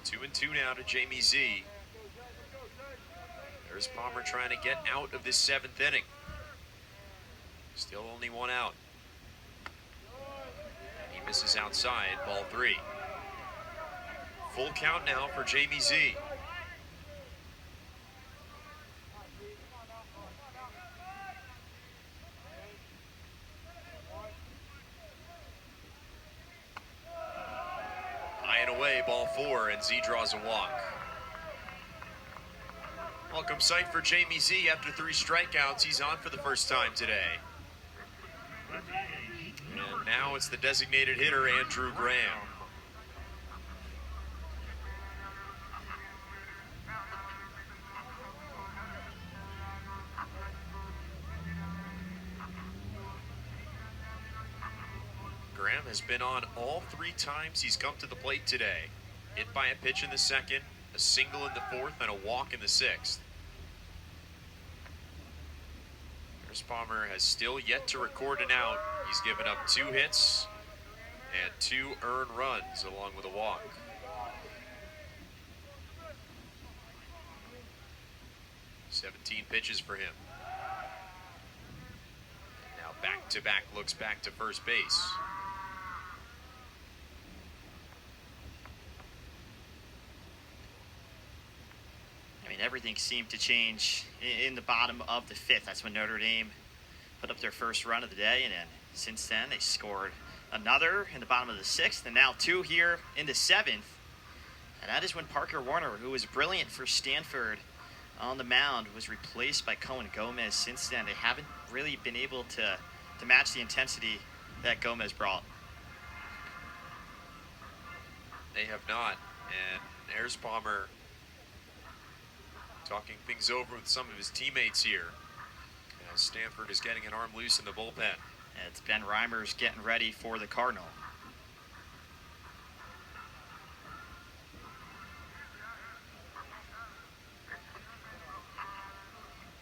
Speaker 1: Two and two now to Jamie Z. There's Palmer trying to get out of this 7th inning. Still only 1 out. He misses outside, ball 3. Full count now for Jamie Z. High and away, ball 4, and Z draws a walk. Welcome sight for Jamie Z after 3 strikeouts. He's on for the first time today. And now it's the designated hitter, Andrew Graham. Graham has been on all 3 times he's come to the plate today. Hit by a pitch in the 2nd, a single in the 4th, and a walk in the 6th. Palmer has still yet to record an out. He's given up 2 hits and 2 earned runs along with a walk. "17 pitches for him. Now back-to-back looks back to first base.
Speaker 2: I mean, everything seemed to change in the bottom of the 5th. That's when Notre Dame put up their first run of the day, and then since then they scored another in the bottom of the 6th, and now 2 here in the 7th. And that is when Parker Warner, who was brilliant for Stanford on the mound, was replaced by Cohen Gomez. Since then, they haven't really been able to match the intensity that Gomez brought.
Speaker 1: They have not, and there's Palmer talking things over with some of his teammates here as Stanford is getting an arm loose in the bullpen.
Speaker 2: It's Ben Reimers getting ready for the Cardinal.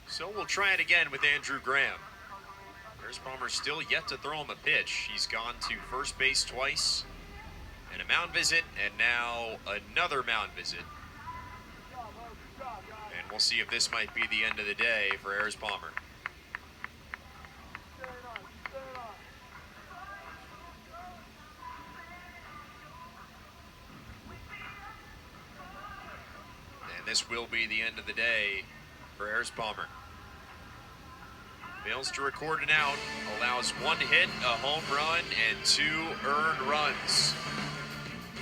Speaker 1: So we'll try it again with Andrew Graham. There's Palmer still yet to throw him a pitch. He's gone to first base twice, and a mound visit, and now another mound visit. And we'll see if this might be the end of the day for Ayers Palmer. And this will be the end of the day for Ayers Palmer. Fails to record an out, allows 1 hit, a home run, and 2 earned runs.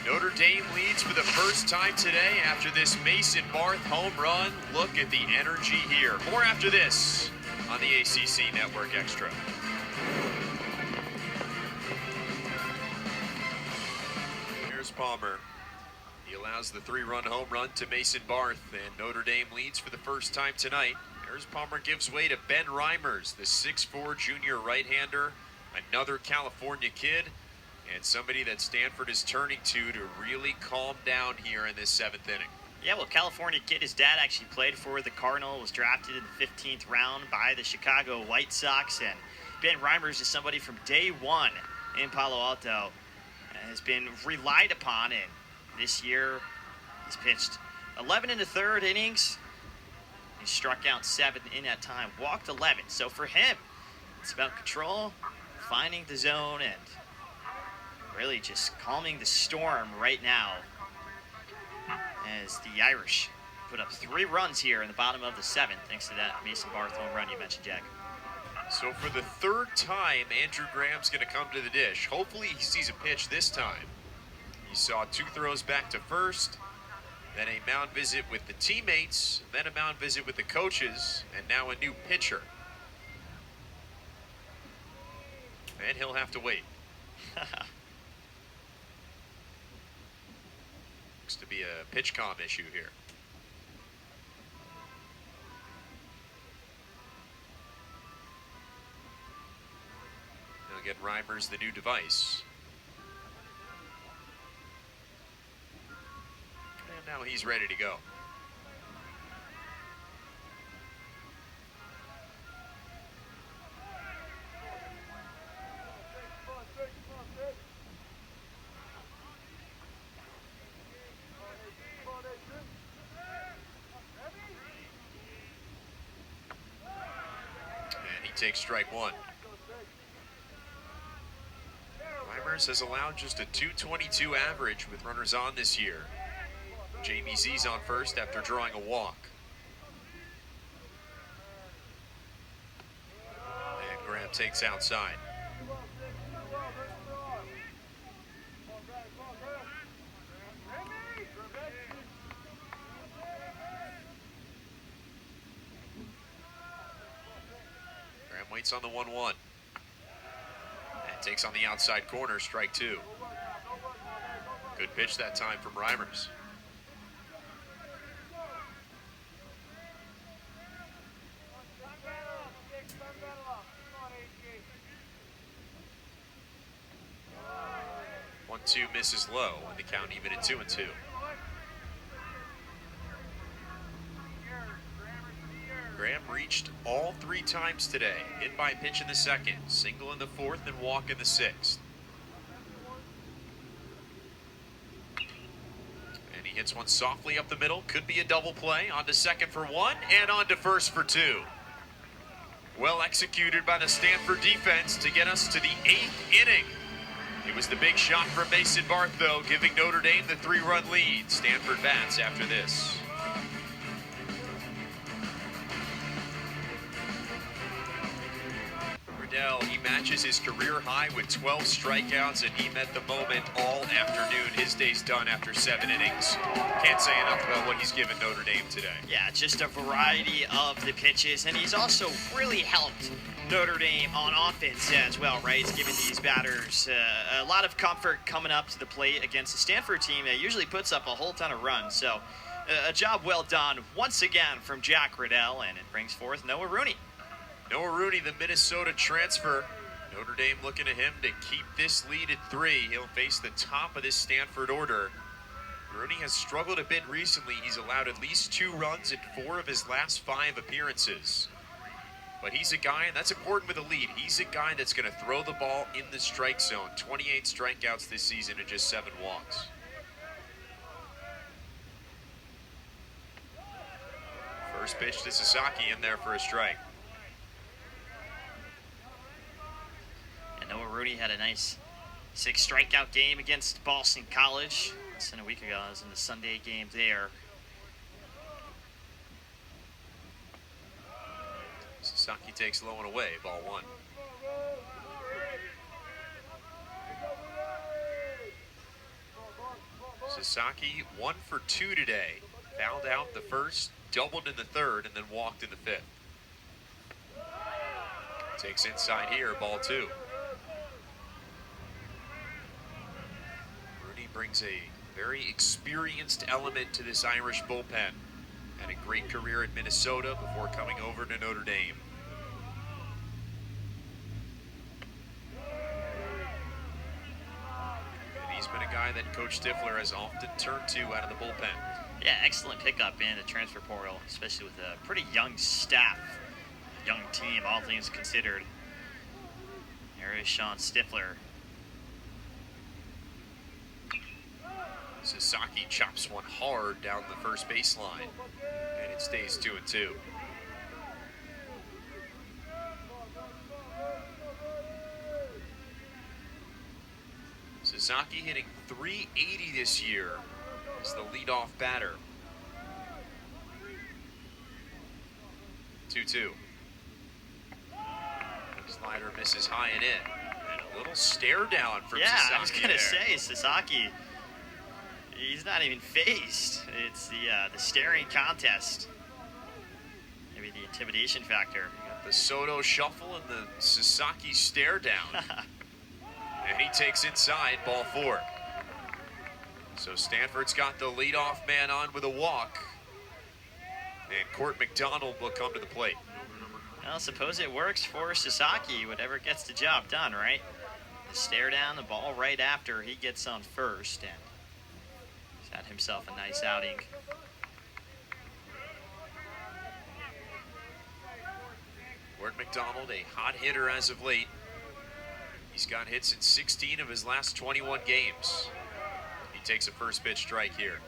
Speaker 1: Notre Dame leads for the first time today after this Mason Barth home run. Look at the energy here. More after this on the ACC Network Extra. Here's Palmer. He allows the 3-run home run to Mason Barth, and Notre Dame leads for the first time tonight. Here's Palmer gives way to Ben Reimers, the 6'4" junior right-hander, another California kid, and somebody that Stanford is turning to really calm down here in this 7th inning.
Speaker 2: Yeah, well, California kid, his dad actually played for the Cardinal, was drafted in the 15th round by the Chicago White Sox, and Ben Reimers is somebody from day one in Palo Alto, has been relied upon, and this year he's pitched 11 in the 3rd innings. He struck out 7 in that time, walked 11. So for him, it's about control, finding the zone, and really just calming the storm right now as the Irish put up 3 runs here in the bottom of the 7th thanks to that Mason Barth home run you mentioned, Jack.
Speaker 1: So for the 3rd time, Andrew Graham's going to come to the dish. Hopefully he sees a pitch this time. He saw 2 throws back to first, then a mound visit with the teammates, then a mound visit with the coaches, and now a new pitcher. And he'll have to wait. Looks to be a pitch comm issue here. They'll get Reimers the new device. And now he's ready to go. And he takes strike one. Reimers has allowed just a .222 average with runners on this year. Jamie Z's on first after drawing a walk. And Graham takes outside. Graham waits on the 1-1. And takes on the outside corner, strike two. Good pitch that time from Reimers. One-two misses low, and the count even at 2-2. Graham reached all three times today. Hit by pitch in the second, single in the fourth, and walk in the sixth. And he hits one softly up the middle. Could be a double play. On to second for one, and on to first for two. Well executed by the Stanford defense to get us to the 8th inning. It was the big shot from Mason Barth, though, giving Notre Dame the 3-run lead. Stanford bats after this. He matches his career high with 12 strikeouts, and he met the moment all afternoon. His day's done after 7 innings. Can't say enough about what he's given Notre Dame today.
Speaker 2: Yeah, just a variety of the pitches, and he's also really helped Notre Dame on offense as well, right? He's given these batters a lot of comfort coming up to the plate against a Stanford team that usually puts up a whole ton of runs. So a job well done once again from Jack Riddell, and it brings forth Noah Rooney.
Speaker 1: Noah Rooney, the Minnesota transfer. Notre Dame looking at him to keep this lead at 3. He'll face the top of this Stanford order. Rooney has struggled a bit recently. He's allowed at least 2 runs in 4 of his last 5 appearances. But he's a guy, and that's important with a lead, he's a guy that's going to throw the ball in the strike zone. 28 strikeouts this season and just 7 walks. First pitch to Sasaki in there for a strike.
Speaker 2: Noah Rooney had a nice 6 strikeout game against Boston College less than a week ago. I was in the Sunday game there.
Speaker 1: Sasaki takes low and away, ball 1. Sasaki 1 for 2 today. Fouled out the first, doubled in the third, and then walked in the 5th. Takes inside here, ball 2. Brings a very experienced element to this Irish bullpen. Had a great career at Minnesota before coming over to Notre Dame. And he's been a guy that Coach Stifler has often turned to out of the bullpen.
Speaker 2: Yeah, excellent pickup in the transfer portal, especially with a pretty young staff, young team, all things considered. There is Sean Stifler.
Speaker 1: Sasaki chops one hard down the first baseline, and it stays 2-2. Sasaki hitting .380 this year as the leadoff batter. 2-2. Slider misses high and in. And a little stare down from Sasaki.
Speaker 2: Yeah, I was going to say, Sasaki, He's not even phased. It's the staring contest. Maybe the intimidation factor.
Speaker 1: The Soto shuffle and the Sasaki stare down. And he takes inside, ball 4. So Stanford's got the leadoff man on with a walk. And Court McDonald will come to the plate.
Speaker 2: Well, suppose it works for Sasaki, whatever gets the job done, right? The stare down, the ball right after he gets on first, and he's had himself a nice outing.
Speaker 1: Court McDonald, a hot hitter as of late. He's got hits in 16 of his last 21 games. He takes a first pitch strike here.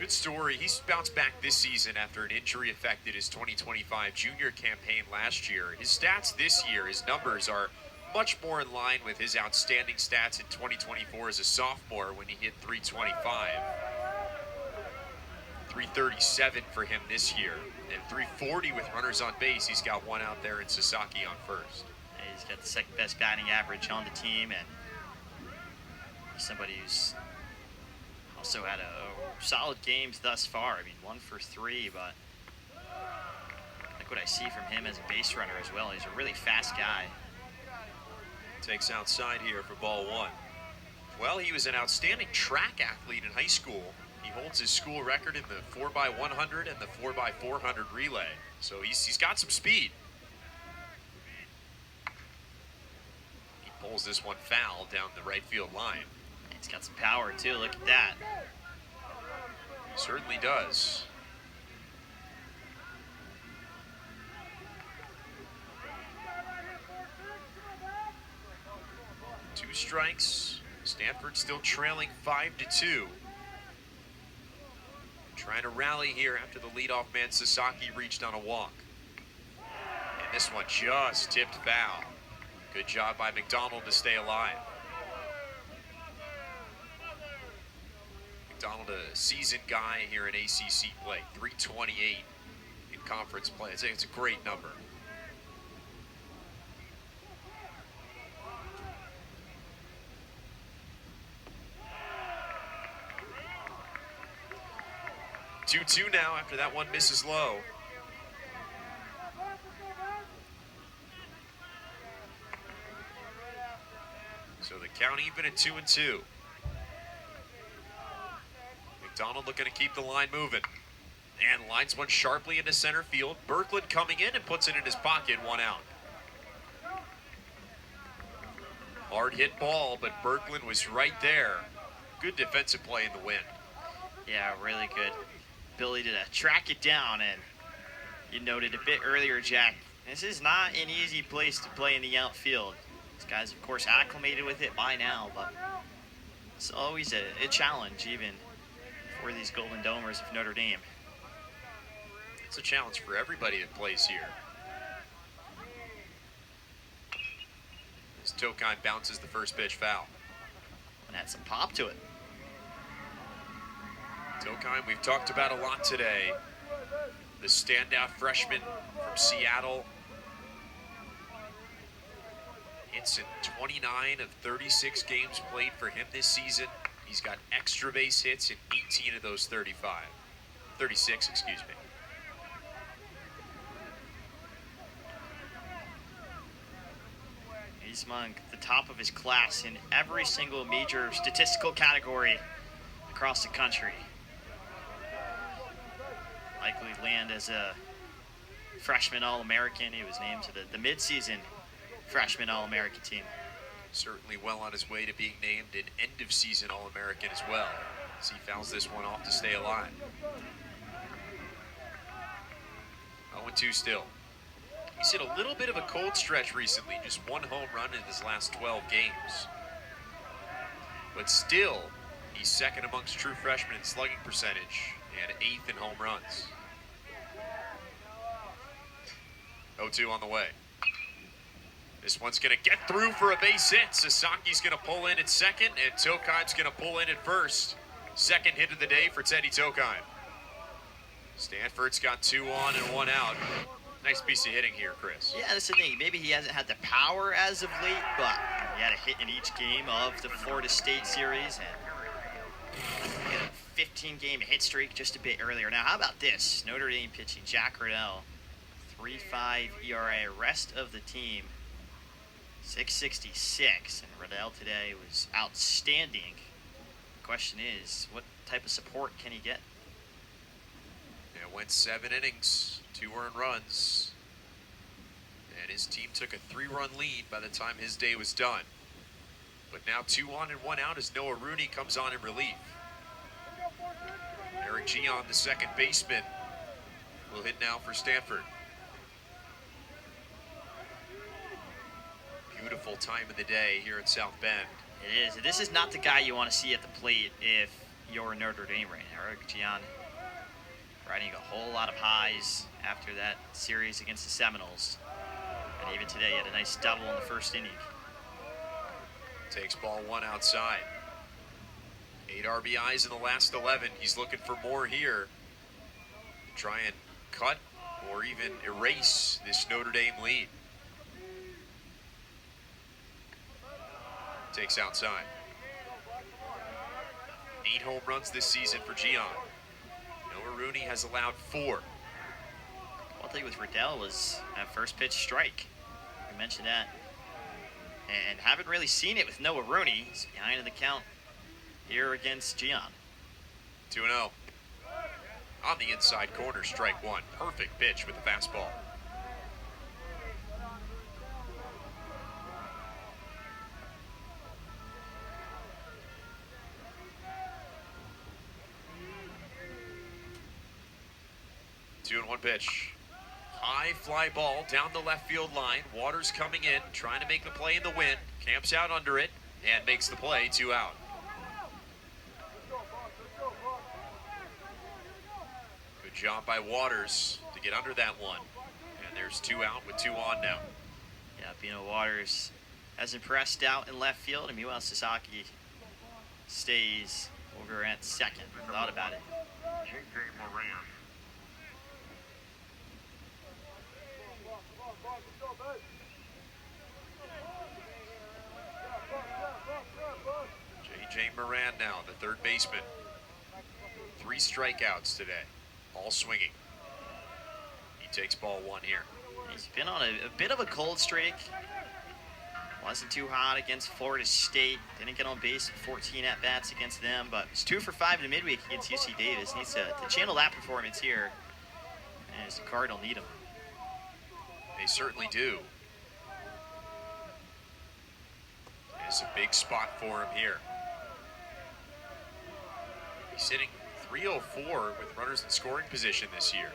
Speaker 1: Good story. He's bounced back this season after an injury affected his 2025 junior campaign last year. His stats this year, his numbers are much more in line with his outstanding stats in 2024 as a sophomore when he hit 325. 337 for him this year, and 340 with runners on base. He's got one out there, and Sasaki on first.
Speaker 2: Yeah, he's got the second best batting average on the team, and he's somebody who's also had a solid games thus far. I mean, 1 for 3, but I like what I see from him as a base runner as well. He's a really fast guy.
Speaker 1: Takes outside here for ball 1. Well, he was an outstanding track athlete in high school. He holds his school record in the 4x100 and the 4x400 relay. So he's got some speed. He pulls this one foul down the right field line.
Speaker 2: He's got some power too, look at that.
Speaker 1: He certainly does. Two strikes. Stanford still trailing 5-2. Trying to rally here after the leadoff man Sasaki reached on a walk. And this one just tipped foul. Good job by McDonald to stay alive. McDonald, a seasoned guy here in ACC play, 328 in conference play. I think it's a great number. Two-two now after that one misses low. So the count even at 2-2. McDonald looking to keep the line moving. And lines one sharply into center field. Berkland coming in and puts it in his pocket, 1 out. Hard hit ball, but Berkland was right there. Good defensive play in the win.
Speaker 2: Yeah, really good ability to track it down, and you noted a bit earlier, Jack, this is not an easy place to play in the outfield. This guy's, of course, acclimated with it by now, but it's always a challenge, even for these Golden Domers of Notre Dame.
Speaker 1: It's a challenge for everybody that plays here. As Tokine bounces the first pitch foul.
Speaker 2: And had some pop to it.
Speaker 1: Tokine, we've talked about a lot today. The standout freshman from Seattle. It's in 29 of 36 games played for him this season. He's got extra base hits in 18 of those 36, excuse me.
Speaker 2: He's among the top of his class in every single major statistical category across the country. Likely land as a freshman All-American. He was named to the midseason freshman All-American team.
Speaker 1: Certainly well on his way to being named an end-of-season All-American as well, as he fouls this one off to stay alive. 0-2 still. He's hit a little bit of a cold stretch recently, just 1 home run in his last 12 games. But still, he's second amongst true freshmen in slugging percentage and 8th in home runs. 0-2 on the way. This one's going to get through for a base hit. Sasaki's going to pull in at second, and Tokine's going to pull in at first. Second hit of the day for Teddy Tokine. Stanford's got 2 on and 1 out. Nice piece of hitting here, Chris.
Speaker 2: Yeah, that's the thing. Maybe he hasn't had the power as of late, but He had a hit in each game of the Florida State series, and he had a 15-game hit streak just a bit earlier. Now, how about this? Notre Dame pitching Jack Riddell, 3.5 ERA. Rest of the team, 6.66, and Riddell today was outstanding. The question is, what type of support can he get?
Speaker 1: It went 7 innings, 2 earned runs, and his team took a 3-run lead by the time his day was done. But now 2 on and 1 out as Noah Rooney comes on in relief. Eric Gion, the second baseman, will hit now for Stanford. Beautiful time of the day here at South Bend.
Speaker 2: It is. This is not the guy you want to see at the plate if you're Notre Dame right now. Eric Gion riding a whole lot of highs after that series against the Seminoles. And even today, he had a nice double in the first inning.
Speaker 1: Takes ball 1 outside. 8 RBIs in the last 11. He's looking for more here to try and cut or even erase this Notre Dame lead. Takes outside. 8 home runs this season for Gion. Noah Rooney has allowed 4.
Speaker 2: One thing with Riddell was that first pitch strike. We mentioned that. And haven't really seen it with Noah Rooney. He's behind in the count here against Gion.
Speaker 1: 2-0. On the inside corner, strike 1. Perfect pitch with the fastball. Two and 1 pitch. High fly ball down the left field line. Waters coming in, trying to make the play in the wind. Camps out under it and makes the play. 2 out. Good job by Waters to get under that one. And there's 2 out with 2 on now.
Speaker 2: Yeah, Bino Waters has impressed out in left field, and meanwhile Sasaki stays over at second. Thought about it.
Speaker 1: J.J. Moran now, the third baseman. 3 strikeouts today, all swinging. He takes ball 1 here.
Speaker 2: He's been on a bit of a cold streak. Wasn't too hot against Florida State. Didn't get on base in 14 at-bats against them, but was 2 for 5 in the midweek against UC Davis. Needs to channel that performance here, as the Cardinal need him.
Speaker 1: They certainly do. It's a big spot for him here. He's hitting .304 with runners in scoring position this year.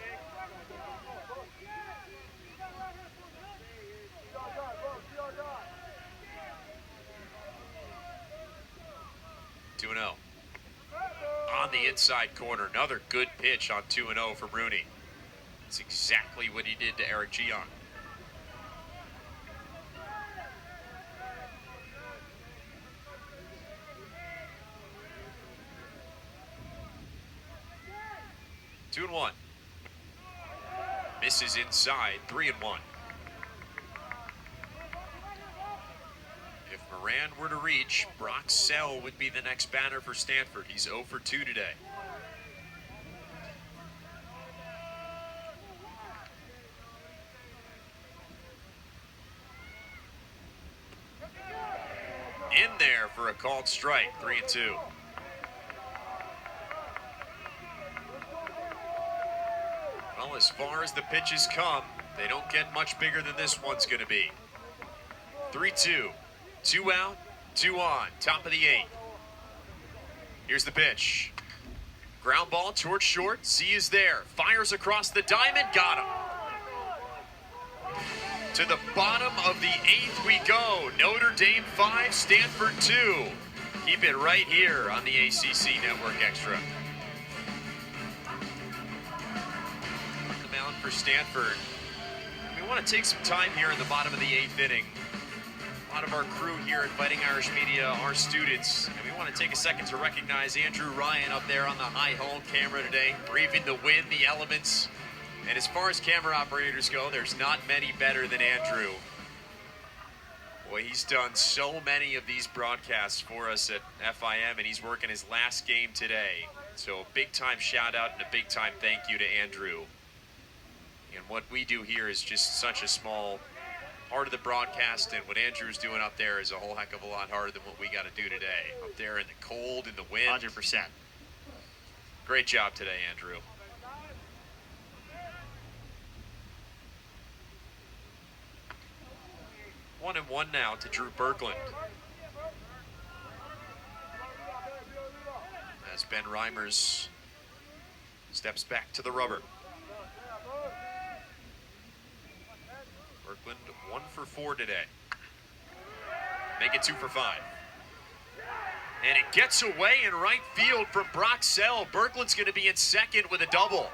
Speaker 1: Two and 0. On the inside corner, another good pitch on 2-0 from Rooney. That's exactly what he did to Eric Gion. Two and 1. Misses inside. 3 and 1. If Moran were to reach, Brock Sell would be the next batter for Stanford. He's 0 for 2 today. In there for a called strike. 3 and 2. Well, as far as the pitches come, they don't get much bigger than this one's going to be. 3-2. 2 out, 2 on. Top of the 8th. Here's the pitch. Ground ball towards short. Z is there. Fires across the diamond. Got him. To the bottom of the 8th we go. Notre Dame 5, Stanford 2. Keep it right here on the ACC Network Extra. For Stanford. We want to take some time here in the bottom of the 8th inning. A lot of our crew here at Fighting Irish Media are students, and we want to take a second to recognize Andrew Ryan up there on the high home camera today, braving the wind, the elements. And as far as camera operators go, there's not many better than Andrew. Well, he's done so many of these broadcasts for us at FIM, and he's working his last game today. So big time shout out and a big time thank you to Andrew. And what we do here is just such a small part of the broadcast, and what Andrew's doing up there is a whole heck of a lot harder than what we got to do today. Up there in the cold, in the wind.
Speaker 2: 100%.
Speaker 1: Great job today, Andrew. One and one now to Drew Berkland. As Ben Reimers steps back to the rubber. Berkland 1 for 4 today. Make it 2 for 5. And it gets away in right field from Brock Sell. Berkland's going to be in second with a double.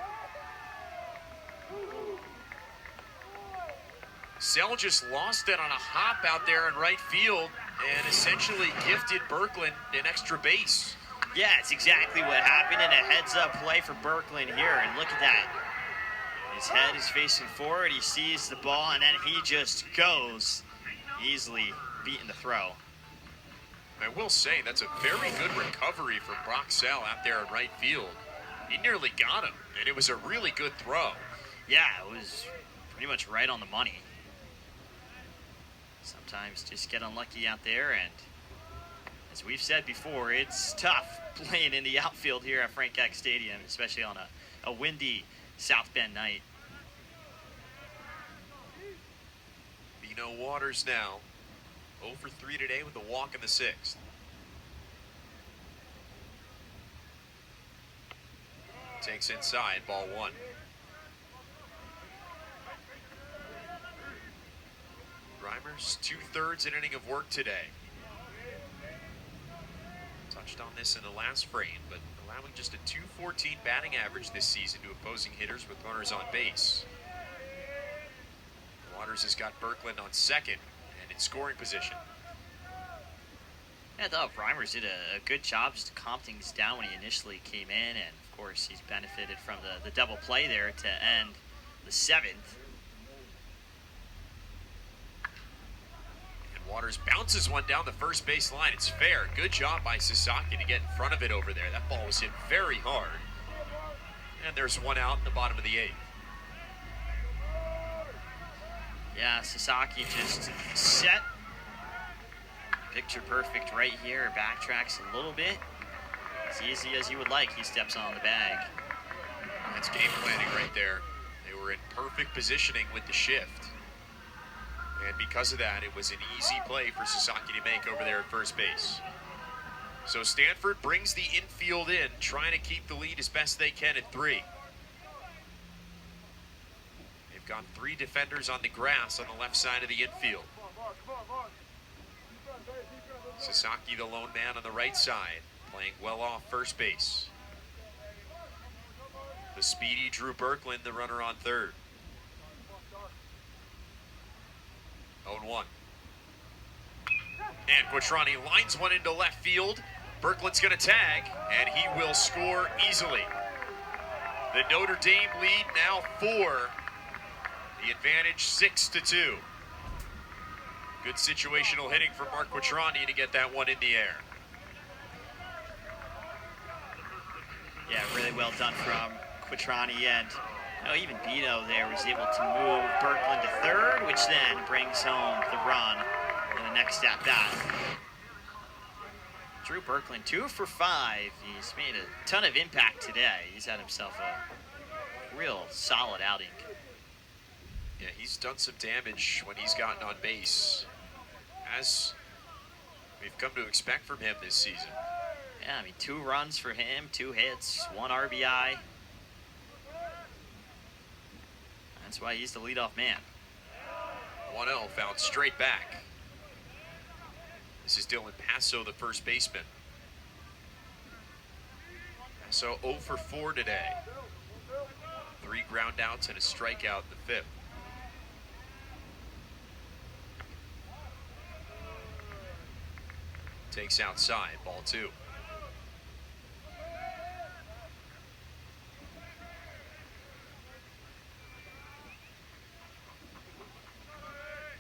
Speaker 1: Sell just lost it on a hop out there in right field and essentially gifted Berkland an extra base.
Speaker 2: Yeah, it's exactly what happened, and a heads-up play for Berkland here, and look at that. His head is facing forward, he sees the ball, and then he just goes, easily beating the throw.
Speaker 1: I will say that's a very good recovery from Brock Sell out there in right field. He nearly got him, and it was a really good throw.
Speaker 2: Yeah, it was pretty much right on the money. Sometimes just get unlucky out there, and as we've said before, it's tough playing in the outfield here at Frank Eck Stadium, especially on a windy South Bend night.
Speaker 1: Bino Waters now 0 for 3 today with a walk in the 6th. Takes inside, ball 1. Reimers 2/3 an inning of work today. Touched on this in the last frame, but allowing just a .214 batting average this season to opposing hitters with runners on base. Waters has got Berkland on second and in scoring position.
Speaker 2: Yeah, I thought Reimers did a good job just to calm things down when he initially came in, and of course he's benefited from the double play there to end the 7th.
Speaker 1: Waters bounces one down the first base line. It's fair. Good job by Sasaki to get in front of it over there. That ball was hit very hard. And there's one out in the bottom of the 8th.
Speaker 2: Yeah, Sasaki just set. Picture perfect right here. Backtracks a little bit. As easy as you would like, he steps on the bag.
Speaker 1: That's game planning right there. They were in perfect positioning with the shift. And because of that, it was an easy play for Sasaki to make over there at first base. So Stanford brings the infield in, trying to keep the lead as best they can at 3. They've got 3 defenders on the grass on the left side of the infield. Sasaki, the lone man on the right side, playing well off first base. The speedy Drew Berkland, the runner on third. 0-1. And Quattrani lines one into left field. Berkland's going to tag, and he will score easily. The Notre Dame lead now 4. The advantage 6-2. Good situational hitting for Mark Quattrani to get that one in the air.
Speaker 2: Yeah, really well done from Quattrani, and even Bino there was able to move Berkland to third, which then brings home the run in the next at bat. Drew Berkland 2 for 5. He's made a ton of impact today. He's had himself a real solid outing.
Speaker 1: Yeah, he's done some damage when he's gotten on base, as we've come to expect from him this season.
Speaker 2: Yeah, I mean, 2 runs for him, 2 hits, 1 RBI. That's why he's the leadoff man.
Speaker 1: 1-0 found straight back. This is Dylan Passo, the first baseman. Passo 0 for 4 today. 3 groundouts and a strikeout in the 5th. Takes outside, ball 2.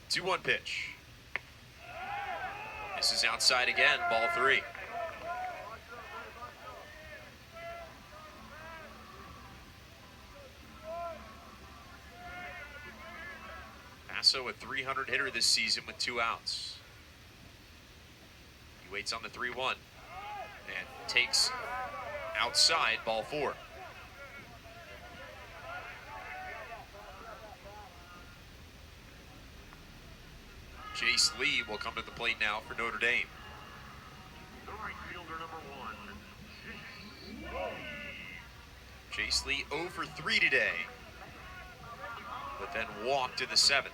Speaker 1: Two-one pitch. is outside again, ball 3. Paso, a 300 hitter this season with 2 outs. He waits on the 3-1 and takes outside, ball 4. Jace Lee will come to the plate now for Notre Dame.
Speaker 3: The right fielder, number 1.
Speaker 1: Jace Lee 0 for 3 today, but then walked in the 7th.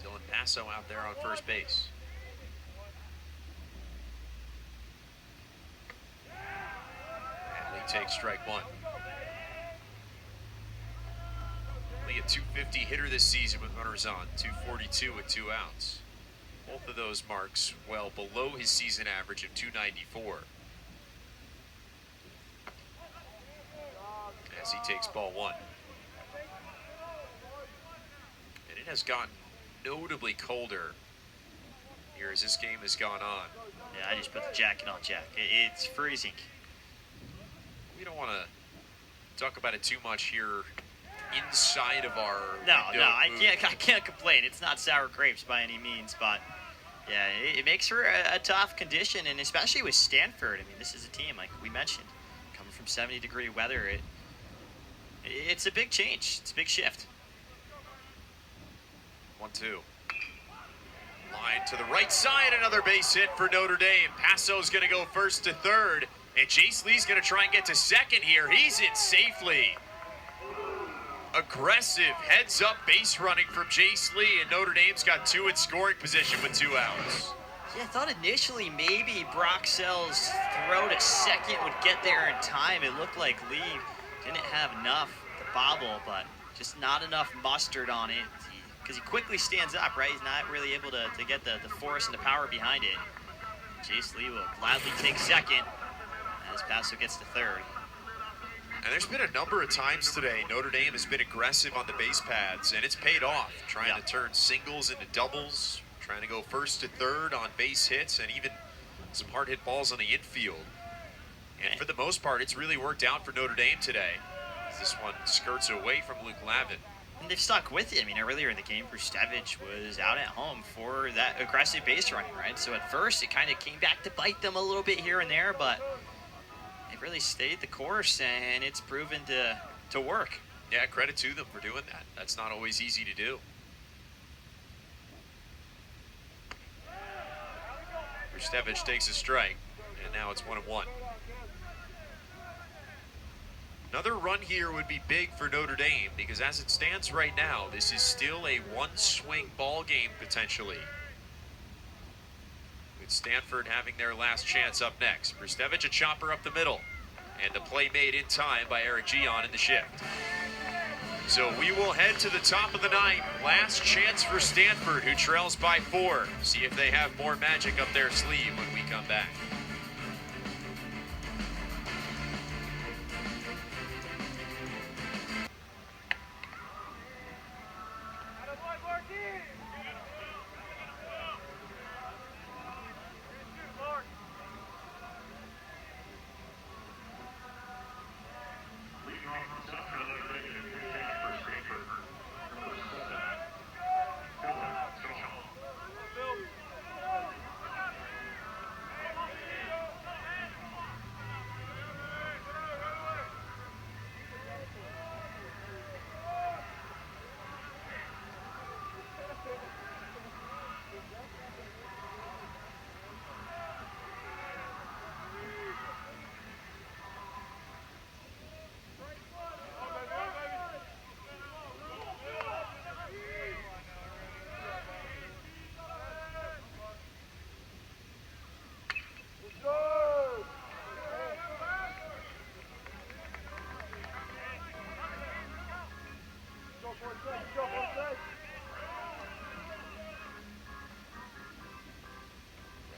Speaker 1: Dylan Paso out there on first base. And Lee takes strike 1. Lee, a 250 hitter this season with runners on, 242 with 2 outs. Both of those marks well below his season average of 294. As he takes ball 1. And it has gotten notably colder here as this game has gone on.
Speaker 2: Yeah, I just put the jacket on, Jack. It's freezing.
Speaker 1: We don't want to talk about it too much here inside of our
Speaker 2: No,
Speaker 1: window
Speaker 2: I
Speaker 1: booth.
Speaker 2: can't complain. It's not sour grapes by any means, but yeah, it makes for a tough condition, and especially with Stanford. I mean, this is a team, like we mentioned, coming from 70-degree weather. It's a big change. It's a big shift.
Speaker 1: 1-2. Line to the right side, another base hit for Notre Dame. Passo's going to go first to third, and Jace Lee's going to try and get to second here. He's in safely. Aggressive heads-up base running from Jace Lee, and Notre Dame's got 2 in scoring position with 2 outs.
Speaker 2: Yeah, I thought initially maybe Broxell's throw to second would get there in time. It looked like Lee didn't have enough to bobble, but just not enough mustard on it. Because he quickly stands up, right? He's not really able to get the force and the power behind it. Jace Lee will gladly take second as Paso gets to third.
Speaker 1: And there's been a number of times today Notre Dame has been aggressive on the base paths, and it's paid off, trying to turn singles into doubles, trying to go first to third on base hits, and even some hard hit balls on the infield. And for the most part, it's really worked out for Notre Dame today. This one skirts away from Luke Lavin.
Speaker 2: And they've stuck with it. I mean, earlier in the game, Brustevich was out at home for that aggressive base running, right? So at first, it kind of came back to bite them a little bit here and there, but they really stayed the course, and it's proven to work.
Speaker 1: Yeah, credit to them for doing that. That's not always easy to do. Brustevich takes a strike, and now it's 1-1. Another run here would be big for Notre Dame, because as it stands right now, this is still a one-swing ball game potentially. With Stanford having their last chance up next. Brustevich a chopper up the middle, and the play made in time by Eric Gion in the shift. So we will head to the top of the ninth. Last chance for Stanford, who trails by 4. See if they have more magic up their sleeve when we come back.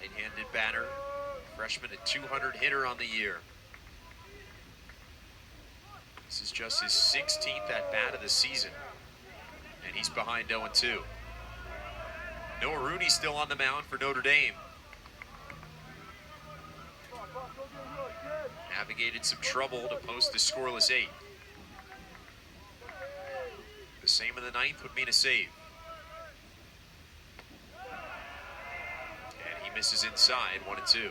Speaker 1: Right-handed batter, freshman, a 200 hitter on the year. This is just his 16th at bat of the season. and he's behind 0-2. Noah Rooney still on the mound for Notre Dame. Navigated some trouble to post a scoreless 8. The same in the ninth would mean a save. And he misses inside, 1-2.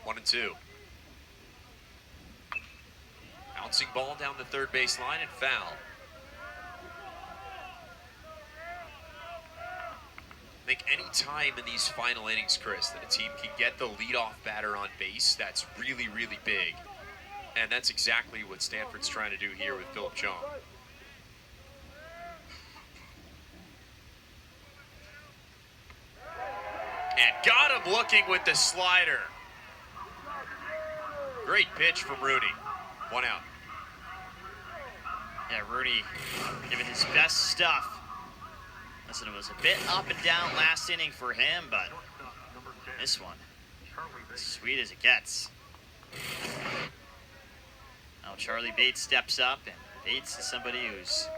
Speaker 1: One and two. Bouncing ball down the third base line and foul. I think any time in these final innings, Chris, that a team can get the leadoff batter on base, that's really, really big. And that's exactly what Stanford's trying to do here with Philip Chong. And got him looking with the slider. Great pitch from Rooney. 1 out.
Speaker 2: Yeah, Rooney giving his best stuff. Listen, it was a bit up and down last inning for him, but this one, as sweet as it gets. Now Charlie Bates steps up, and Bates is somebody who's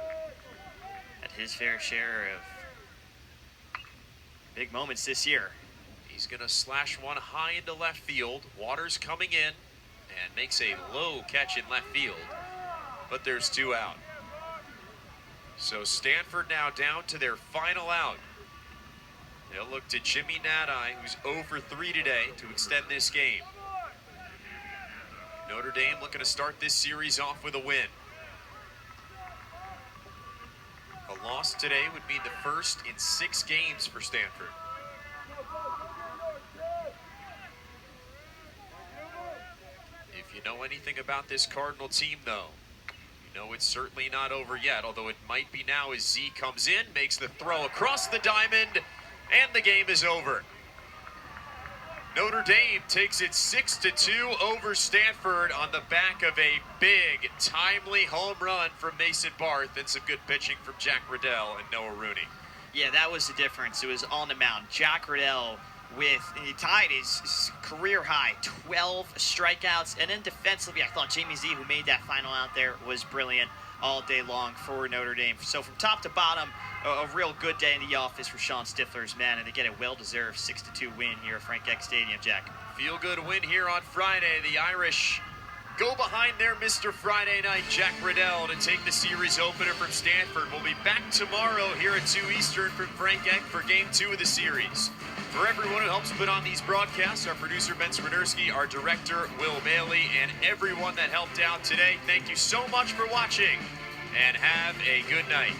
Speaker 2: had his fair share of big moments this year.
Speaker 1: He's going to slash one high into left field. Waters coming in and makes a low catch in left field, but there's 2 out. So Stanford now down to their final out. They'll look to Jimmy Nadai, who's 0 for 3 today, to extend this game. Notre Dame looking to start this series off with a win. A loss today would mean the first in 6 games for Stanford. If you know anything about this Cardinal team, though, you know it's certainly not over yet, although it might be now as Z comes in, makes the throw across the diamond, and the game is over. Notre Dame takes it 6-2 over Stanford on the back of a big, timely home run from Mason Barth and some good pitching from Jack Riddell and Noah Rooney.
Speaker 2: Yeah, that was the difference. It was on the mound. Jack Riddell he tied his career high, 12 strikeouts. And then defensively, I thought Jamie Z, who made that final out there, was brilliant all day long for Notre Dame. So from top to bottom, a real good day in the office for Sean Stifler's men, and they get a well-deserved 6-2 win here at Frank Eck Stadium, Jack.
Speaker 1: Feel-good win here on Friday. The Irish go behind their Mr. Friday Night, Jack Riddell, to take the series opener from Stanford. We'll be back tomorrow here at 2 Eastern from Frank Eck for Game 2 of the series. For everyone who helps put on these broadcasts, our producer Ben Swiderski, our director Will Bailey, and everyone that helped out today, thank you so much for watching, and have a good night.